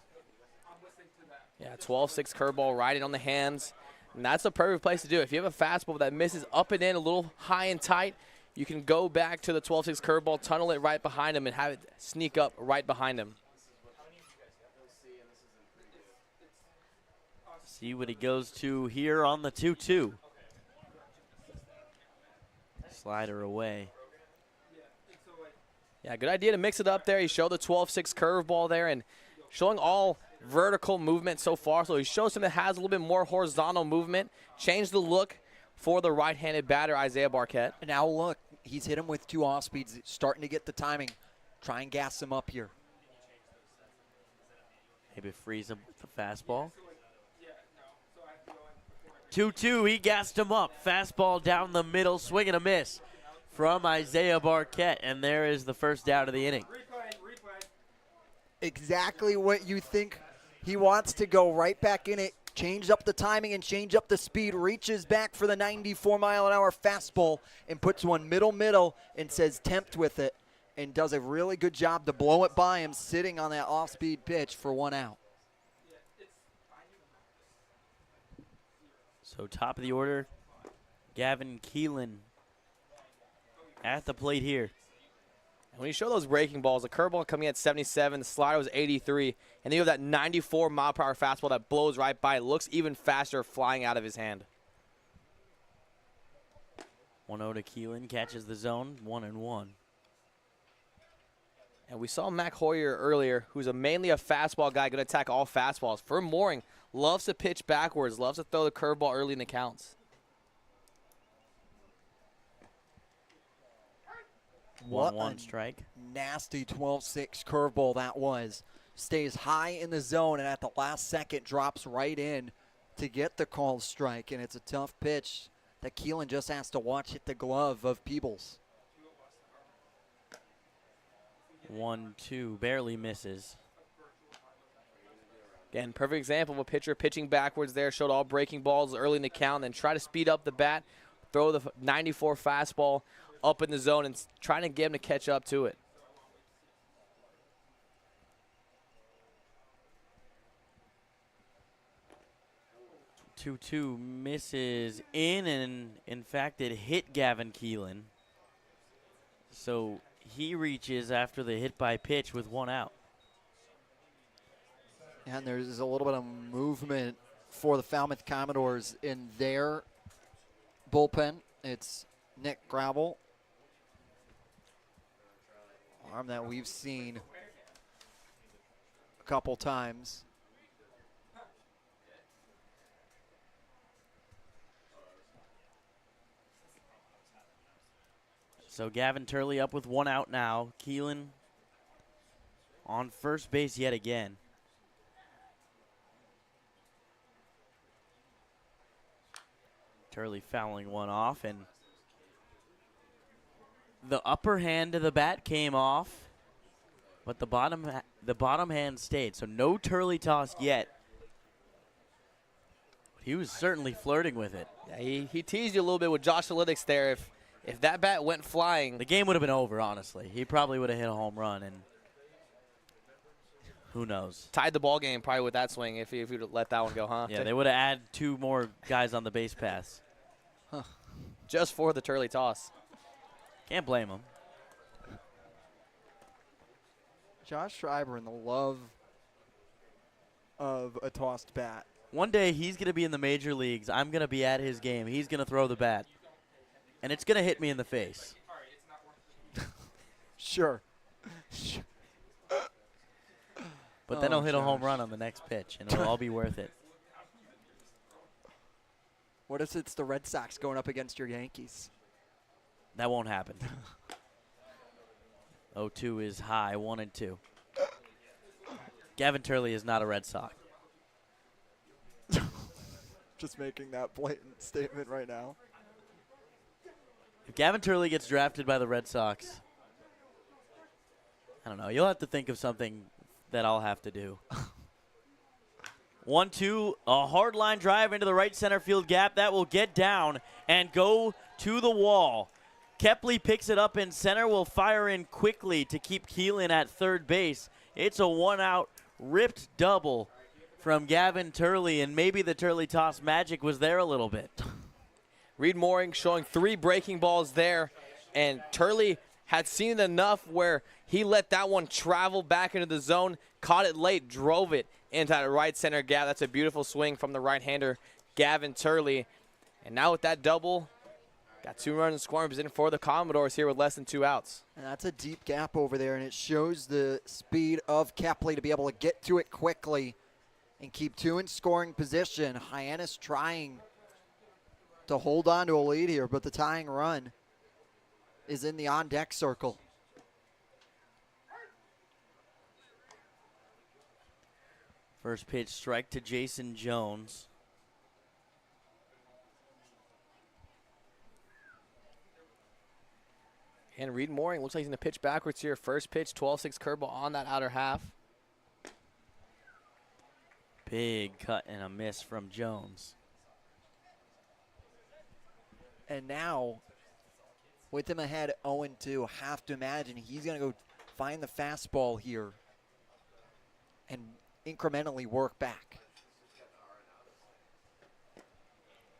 Yeah, 12-6 curveball right in on the hands. And that's the perfect place to do it. If you have a fastball that misses up and in a little high and tight, you can go back to the 12-6 curveball, tunnel it right behind him, and have it sneak up right behind him. See what he goes to here on the 2-2. Slider away. Yeah, good idea to mix it up there. He showed the 12-6 curveball there and showing all vertical movement so far. So he shows him that has a little bit more horizontal movement. Changed the look for the right-handed batter, Isaiah Barquette. And now look, he's hit him with 2 off speeds, starting to get the timing. Try and gas him up here. Maybe freeze him with the fastball. 2-2, he gassed him up. Fastball down the middle, swing and a miss from Isaiah Barquette, and there is the first out of the inning. Exactly what you think. He wants to go right back in it, change up the timing and change up the speed, reaches back for the 94-mile-an-hour fastball and puts one middle and says tempt with it and does a really good job to blow it by him sitting on that off-speed pitch for 1 out. So top of the order, Gavin Keelan at the plate here. When you show those breaking balls, the curveball coming at 77, the slider was 83, and then you have that 94-mile-per-hour fastball that blows right by. It looks even faster flying out of his hand. 1-0 to Keelan, catches the zone, 1-1. And we saw Mac Hoyer earlier, who's mainly a fastball guy, going to attack all fastballs. For Mooring, loves to pitch backwards, loves to throw the curveball early in the counts. What 1-1 strike. Nasty 12-6 curveball that was. Stays high in the zone and at the last second drops right in to get the called strike. And it's a tough pitch that Keelan just has to watch hit the glove of Peebles. 1-2, barely misses. Again, perfect example of a pitcher pitching backwards there. Showed all breaking balls early in the count, then try to speed up the bat, throw the 94 fastball up in the zone and trying to get him to catch up to it. Two misses in, and in fact it hit Gavin Keelan. So he reaches after the hit by pitch with 1 out. And there's a little bit of movement for the Falmouth Commodores in their bullpen. It's Nick Gravel, arm that we've seen a couple times. So Gavin Turley up with 1 out now. Keelan on first base yet again. Turley fouling one off, and the upper hand of the bat came off, but the bottom hand stayed. So no Turley toss yet. He was certainly flirting with it. Yeah, he teased you a little bit with Josh Analytics there. If that bat went flying, the game would have been over, honestly. He probably would have hit a home run, and who knows? Tied the ball game probably with that swing if you'd let that one go, huh? Yeah, they would have added 2 more guys on the base pass. Huh. Just for the Turley toss. Can't blame him. Josh Schreiber in the love of a tossed bat. One day he's going to be in the major leagues. I'm going to be at his game. He's going to throw the bat. And it's going to hit me in the face. Sure. But then he'll hit a home run on the next pitch, and it'll all be worth it. What if it's the Red Sox going up against your Yankees? That won't happen. 0-2 is high, 1-2. Gavin Turley is not a Red Sox. Just making that blatant statement right now. If Gavin Turley gets drafted by the Red Sox, I don't know. You'll have to think of something that I'll have to do. 1-2, a hard line drive into the right center field gap. That will get down and go to the wall. Kepley picks it up in center, will fire in quickly to keep Keelan at third base. It's a 1-out ripped double from Gavin Turley, and maybe the Turley toss magic was there a little bit. Reed Mooring showing 3 breaking balls there, and Turley had seen it enough where he let that one travel back into the zone, caught it late, drove it into that right center gap. That's a beautiful swing from the right-hander, Gavin Turley. And now with that double, got 2 runs in scoring position for the Commodores here with less than 2 outs. And that's a deep gap over there, and it shows the speed of Kepley to be able to get to it quickly and keep 2 in scoring position. Hyannis trying to hold on to a lead here, but the tying run is in the on-deck circle. First pitch strike to Jason Jones. And Reed Mooring looks like he's going to pitch backwards here. First pitch, 12-6 curveball on that outer half. Big cut and a miss from Jones. And now, with him ahead 0-2, have to imagine he's going to go find the fastball here and incrementally work back.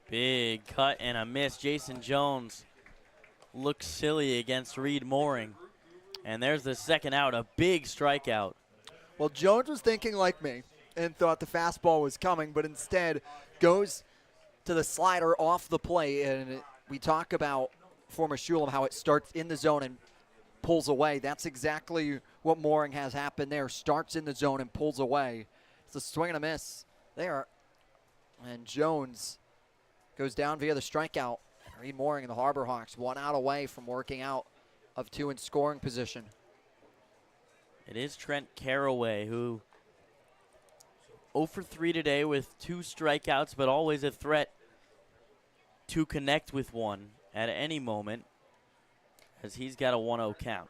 Big cut and a miss. Jason Jones looks silly against Reed Mooring. And there's the second out, a big strikeout. Well, Jones was thinking like me and thought the fastball was coming, but instead goes to the slider off the plate. And we talk about former Shulam, how it starts in the zone and pulls away. That's exactly what Mooring has happened there. Starts in the zone and pulls away. It's a swing and a miss there. And Jones goes down via the strikeout. Reed Mooring and the Harbor Hawks 1 out away from working out of 2 in scoring position. It is Trent Caraway, who 0 for 3 today with 2 strikeouts, but always a threat to connect with one at any moment, as he's got a 1-0 count.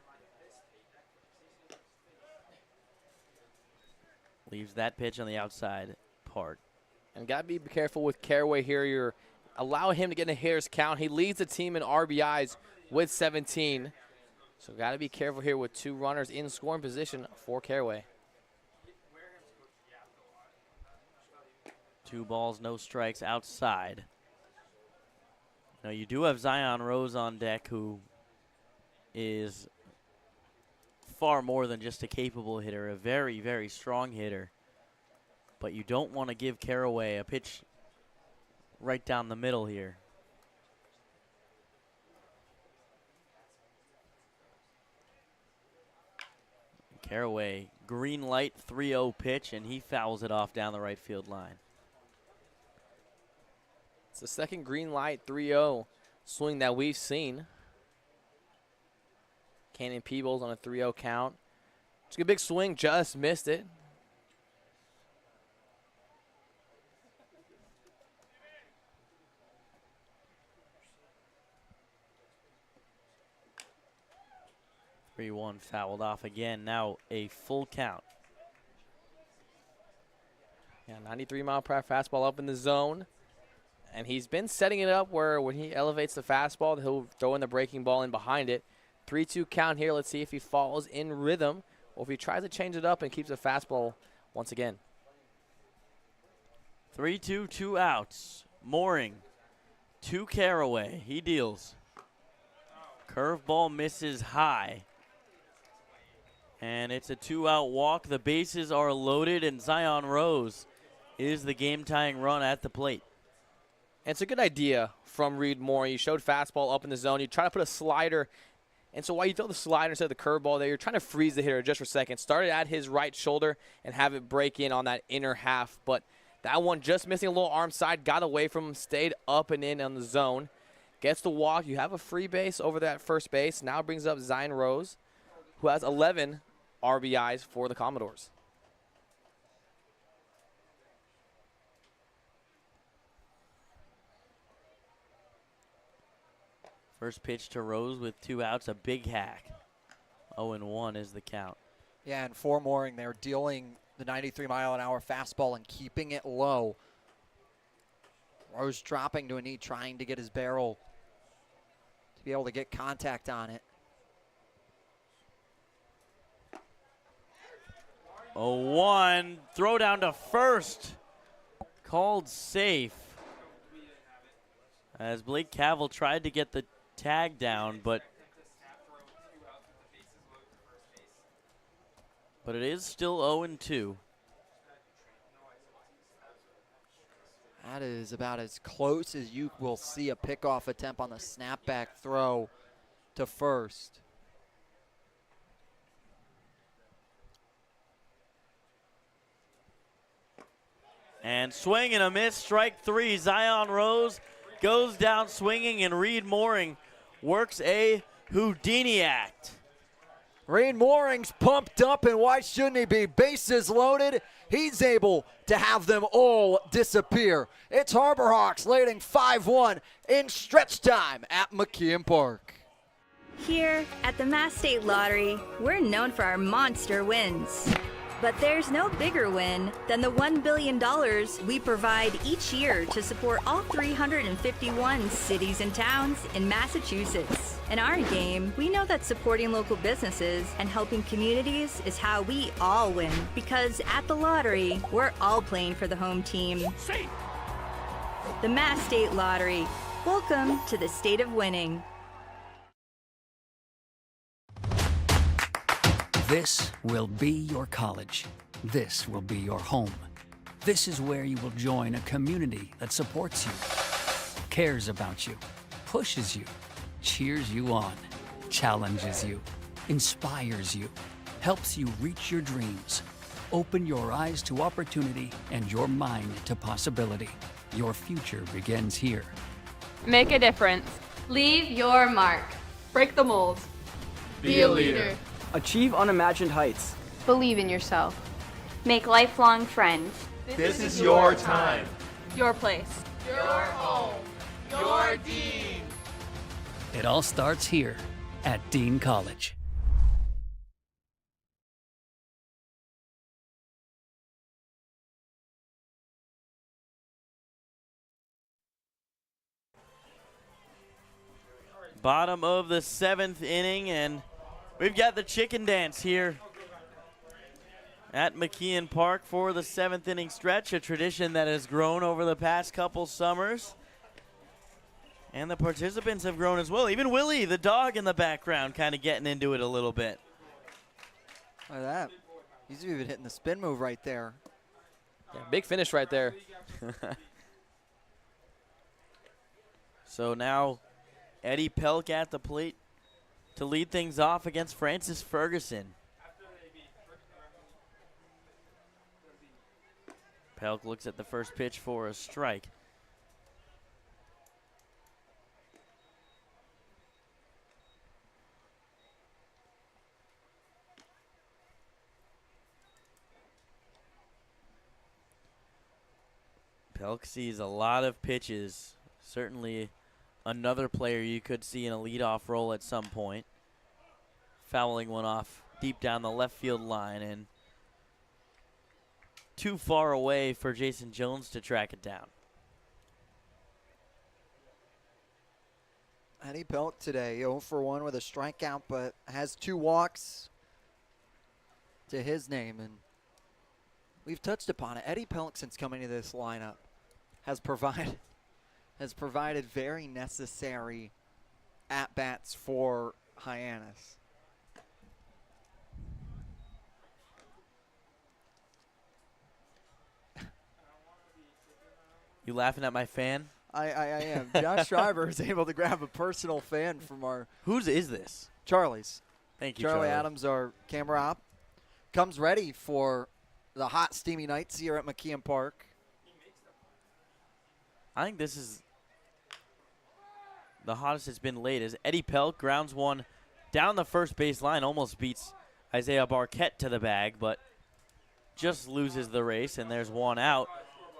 Leaves that pitch on the outside part. And got to be careful with Caraway here. You're allowing him to get in a hitter's count. He leads the team in RBIs with 17. So got to be careful here with 2 runners in scoring position for Caraway. 2 balls, no strikes outside. Now you do have Zion Rose on deck, who is far more than just a capable hitter, a very, very strong hitter. but you don't want to give Caraway a pitch right down the middle here. Caraway, green light, 3-0 pitch, and he fouls it off down the right field line. It's the second green light 3-0 swing that we've seen. Cannon Peebles on a 3-0 count. It's a big swing, just missed it. One fouled off again. Now a full count. Yeah, 93-mile-per-hour fastball up in the zone. And he's been setting it up where when he elevates the fastball, he'll throw in the breaking ball in behind it. 3-2 count here. Let's see if he falls in rhythm or if he tries to change it up and keeps the fastball once again. 3-2, 2 outs. Mooring to Caraway. He deals. Curveball misses high. And it's a 2-out walk. The bases are loaded, and Zion Rose is the game-tying run at the plate. And it's a good idea from Reed Moore. You showed fastball up in the zone. You try to put a slider. And so while you throw the slider instead of the curveball there, you're trying to freeze the hitter just for a second. Start it at his right shoulder and have it break in on that inner half. But that one just missing a little arm side, got away from him, stayed up and in on the zone. Gets the walk. You have a free base over that first base. Now brings up Zion Rose, who has 11 RBIs for the Commodores. First pitch to Rose with 2 outs, a big hack. 0-1 is the count. Yeah, and for Mooring, they're dealing the 93-mile-an-hour fastball and keeping it low. Rose dropping to a knee, trying to get his barrel to be able to get contact on it. 0-1, throw down to first. Called safe. As Blake Cavill tried to get the tag down, but it is still 0-2. That is about as close as you will see a pickoff attempt on the snapback throw to first. And swing and a miss, strike 3. Zion Rose goes down swinging, and Reed Mooring works a Houdini act. Reed Mooring's pumped up, and why shouldn't he be? Bases loaded. He's able to have them all disappear. It's Harbor Hawks leading 5-1 in stretch time at McKeon Park. Here at the Mass State Lottery, we're known for our monster wins. But there's no bigger win than the $1 billion we provide each year to support all 351 cities and towns in Massachusetts. In our game, we know that supporting local businesses and helping communities is how we all win. Because at the lottery, we're all playing for the home team. The Mass State Lottery. Welcome to the state of winning. This will be your college. This will be your home. This is where you will join a community that supports you, cares about you, pushes you, cheers you on, challenges you, inspires you, helps you reach your dreams. Open your eyes to opportunity and your mind to possibility. Your future begins here. Make a difference. Leave your mark. Break the mold. Be a leader. Achieve unimagined heights. Believe in yourself. Make lifelong friends. This is your time. Your place. Your home. Your Dean. It all starts here at Dean College. Bottom of the 7th inning, and we've got the chicken dance here at McKeon Park for the 7th inning stretch, a tradition that has grown over the past couple summers. And the participants have grown as well. Even Willie, the dog in the background, kind of getting into it a little bit. Look at that. He's even hitting the spin move right there. Yeah, big finish right there. So now Eddie Pelk at the plate to lead things off against Francis Ferguson. Pelk looks at the first pitch for a strike. Pelk sees a lot of pitches. Certainly another player you could see in a leadoff role at some point. Fouling one off deep down the left field line and too far away for Jason Jones to track it down. Eddie Pelk today, 0 for 1 with a strikeout, but has 2 walks to his name. And we've touched upon it. Eddie Pelk, since coming to this lineup, has provided very necessary at-bats for Hyannis. You laughing at my fan? I am. Josh Schreiber is able to grab a personal fan from our... Whose is this? Charlie's. Thank you, Charlie Adams, our camera op, comes ready for the hot, steamy nights here at McKeon Park. I think this is the hottest it's been late as Eddie Pelk grounds one down the first base line, almost beats Isaiah Barquette to the bag, but just loses the race, and there's one out.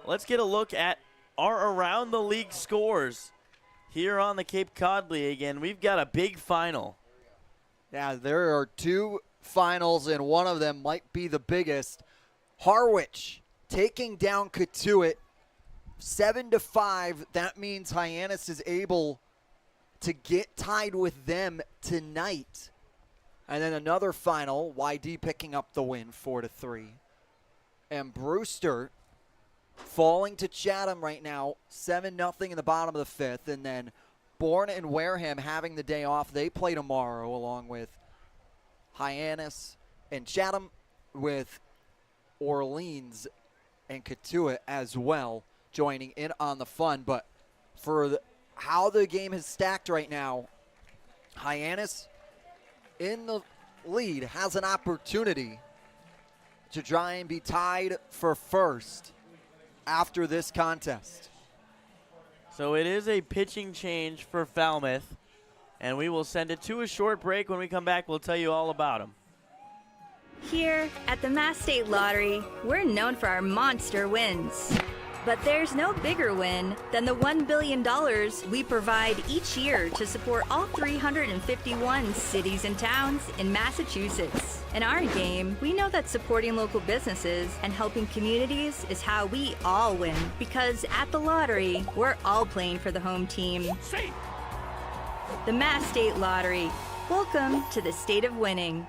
Let's get a look at our around the league scores here on the Cape Cod League, and we've got a big final. Yeah, there are 2 finals, and one of them might be the biggest. Harwich taking down Katuitt 7-5. That means Hyannis is able to get tied with them tonight. And then another final, YD picking up the win 4-3. And Brewster falling to Chatham right now, 7-0 in the bottom of the 5th. And then Bourne and Wareham having the day off. They play tomorrow along with Hyannis and Chatham, with Orleans and Katuitt as well joining in on the fun. But for how the game is stacked right now, Hyannis in the lead has an opportunity to try and be tied for first after this contest. So it is a pitching change for Falmouth, and we will send it to a short break. When we come back, we'll tell you all about them. Here at the Mass State Lottery, we're known for our monster wins. But there's no bigger win than the $1 billion we provide each year to support all 351 cities and towns in Massachusetts. In our game, we know that supporting local businesses and helping communities is how we all win. Because at the lottery, we're all playing for the home team. The Mass State Lottery. Welcome to the state of winning.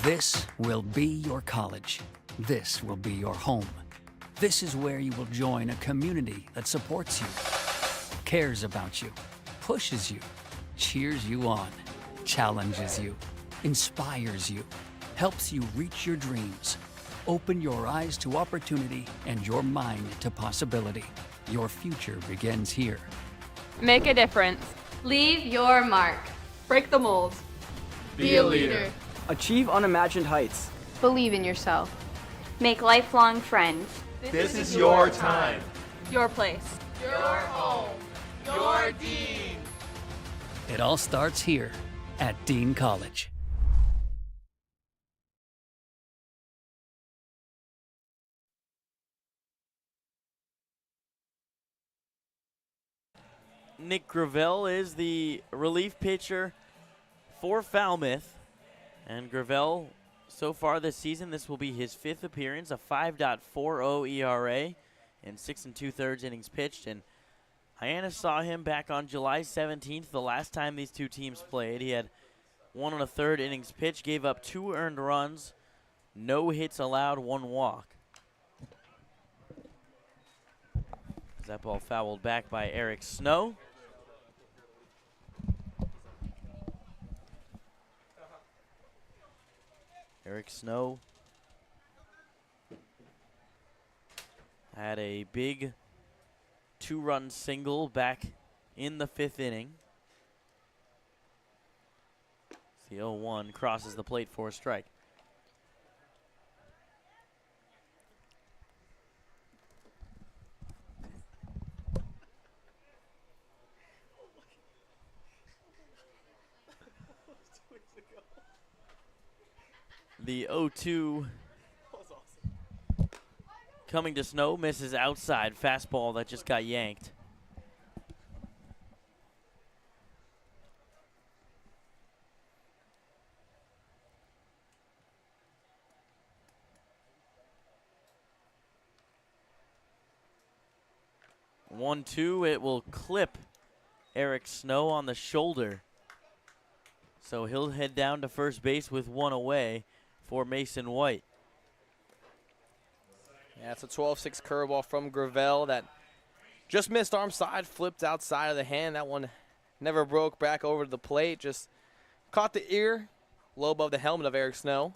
This will be your college. This will be your home. This is where you will join a community that supports you, cares about you, pushes you, cheers you on, challenges you, inspires you, helps you reach your dreams. Open your eyes to opportunity and your mind to possibility. Your future begins here. Make a difference. Leave your mark. Break the mold. Be a leader. Achieve unimagined heights. Believe in yourself. Make lifelong friends. This is your time. Your place. Your home. Your Dean. It all starts here at Dean College. Nick Gravel is the relief pitcher for Falmouth. And Gravel, so far this season, this will be his 5th appearance, a 5.40 ERA and 6 2/3 innings pitched. And Hyannis saw him back on July 17th, the last time these two teams played. He had 1 1/3 innings pitch, gave up 2 earned runs, no hits allowed, 1 walk. That ball fouled back by Eric Snow. Eric Snow had a big 2-run single back in the 5th inning. The 0-1 crosses the plate for a strike. The 0-2 coming to Snow, misses outside. Fastball that just got yanked. One, 2, it will clip Eric Snow on the shoulder. So he'll head down to first base with 1 away for Mason White. Yeah, it's a 12-6 curveball from Gravel that just missed arm side, flipped outside of the hand. That one never broke back over to the plate, just caught the ear, low above the helmet of Eric Snow.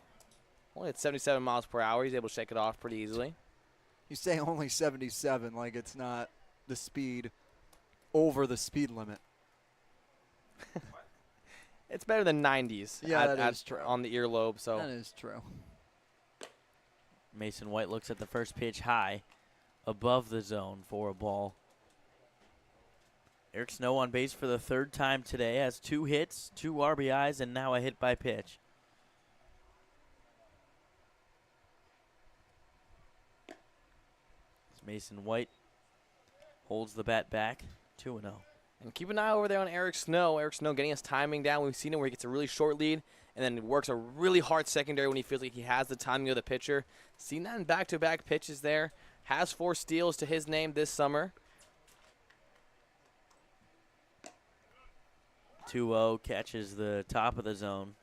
Only at 77 miles per hour. He's able to shake it off pretty easily. You say only 77, like it's not the speed over the speed limit. It's better than 90s. Yeah, that is true. On the earlobe. So that is true. Mason White looks at the first pitch high above the zone for a ball. Eric Snow on base for the 3rd time today, has 2 hits, 2 RBIs, and now a hit by pitch. Mason White holds the bat back, 2-0. And keep an eye over there on Eric Snow. Eric Snow getting his timing down. We've seen him where he gets a really short lead and then works a really hard secondary when he feels like he has the timing of the pitcher. Seen that in back-to-back pitches there. Has 4 steals to his name this summer. 2-0 catches the top of the zone.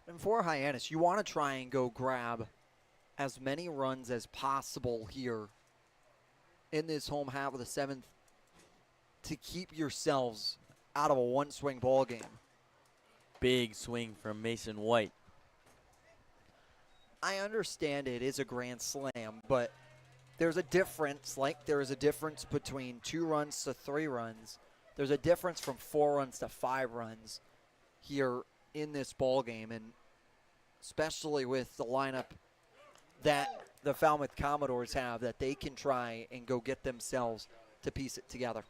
And for Hyannis, you want to try and go grab as many runs as possible here in this home half of the 7th to keep yourselves out of a 1-swing ball game. Big swing from Mason White. I understand it is a grand slam, but there's a difference, like there is a difference between 2 runs to 3 runs. There's a difference from 4 runs to 5 runs here in this ball game, and especially with the lineup that the Falmouth Commodores have, that they can try and go get themselves to piece it together.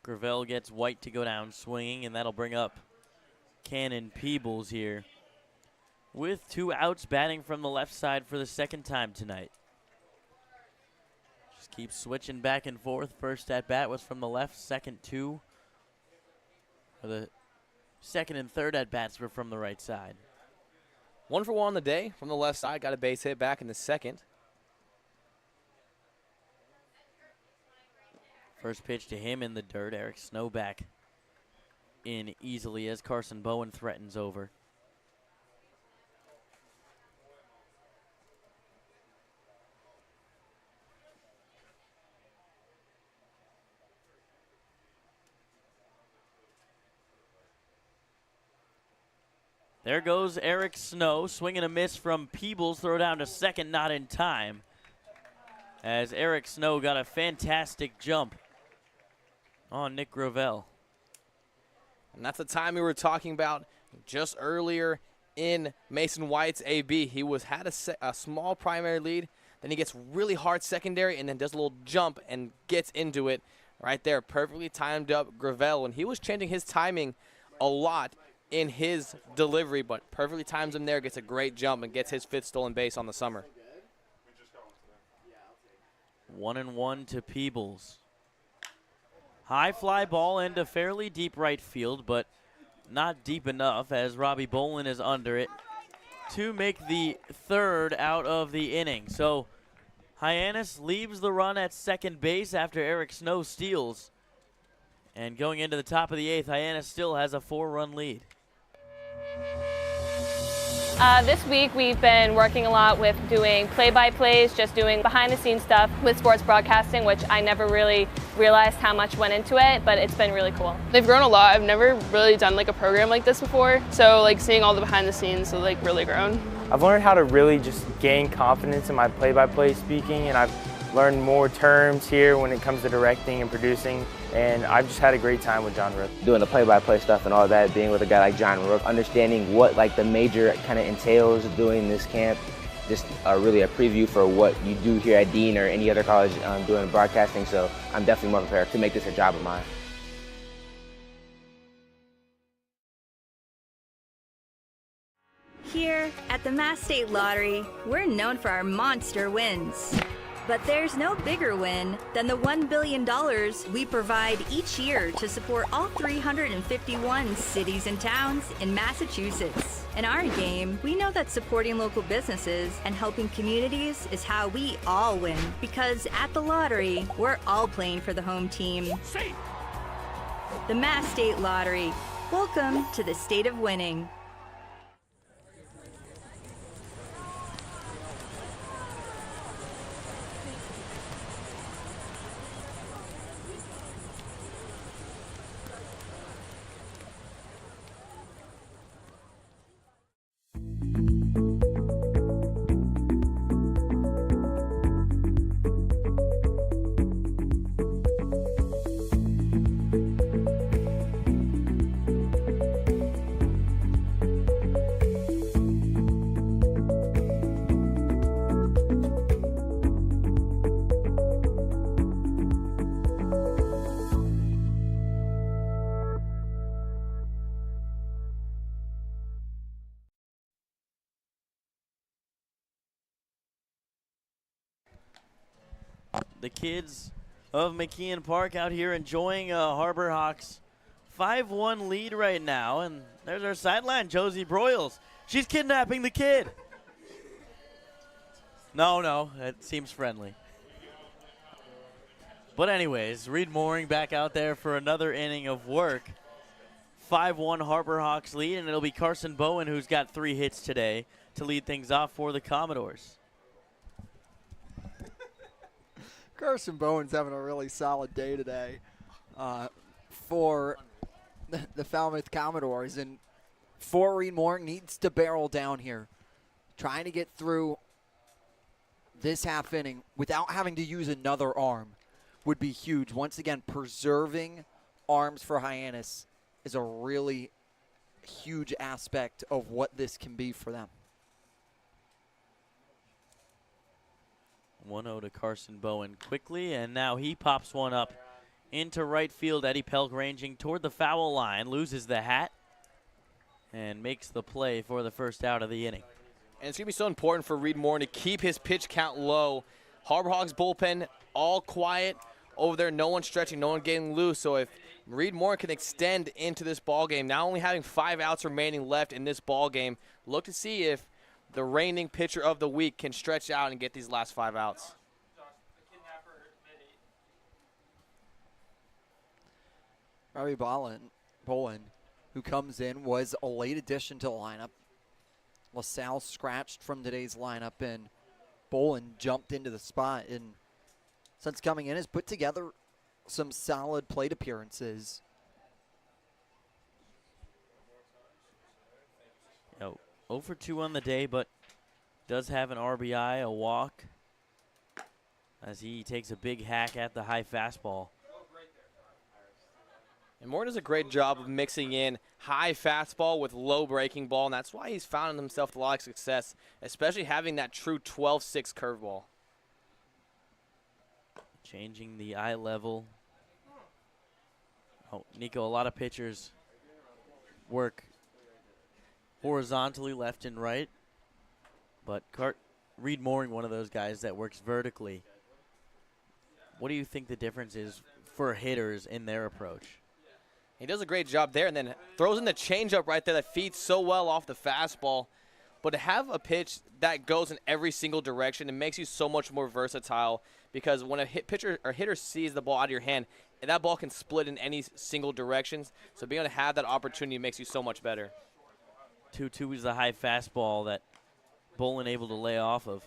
Gravel gets White to go down swinging, and that'll bring up Cannon Peebles here with 2 outs, batting from the left side for the 2nd time tonight. Just keeps switching back and forth. First at bat was from the left, second 2. The 2nd and 3rd at bats were from the right side. 1 for 1 on the day from the left side. Got a base hit back in the 2nd. First pitch to him in the dirt. Eric Snow back in easily as Carson Bowen threatens over. There goes Eric Snow, swing and a miss from Peebles, throw down to second, not in time. As Eric Snow got a fantastic jump on Nick Gravel. And that's the time we were talking about just earlier in Mason White's AB. He had a small primary lead, then he gets really hard secondary, and then does a little jump and gets into it right there. Perfectly timed up Gravel, and he was changing his timing a lot in his delivery, but perfectly times him there, gets a great jump, and gets his 5th stolen base on the summer. 1-1 to Peebles. High fly ball into fairly deep right field, but not deep enough as Robbie Bolin is under it to make the 3rd out of the inning. So Hyannis leaves the run at second base after Eric Snow steals. And going into the top of the 8th, Hyannis still has a 4-run lead. This week we've been working a lot with doing play-by-plays, just doing behind-the-scenes stuff with sports broadcasting, which I never really realized how much went into it, but it's been really cool. They've grown a lot. I've never really done like a program like this before, so like seeing all the behind-the-scenes, so like really grown. I've learned how to really just gain confidence in my play-by-play speaking, and I've learned more terms here when it comes to directing and producing, and I've just had a great time with John Rook. Doing the play-by-play stuff and all that, being with a guy like John Rook, understanding what like the major kind of entails doing this camp, just really a preview for what you do here at Dean or any other college doing broadcasting, so I'm definitely more prepared to make this a job of mine. Here at the Mass State Lottery, we're known for our monster wins. But there's no bigger win than the $1 billion we provide each year to support all 351 cities and towns in Massachusetts. In our game, we know that supporting local businesses and helping communities is how we all win. Because at the lottery, we're all playing for the home team. The Mass State Lottery. Welcome to the state of winning. The kids of McKeon Park out here enjoying a Harbor Hawks 5-1 lead right now. And there's our sideline, Josie Broyles. She's kidnapping the kid. No, it seems friendly. But anyways, Reed Mooring back out there for another inning of work. 5-1 Harbor Hawks lead, and it'll be Carson Bowen who's got 3 hits today to lead things off for the Commodores. Carson Bowen's having a really solid day today for the Falmouth Commodores. And for Reed Mooring needs to barrel down here. Trying to get through this half inning without having to use another arm would be huge. Once again, preserving arms for Hyannis is a really huge aspect of what this can be for them. 1-0 to Carson Bowen quickly, and now he pops one up into right field. Eddie Pelk ranging toward the foul line, loses the hat, and makes the play for the first out of the inning. And it's going to be so important for Reed Mooring to keep his pitch count low. Harbor Hawks bullpen all quiet over there, no one stretching, no one getting loose. So if Reed Mooring can extend into this ball game, now only having 5 outs remaining left in this ball game, look to see if the reigning pitcher of the week can stretch out and get these last 5 outs. Robbie Bolin, who comes in, was a late addition to the lineup. LaSalle scratched from today's lineup, and Bolin jumped into the spot, and since coming in has put together some solid plate appearances. 0 for 2 on the day, but does have an RBI, a walk, as he takes a big hack at the high fastball. And Moore does a great job of mixing in high fastball with low breaking ball, and that's why he's found himself a lot of success, especially having that true 12-6 curveball. Changing the eye level. Oh, Nico, a lot of pitchers work horizontally left and right, but Reed Mooring, one of those guys that works vertically. What do you think the difference is for hitters in their approach? He does a great job there, and then throws in the changeup right there that feeds so well off the fastball. But to have a pitch that goes in every single direction, it makes you so much more versatile, because when a pitcher or hitter sees the ball out of your hand, that ball can split in any single directions. So being able to have that opportunity makes you so much better. 2-2 is the high fastball that Bolin able to lay off of.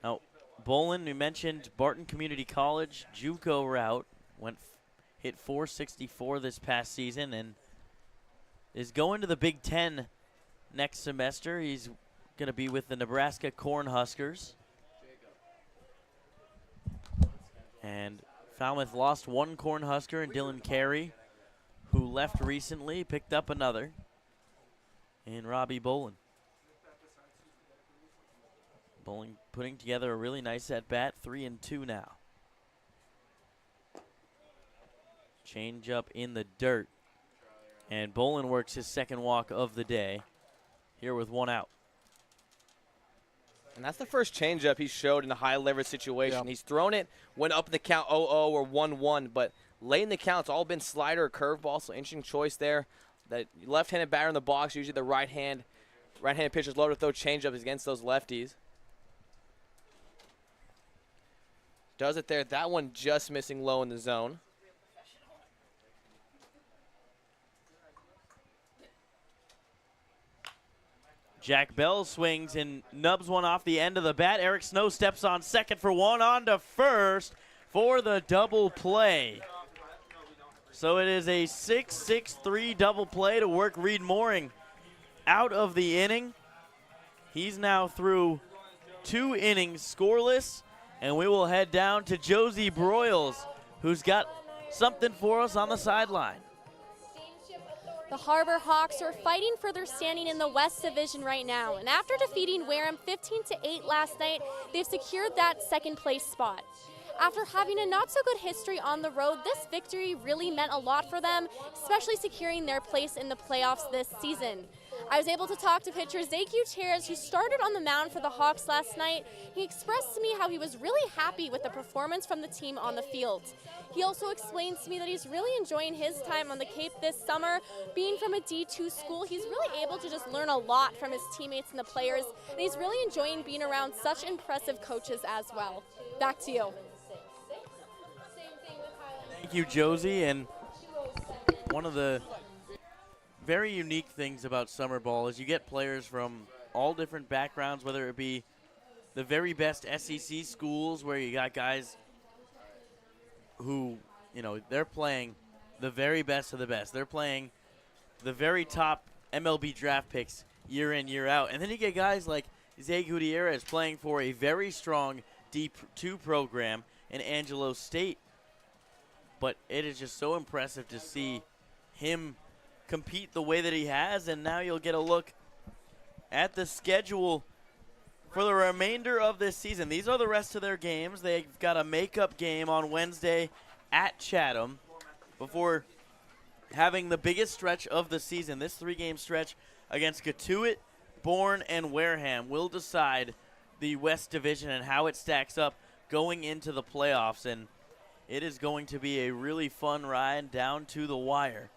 Now, Bolin, we mentioned Barton Community College, JUCO route, hit .464 this past season and is going to the Big Ten next semester. He's going to be with the Nebraska Cornhuskers. And Falmouth lost one Cornhusker, and Dylan Carey, who left recently, picked up another in Robbie Bolin. Bolin putting together a really nice at-bat, 3-2 now. Change up in the dirt. And Bolin works his second walk of the day here with one out. And that's the first changeup he showed in a high leverage situation. Yep. He's thrown it, went up in the count 0-0 or 1-1, but late in the count, it's all been slider or curveball, so interesting choice there. That left-handed batter in the box, usually the right-handed pitchers love to throw changeups against those lefties. Does it there. That one just missing low in the zone. Jack Bell swings and nubs one off the end of the bat. Eric Snow steps on second for one, on to first for the double play. So it is a 6-6-3 double play to work Reed Mooring out of the inning. He's now through 2 innings scoreless, and we will head down to Josie Broyles, who's got something for us on the sideline. The Harbor Hawks are fighting for their standing in the West Division right now, and after defeating Wareham 15-8 last night, they've secured that second place spot. After having a not-so-good history on the road, this victory really meant a lot for them, especially securing their place in the playoffs this season. I was able to talk to pitcher Zach Gutierrez, who started on the mound for the Hawks last night. He expressed to me how he was really happy with the performance from the team on the field. He also explained to me that he's really enjoying his time on the Cape this summer. Being from a D2 school, he's really able to just learn a lot from his teammates and the players, and he's really enjoying being around such impressive coaches as well. Back to you. Thank you, Josie. And one of the very unique things about summer ball is you get players from all different backgrounds, whether it be the very best SEC schools where you got guys who, they're playing the very best of the best. They're playing the very top MLB draft picks year in, year out. And then you get guys like Zay Gutierrez playing for a very strong D2 program in Angelo State. But it is just so impressive to see him compete the way that he has, and now you'll get a look at the schedule for the remainder of this season. These are the rest of their games. They've got a makeup game on Wednesday at Chatham before having the biggest stretch of the season. This 3-game stretch against Catuit, Bourne, and Wareham will decide the West Division and how it stacks up going into the playoffs, and it is going to be a really fun ride down to the wire.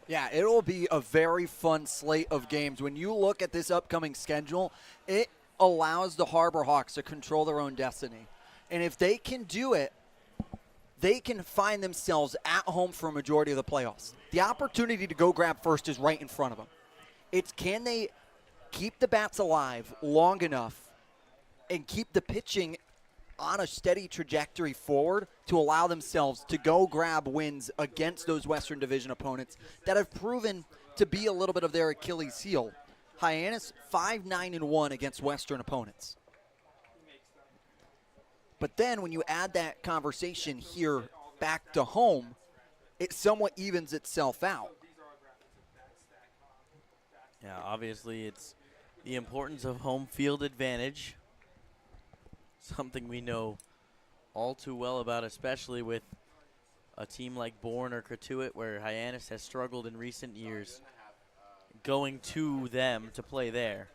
Yeah, it will be a very fun slate of games. When you look at this upcoming schedule, it allows the Harbor Hawks to control their own destiny. And if they can do it, they can find themselves at home for a majority of the playoffs. The opportunity to go grab first is right in front of them. It's can they keep the bats alive long enough and keep the pitching on a steady trajectory forward to allow themselves to go grab wins against those Western Division opponents that have proven to be a little bit of their Achilles heel. Hyannis 5-9-1 against Western opponents. But then when you add that conversation here back to home, it somewhat evens itself out. Yeah, obviously it's the importance of home field advantage. Something we know all too well about, especially with a team like Bourne or Catuit, where Hyannis has struggled in recent years going to them to play there.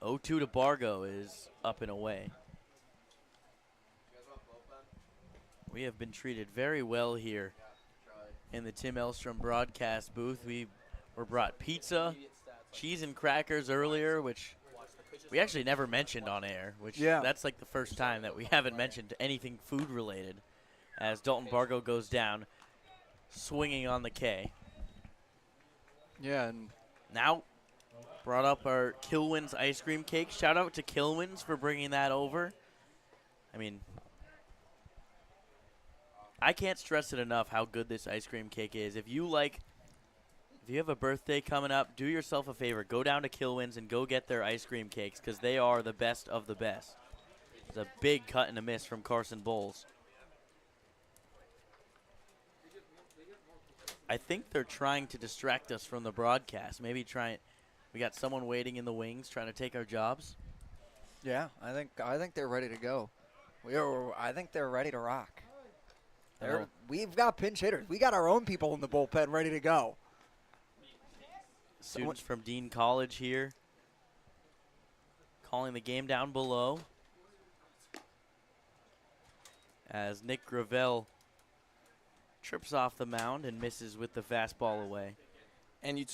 0-2 to Bargo is up and away. We have been treated very well here in the Tim Elstrom broadcast booth. We were brought pizza cheese and crackers earlier, which we actually never mentioned on air, which that's like the first time that we haven't mentioned anything food-related, as Dalton Bargo goes down, swinging on the K. Yeah, and now brought up our Kilwins ice cream cake. Shout out to Kilwins for bringing that over. I mean, I can't stress it enough how good this ice cream cake is. If you have a birthday coming up, do yourself a favor. Go down to Kilwins and go get their ice cream cakes because they are the best of the best. It's a big cut and a miss from Carson Bowles. I think they're trying to distract us from the broadcast. Maybe we got someone waiting in the wings trying to take our jobs. Yeah, I think they're ready to go. I think they're ready to rock. We've got pinch hitters. We got our own people in the bullpen ready to go. Students from Dean College here calling the game down below as Nick Gravel trips off the mound and misses with the fastball away. And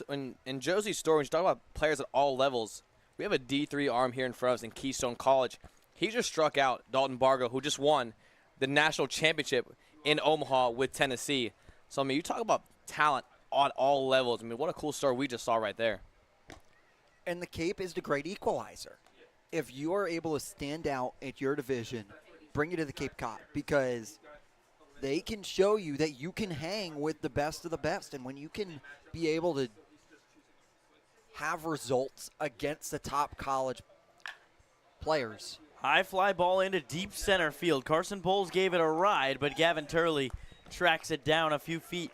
in Josie's story, when you talk about players at all levels, we have a D3 arm here in front of us in Keystone College. He just struck out Dalton Bargo, who just won the national championship in Omaha with Tennessee. So, I mean, you talk about talent on all levels. I mean, what a cool story we just saw right there. And the Cape is the great equalizer. If you are able to stand out at your division, bring it to the Cape Cod because they can show you that you can hang with the best of the best. And when you can be able to have results against the top college players. High fly ball into deep center field. Carson Bowles gave it a ride, but Gavin Turley tracks it down a few feet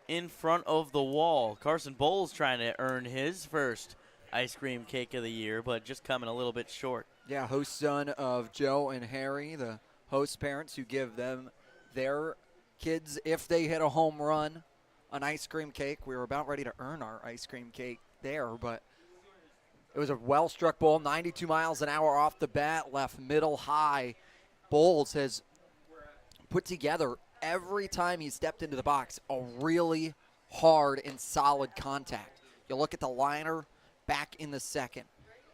in front of the wall. Carson Bowles trying to earn his first ice cream cake of the year, but just coming a little bit short. Yeah, host son of Joe and Harry, the host parents who give them their kids, if they hit a home run, an ice cream cake. We were about ready to earn our ice cream cake there, but it was a well-struck ball, 92 miles an hour off the bat, left middle high. Bowles has put together, every time he stepped into the box, a really hard and solid contact. You look at the liner back in the second,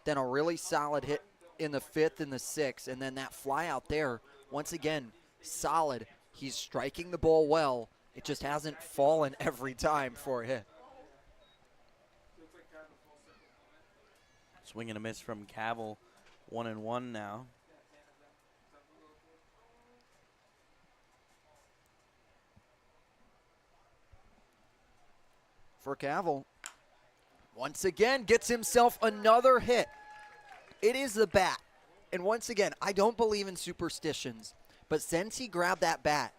then a really solid hit in the fifth and the sixth, and then that fly out there, once again, solid. He's striking the ball well. It just hasn't fallen every time for a hit. Swing and a miss from Cavill, 1-1 now. For Cavill, once again, gets himself another hit. It is the bat. And once again, I don't believe in superstitions, but since he grabbed that bat,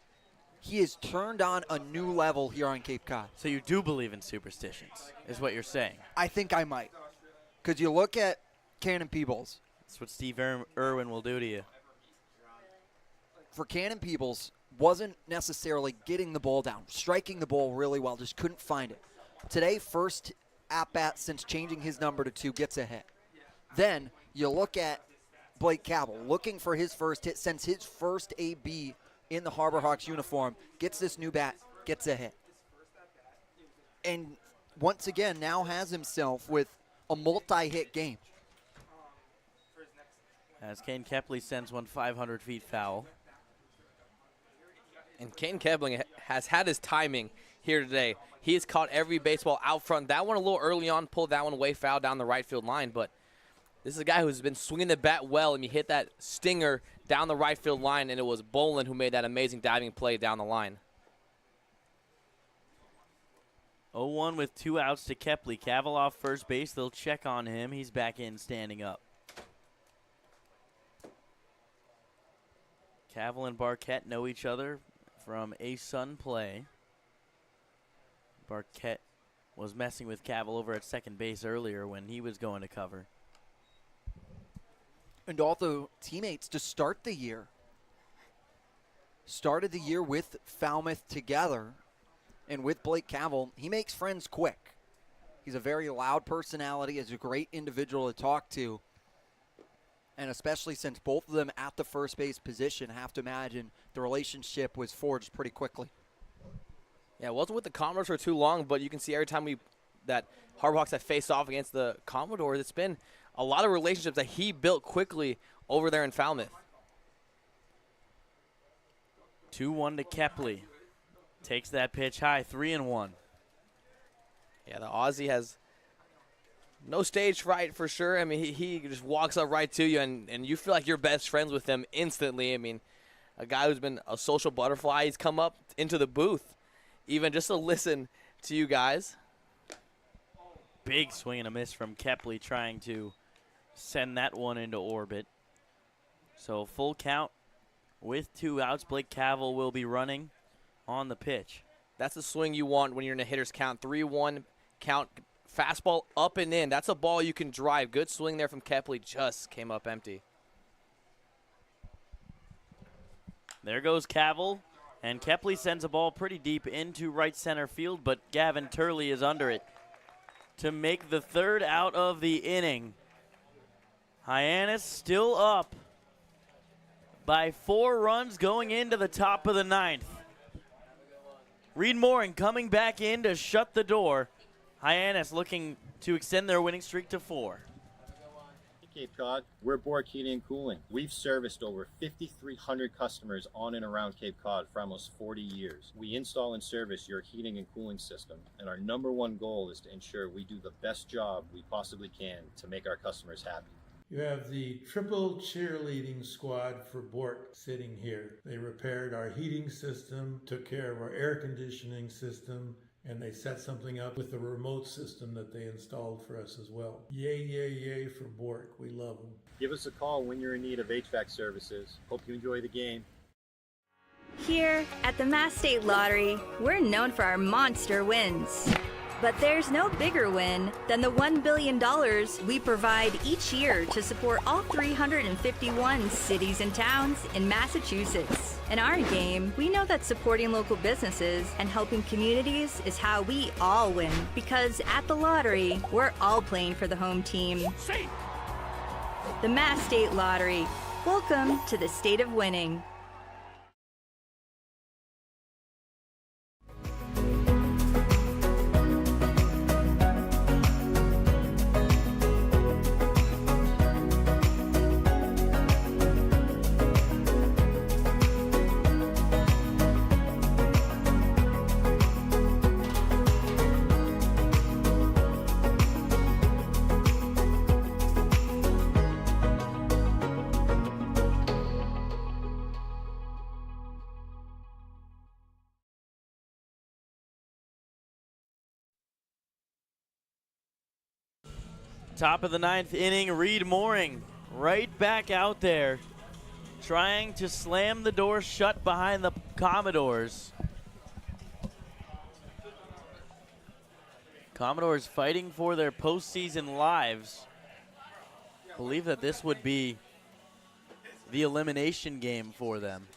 he has turned on a new level here on Cape Cod. So you do believe in superstitions, is what you're saying? I think I might. Because you look at Cannon Peebles. That's what Steve Irwin will do to you. For Cannon Peebles, wasn't necessarily getting the ball down, striking the ball really well, just couldn't find it. Today, first at-bat since changing his number to 2, gets a hit. Then you look at Blake Cavill, looking for his first hit since his first AB in the Harbor Hawks uniform, gets this new bat, gets a hit. And once again, now has himself with a multi-hit game. As Kane Kepley sends one 500 feet foul. And Kane Kepling has had his timing here today. He has caught every baseball out front. That one a little early on, pulled that one away, foul down the right field line. But this is a guy who's been swinging the bat well, and he hit that stinger down the right field line, and it was Bolin who made that amazing diving play down the line. 0-1 with 2 outs to Kepley. Cavill off first base. They'll check on him. He's back in standing up. Cavill and Barquette know each other from A-Sun play. Barquette was messing with Cavill over at second base earlier when he was going to cover. And also teammates to start the year. Started the year with Falmouth together. And with Blake Cavill, he makes friends quick. He's a very loud personality, is a great individual to talk to. And especially since both of them at the first base position, have to imagine the relationship was forged pretty quickly. Yeah, it wasn't with the Commodores for too long, but you can see every time we that Harbor Hawks have faced off against the Commodores, it's been a lot of relationships that he built quickly over there in Falmouth. 2-1 to Kepley. Takes that pitch high, 3-1. Yeah, the Aussie has no stage fright for sure. I mean, he just walks up right to you, and you feel like you're best friends with him instantly. I mean, a guy who's been a social butterfly, he's come up into the booth even just to listen to you guys. Big swing and a miss from Kepley trying to send that one into orbit. So full count with 2 outs. Blake Cavill will be running on the pitch. That's the swing you want when you're in a hitter's count. 3-1 count, fastball up and in. That's a ball you can drive. Good swing there from Kepley, just came up empty. There goes Cavill, and Kepley sends a ball pretty deep into right center field, but Gavin Turley is under it to make the 3rd out of the inning. Hyannis still up by 4 runs going into the top of the 9th. Reed Mooring coming back in to shut the door. Hyannis looking to extend their winning streak to 4. Cape Cod, we're Bork Heating and Cooling. We've serviced over 5,300 customers on and around Cape Cod for almost 40 years. We install and service your heating and cooling system, and our #1 goal is to ensure we do the best job we possibly can to make our customers happy. You have the triple cheerleading squad for Bork sitting here. They repaired our heating system, took care of our air conditioning system, and they set something up with the remote system that they installed for us as well. Yay, yay, yay for Bork. We love them. Give us a call when you're in need of HVAC services. Hope you enjoy the game. Here at the Mass State Lottery, we're known for our monster wins. But there's no bigger win than the $1 billion we provide each year to support all 351 cities and towns in Massachusetts. In our game, we know that supporting local businesses and helping communities is how we all win. Because at the lottery, we're all playing for the home team. The Mass State Lottery. Welcome to the state of winning. Top of the 9th inning, Reed Mooring right back out there trying to slam the door shut behind the Commodores. Commodores fighting for their postseason lives. Believe that this would be the elimination game for them.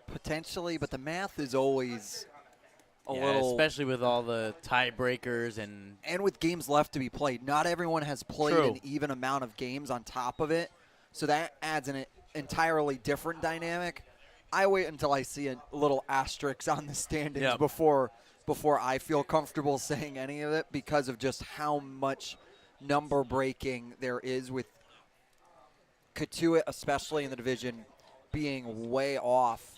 Potentially, but the math is always a Yeah, little, especially with all the tiebreakers and with games left to be played. Not everyone has played True. an even amount of games on top of it, so that adds an entirely different dynamic. I wait until I see a little asterisk on the standings Yep. before I feel comfortable saying any of it, because of just how much number breaking there is with Katuitt, especially in the division, being way off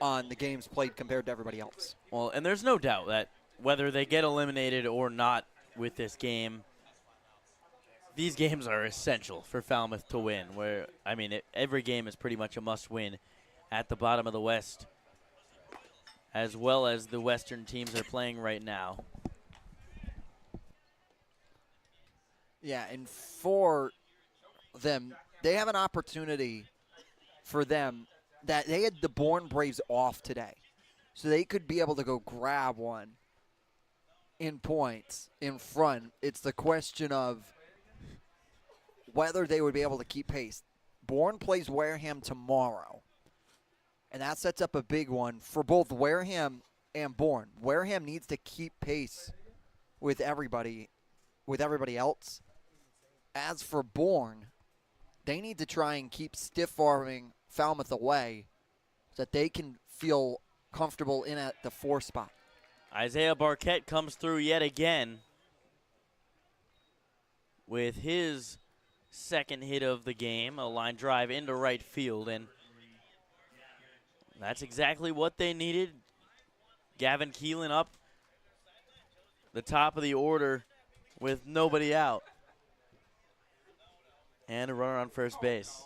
on the games played compared to everybody else. Well, and there's no doubt that whether they get eliminated or not with this game, these games are essential for Falmouth to win. Where, I mean, every game is pretty much a must-win at the bottom of the West, as well as the Western teams are playing right now. Yeah, and for them, they have an opportunity for them that they had the Bourne Braves off today. So they could be able to go grab one in points in front. It's the question of whether they would be able to keep pace. Bourne plays Wareham tomorrow, and that sets up a big one for both Wareham and Bourne. Wareham needs to keep pace with everybody else. As for Bourne, they need to try and keep stiff-arming Falmouth away so that they can feel comfortable in at the 4 spot. Isaiah Barquette comes through yet again with his second hit of the game, a line drive into right field, and that's exactly what they needed. Gavin Keelan up the top of the order with nobody out. And a runner on first base.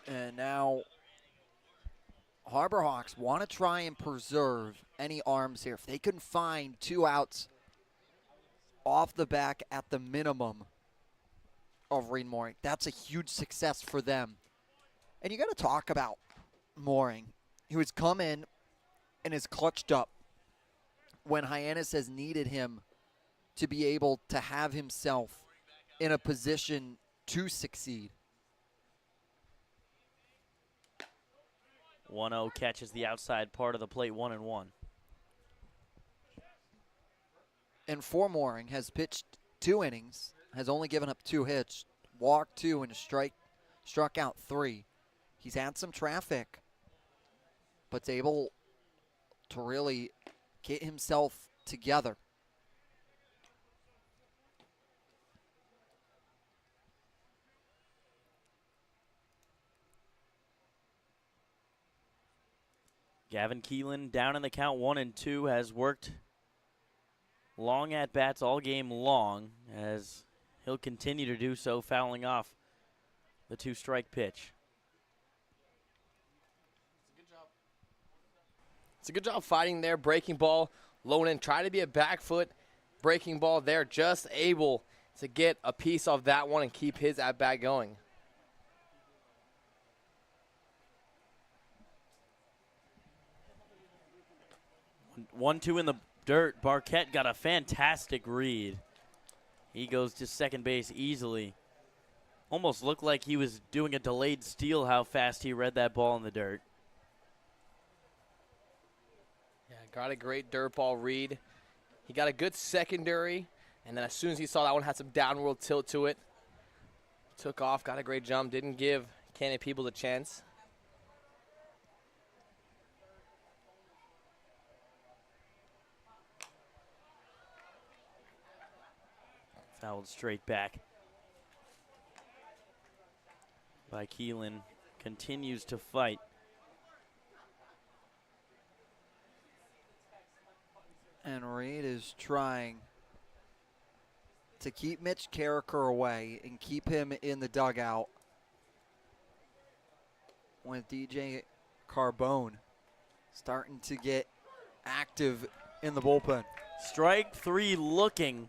And now Harbor Hawks want to try and preserve any arms here. If they can find 2 outs off the back at the minimum of Reed Mooring, that's a huge success for them. And you got to talk about Mooring, who has come in and has clutched up when Hyannis has needed him to be able to have himself in a position to succeed. 1-0 catches the outside part of the plate, 1-1. And for Mooring, has pitched 2 innings, has only given up 2 hits, walked 2 and struck out 3. He's had some traffic, but's able to really get himself together. Gavin Keelan down in the count 1-2, has worked long at bats all game long, as he'll continue to do so, fouling off the 2-strike pitch. It's a good job fighting there, breaking ball, low in, try to be a back foot, breaking ball there, just able to get a piece of that one and keep his at bat going. One, two in the dirt. Barquette got a fantastic read. He goes to second base easily. Almost looked like he was doing a delayed steal, how fast he read that ball in the dirt. Yeah, got a great dirt ball read. He got a good secondary, and then as soon as he saw that one, had some downward tilt to it. Took off, got a great jump, didn't give Canyon People a chance. Fouled straight back by Keelan. Continues to fight. And Reed is trying to keep Mitch Carricker away and keep him in the dugout with DJ Carbone starting to get active in the bullpen. Strike 3 looking.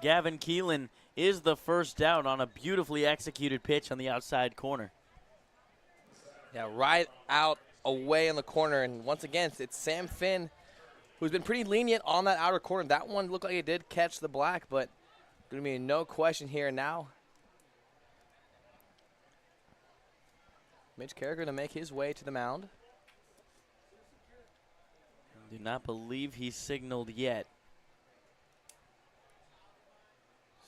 Gavin Keelan is the first out on a beautifully executed pitch on the outside corner. Yeah, right out away in the corner. And once again, it's Sam Finn, who's been pretty lenient on that outer corner. That one looked like it did catch the black, but going to be no question here now. Mitch Carricker to make his way to the mound. Do not believe he's signaled yet.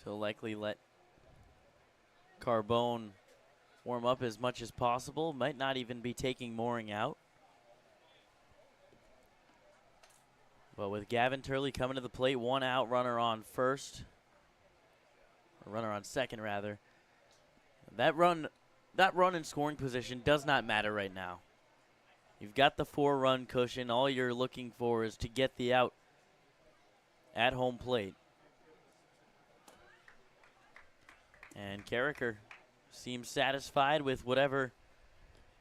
So likely let Carbone warm up as much as possible. Might not even be taking Mooring out. But with Gavin Turley coming to the plate, 1 out, runner on first. Or runner on second, rather. That run in scoring position does not matter right now. You've got the 4-run cushion. All you're looking for is to get the out at home plate. And Carricker seems satisfied with whatever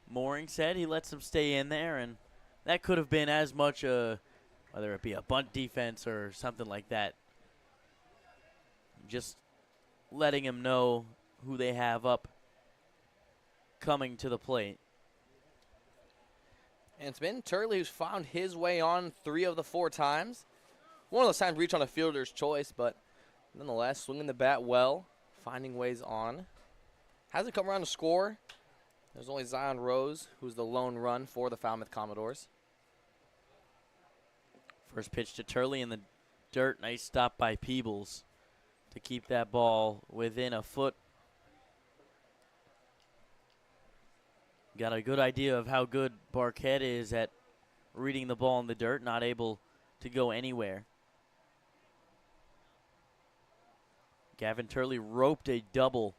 Mooring said. He lets him stay in there, and that could have been as much whether it be a bunt defense or something like that. Just letting him know who they have up coming to the plate. And it's been Turley who's found his way on 3 of the 4 times. One of those times reach on a fielder's choice, but nonetheless, swinging the bat well, finding ways on. Hasn't come around to score. There's only Zion Rose, who's the lone run for the Falmouth Commodores. First pitch to Turley in the dirt. Nice stop by Peebles to keep that ball within a foot Got a good idea of how good Barquette is at reading the ball in the dirt, not able to go anywhere. Gavin Turley roped a double.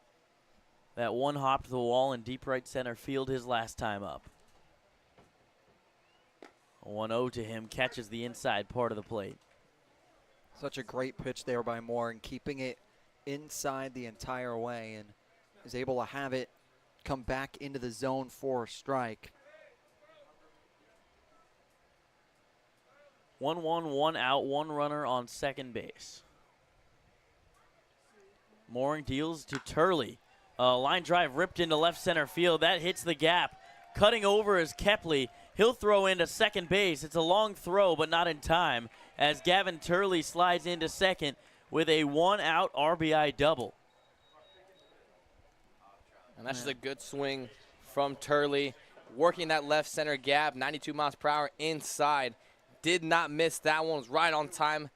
That one hopped to the wall in deep right center field his last time up. 1-0 to him, catches the inside part of the plate. Such a great pitch there by Moore, and keeping it inside the entire way, and is able to have it come back into the zone for a strike. 1-1, 1 out, 1 runner on second base. Mooring deals to Turley. Line drive ripped into left center field. That hits the gap. Cutting over is Kepley. He'll throw into second base. It's a long throw, but not in time, as Gavin Turley slides into second with a 1-out RBI double. And that's just a good swing from Turley, working that left center gap, 92 miles per hour inside. Did not miss that one, was right on time.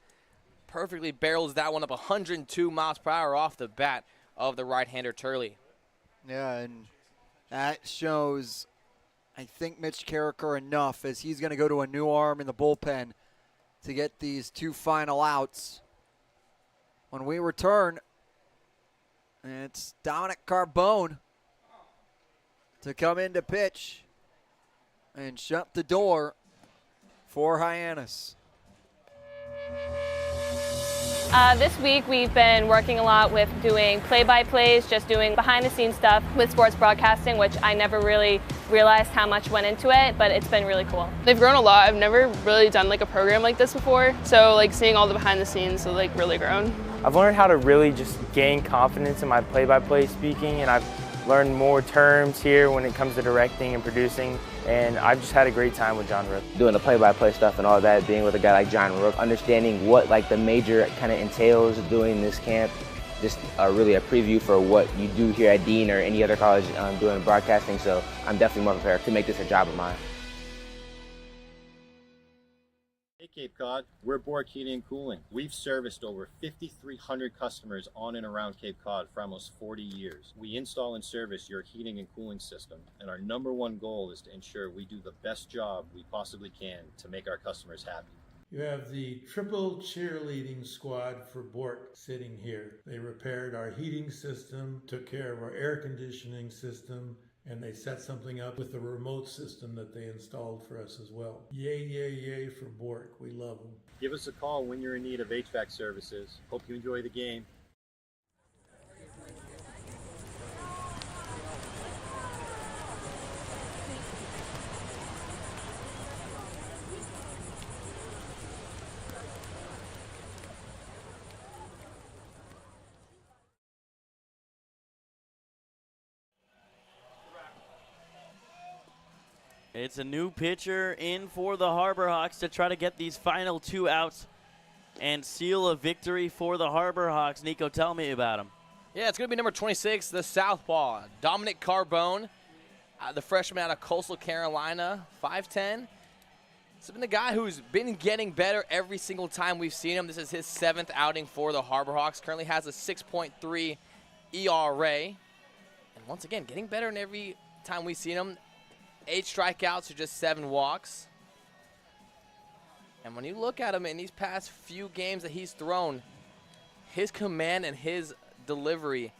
Perfectly barrels that one up 102 miles per hour off the bat of the right-hander Turley. Yeah, and that shows, I think, Mitch Carricker enough, as he's going to go to a new arm in the bullpen to get these 2 final outs. When we return, it's Dominic Carbone to come in to pitch and shut the door for Hyannis. This week we've been working a lot with doing play-by-plays, just doing behind-the-scenes stuff with sports broadcasting, which I never really realized how much went into it, but it's been really cool. They've grown a lot. I've never really done like a program like this before, so like seeing all the behind the scenes, so like really grown. I've learned how to really just gain confidence in my play-by-play speaking, and I've learned more terms here when it comes to directing and producing, and I've just had a great time with John Rook. Doing the play-by-play stuff and all that, being with a guy like John Rook, understanding what like the major kind of entails doing this camp, just really a preview for what you do here at Dean or any other college doing broadcasting, so I'm definitely more prepared to make this a job of mine. Hey Cape Cod, we're Bork Heating and Cooling. We've serviced over 5,300 customers on and around Cape Cod for almost 40 years. We install and service your heating and cooling system, and our #1 goal is to ensure we do the best job we possibly can to make our customers happy. You have the triple cheerleading squad for Bork sitting here. They repaired our heating system, took care of our air conditioning system, and they set something up with the remote system that they installed for us as well. Yay, yay, yay for Bork. We love them. Give us a call when you're in need of HVAC services. Hope you enjoy the game. It's a new pitcher in for the Harbor Hawks to try to get these final 2 outs and seal a victory for the Harbor Hawks. Nico, tell me about him. Yeah, it's going to be number 26, the southpaw, Dominic Carbone, the freshman out of Coastal Carolina, 5'10". This has been the guy who's been getting better every single time we've seen him. This is his 7th outing for the Harbor Hawks. Currently has a 6.3 ERA. And once again, getting better in every time we've seen him. 8 strikeouts to just 7 walks. And when you look at him in these past few games that he's thrown, his command and his delivery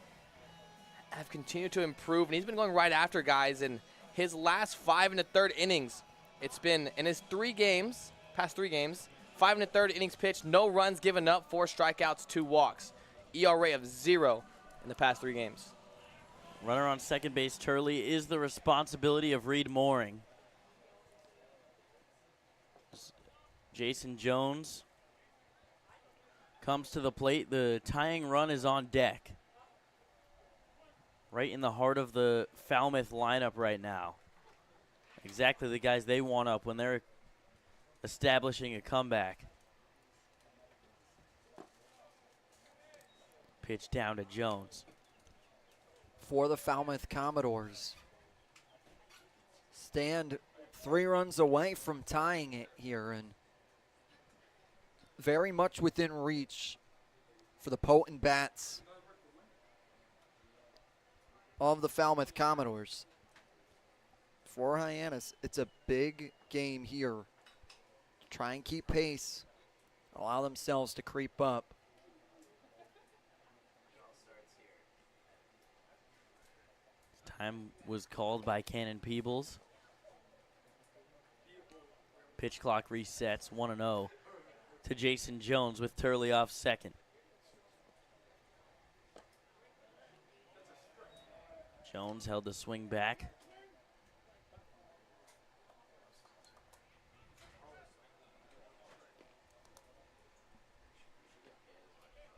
have continued to improve. And he's been going right after guys. In his last 5 1/3 innings, it's been in his past 3 games, 5 1/3 innings pitched, no runs given up, 4 strikeouts, 2 walks. ERA of 0 in the past 3 games. Runner on second base, Turley, is the responsibility of Reed Mooring. Jason Jones comes to the plate. The tying run is on deck. Right in the heart of the Falmouth lineup right now. Exactly the guys they want up when they're establishing a comeback. Pitch down to Jones. For the Falmouth Commodores. Stand 3 runs away from tying it here, and very much within reach for the potent bats of the Falmouth Commodores. For Hyannis, it's a big game here. Try and keep pace. Allow themselves to creep up. Time was called by Cannon Peebles. Pitch clock resets 1-0 to Jason Jones with Turley off second. Jones held the swing back.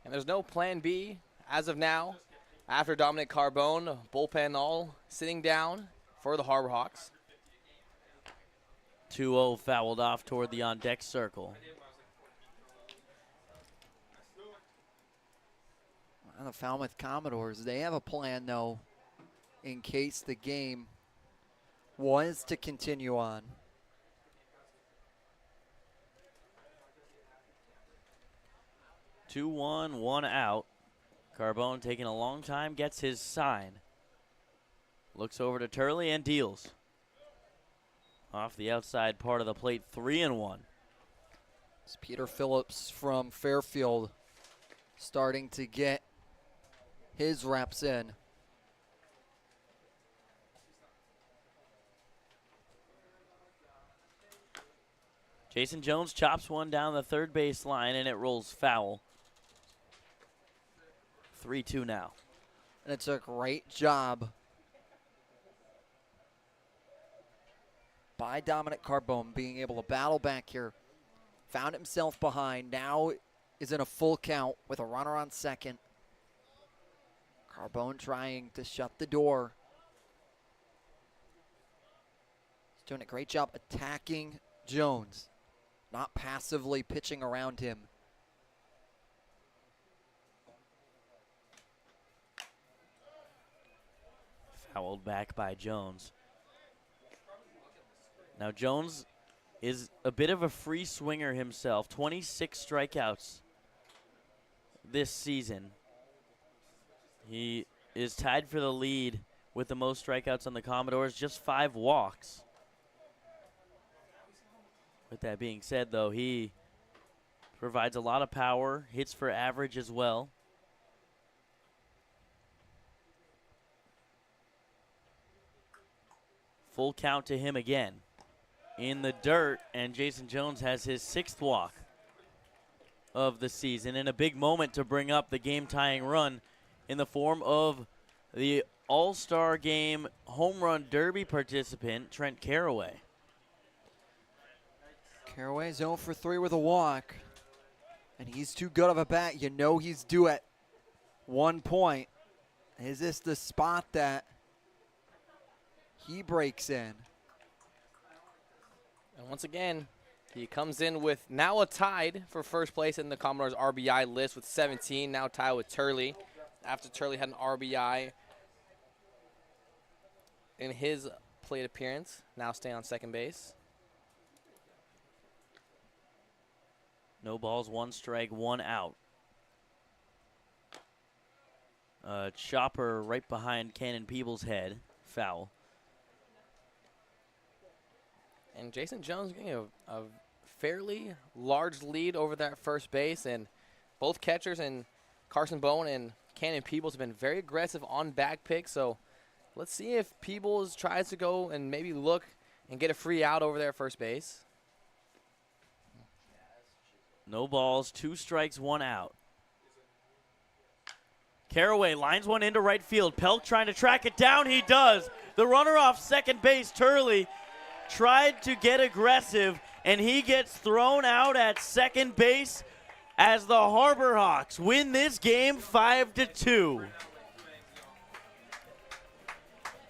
And there's no plan B as of now. After Dominic Carbone, bullpen all sitting down for the Harbor Hawks. 2-0 fouled off toward the on-deck circle. And the Falmouth Commodores, they have a plan, though, in case the game was to continue on. Two, one out. Carbone taking a long time, gets his sign. Looks over to Turley and deals. Off the outside part of the plate, 3-1. It's Peter Phillips from Fairfield starting to get his reps in. Jason Jones chops one down the third base line, and it rolls foul. 3-2 now. And it's a great job by Dominic Carbone being able to battle back here. Found himself behind. Now is in a full count with a runner on second. Carbone trying to shut the door. He's doing a great job attacking Jones, not passively pitching around him. Fouled back by Jones. Now Jones is a bit of a free swinger himself. 26 strikeouts this season. He is tied for the lead with the most strikeouts on the Commodores, just 5 walks. With that being said, though, he provides a lot of power, hits for average as well. Full count to him again. In the dirt, and Jason Jones has his 6th walk of the season, and a big moment to bring up the game-tying run in the form of the All-Star Game Home Run Derby participant, Trent Caraway. Caraway's 0 for 3 with a walk, and he's too good of a bat. You know he's due at 1 point. Is this the spot that he breaks in? And once again, he comes in with now a tied for first place in the Commodores RBI list with 17, now tied with Turley. After Turley had an RBI in his plate appearance, now staying on second base. No balls, 1 strike, 1 out. Chopper right behind Cannon Peebles' head, foul. And Jason Jones getting a fairly large lead over that first base, and both catchers and Carson Bone and Cannon Peebles have been very aggressive on back picks, so let's see if Peebles tries to go and maybe look and get a free out over there at first base. No balls, 2 strikes, 1 out. Caraway lines one into right field. Pelk trying to track it down. He does. The runner off second base, Turley, tried to get aggressive, and he gets thrown out at second base as the Harbor Hawks win this game 5-2.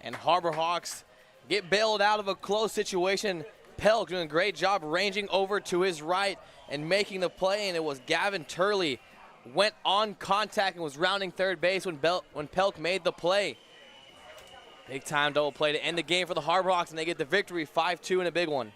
And Harbor Hawks get bailed out of a close situation. Pelk doing a great job ranging over to his right and making the play, and it was Gavin Turley went on contact and was rounding third base when Pelk made the play. Big time double play to end the game for the Harbor Hawks, and they get the victory 5-2 in a big one.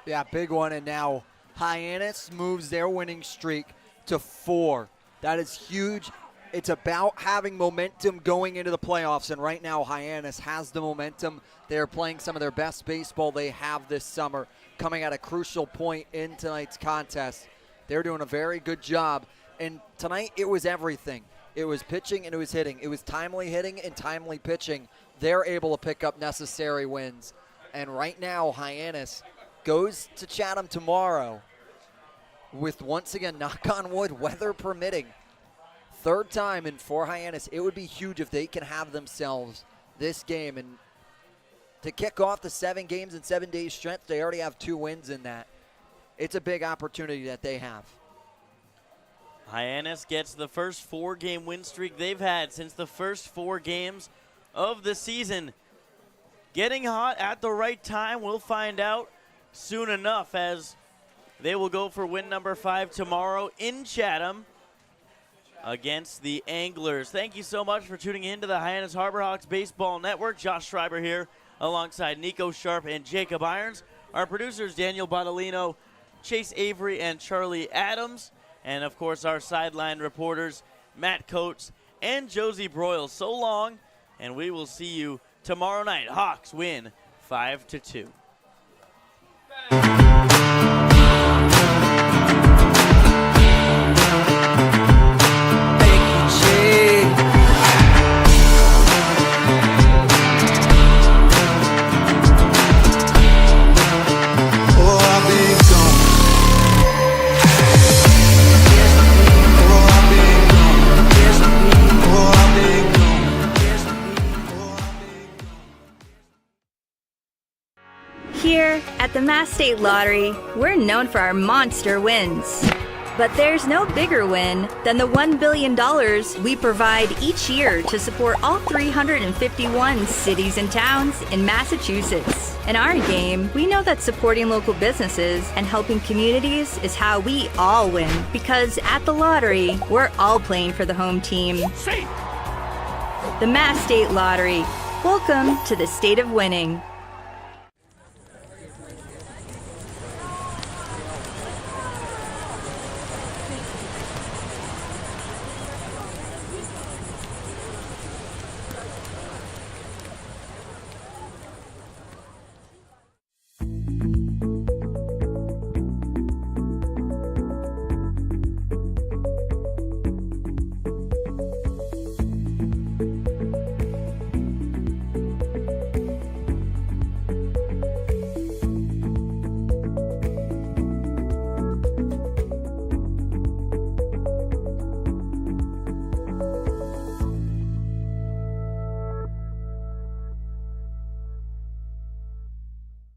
Yeah, big one, and now Hyannis moves their winning streak to 4. That is huge It's about having momentum going into the playoffs, and right now Hyannis has the momentum. They're playing some of their best baseball they have this summer, coming at a crucial point in tonight's contest. They're doing a very good job, and tonight it was everything. It was pitching and it was hitting. It was timely hitting and timely pitching. They're able to pick up necessary wins, and right now Hyannis goes to Chatham tomorrow with, once again, knock on wood, weather permitting, third time in for Hyannis. It would be huge if they can have themselves this game. And to kick off the 7 games in 7 days stretch, they already have 2 wins in that. It's a big opportunity that they have. Hyannis gets the first 4-game win streak they've had since the first 4 games of the season. Getting hot at the right time, we'll find out soon enough, as they will go for win number 5 tomorrow in Chatham against the Anglers. Thank you so much for tuning in to the Hyannis Harbor Hawks Baseball Network. Josh Schreiber here alongside Nico Sharp and Jacob Irons. Our producers, Daniel Bottolino, Chase Avery, and Charlie Adams. And, of course, our sideline reporters, Matt Coates and Josie Broyle. So long, and we will see you tomorrow night. Hawks win 5-2. Here at the Mass State Lottery, we're known for our monster wins. But there's no bigger win than the $1 billion we provide each year to support all 351 cities and towns in Massachusetts. In our game, we know that supporting local businesses and helping communities is how we all win. Because at the lottery, we're all playing for the home team. The Mass State Lottery. Welcome to the state of winning.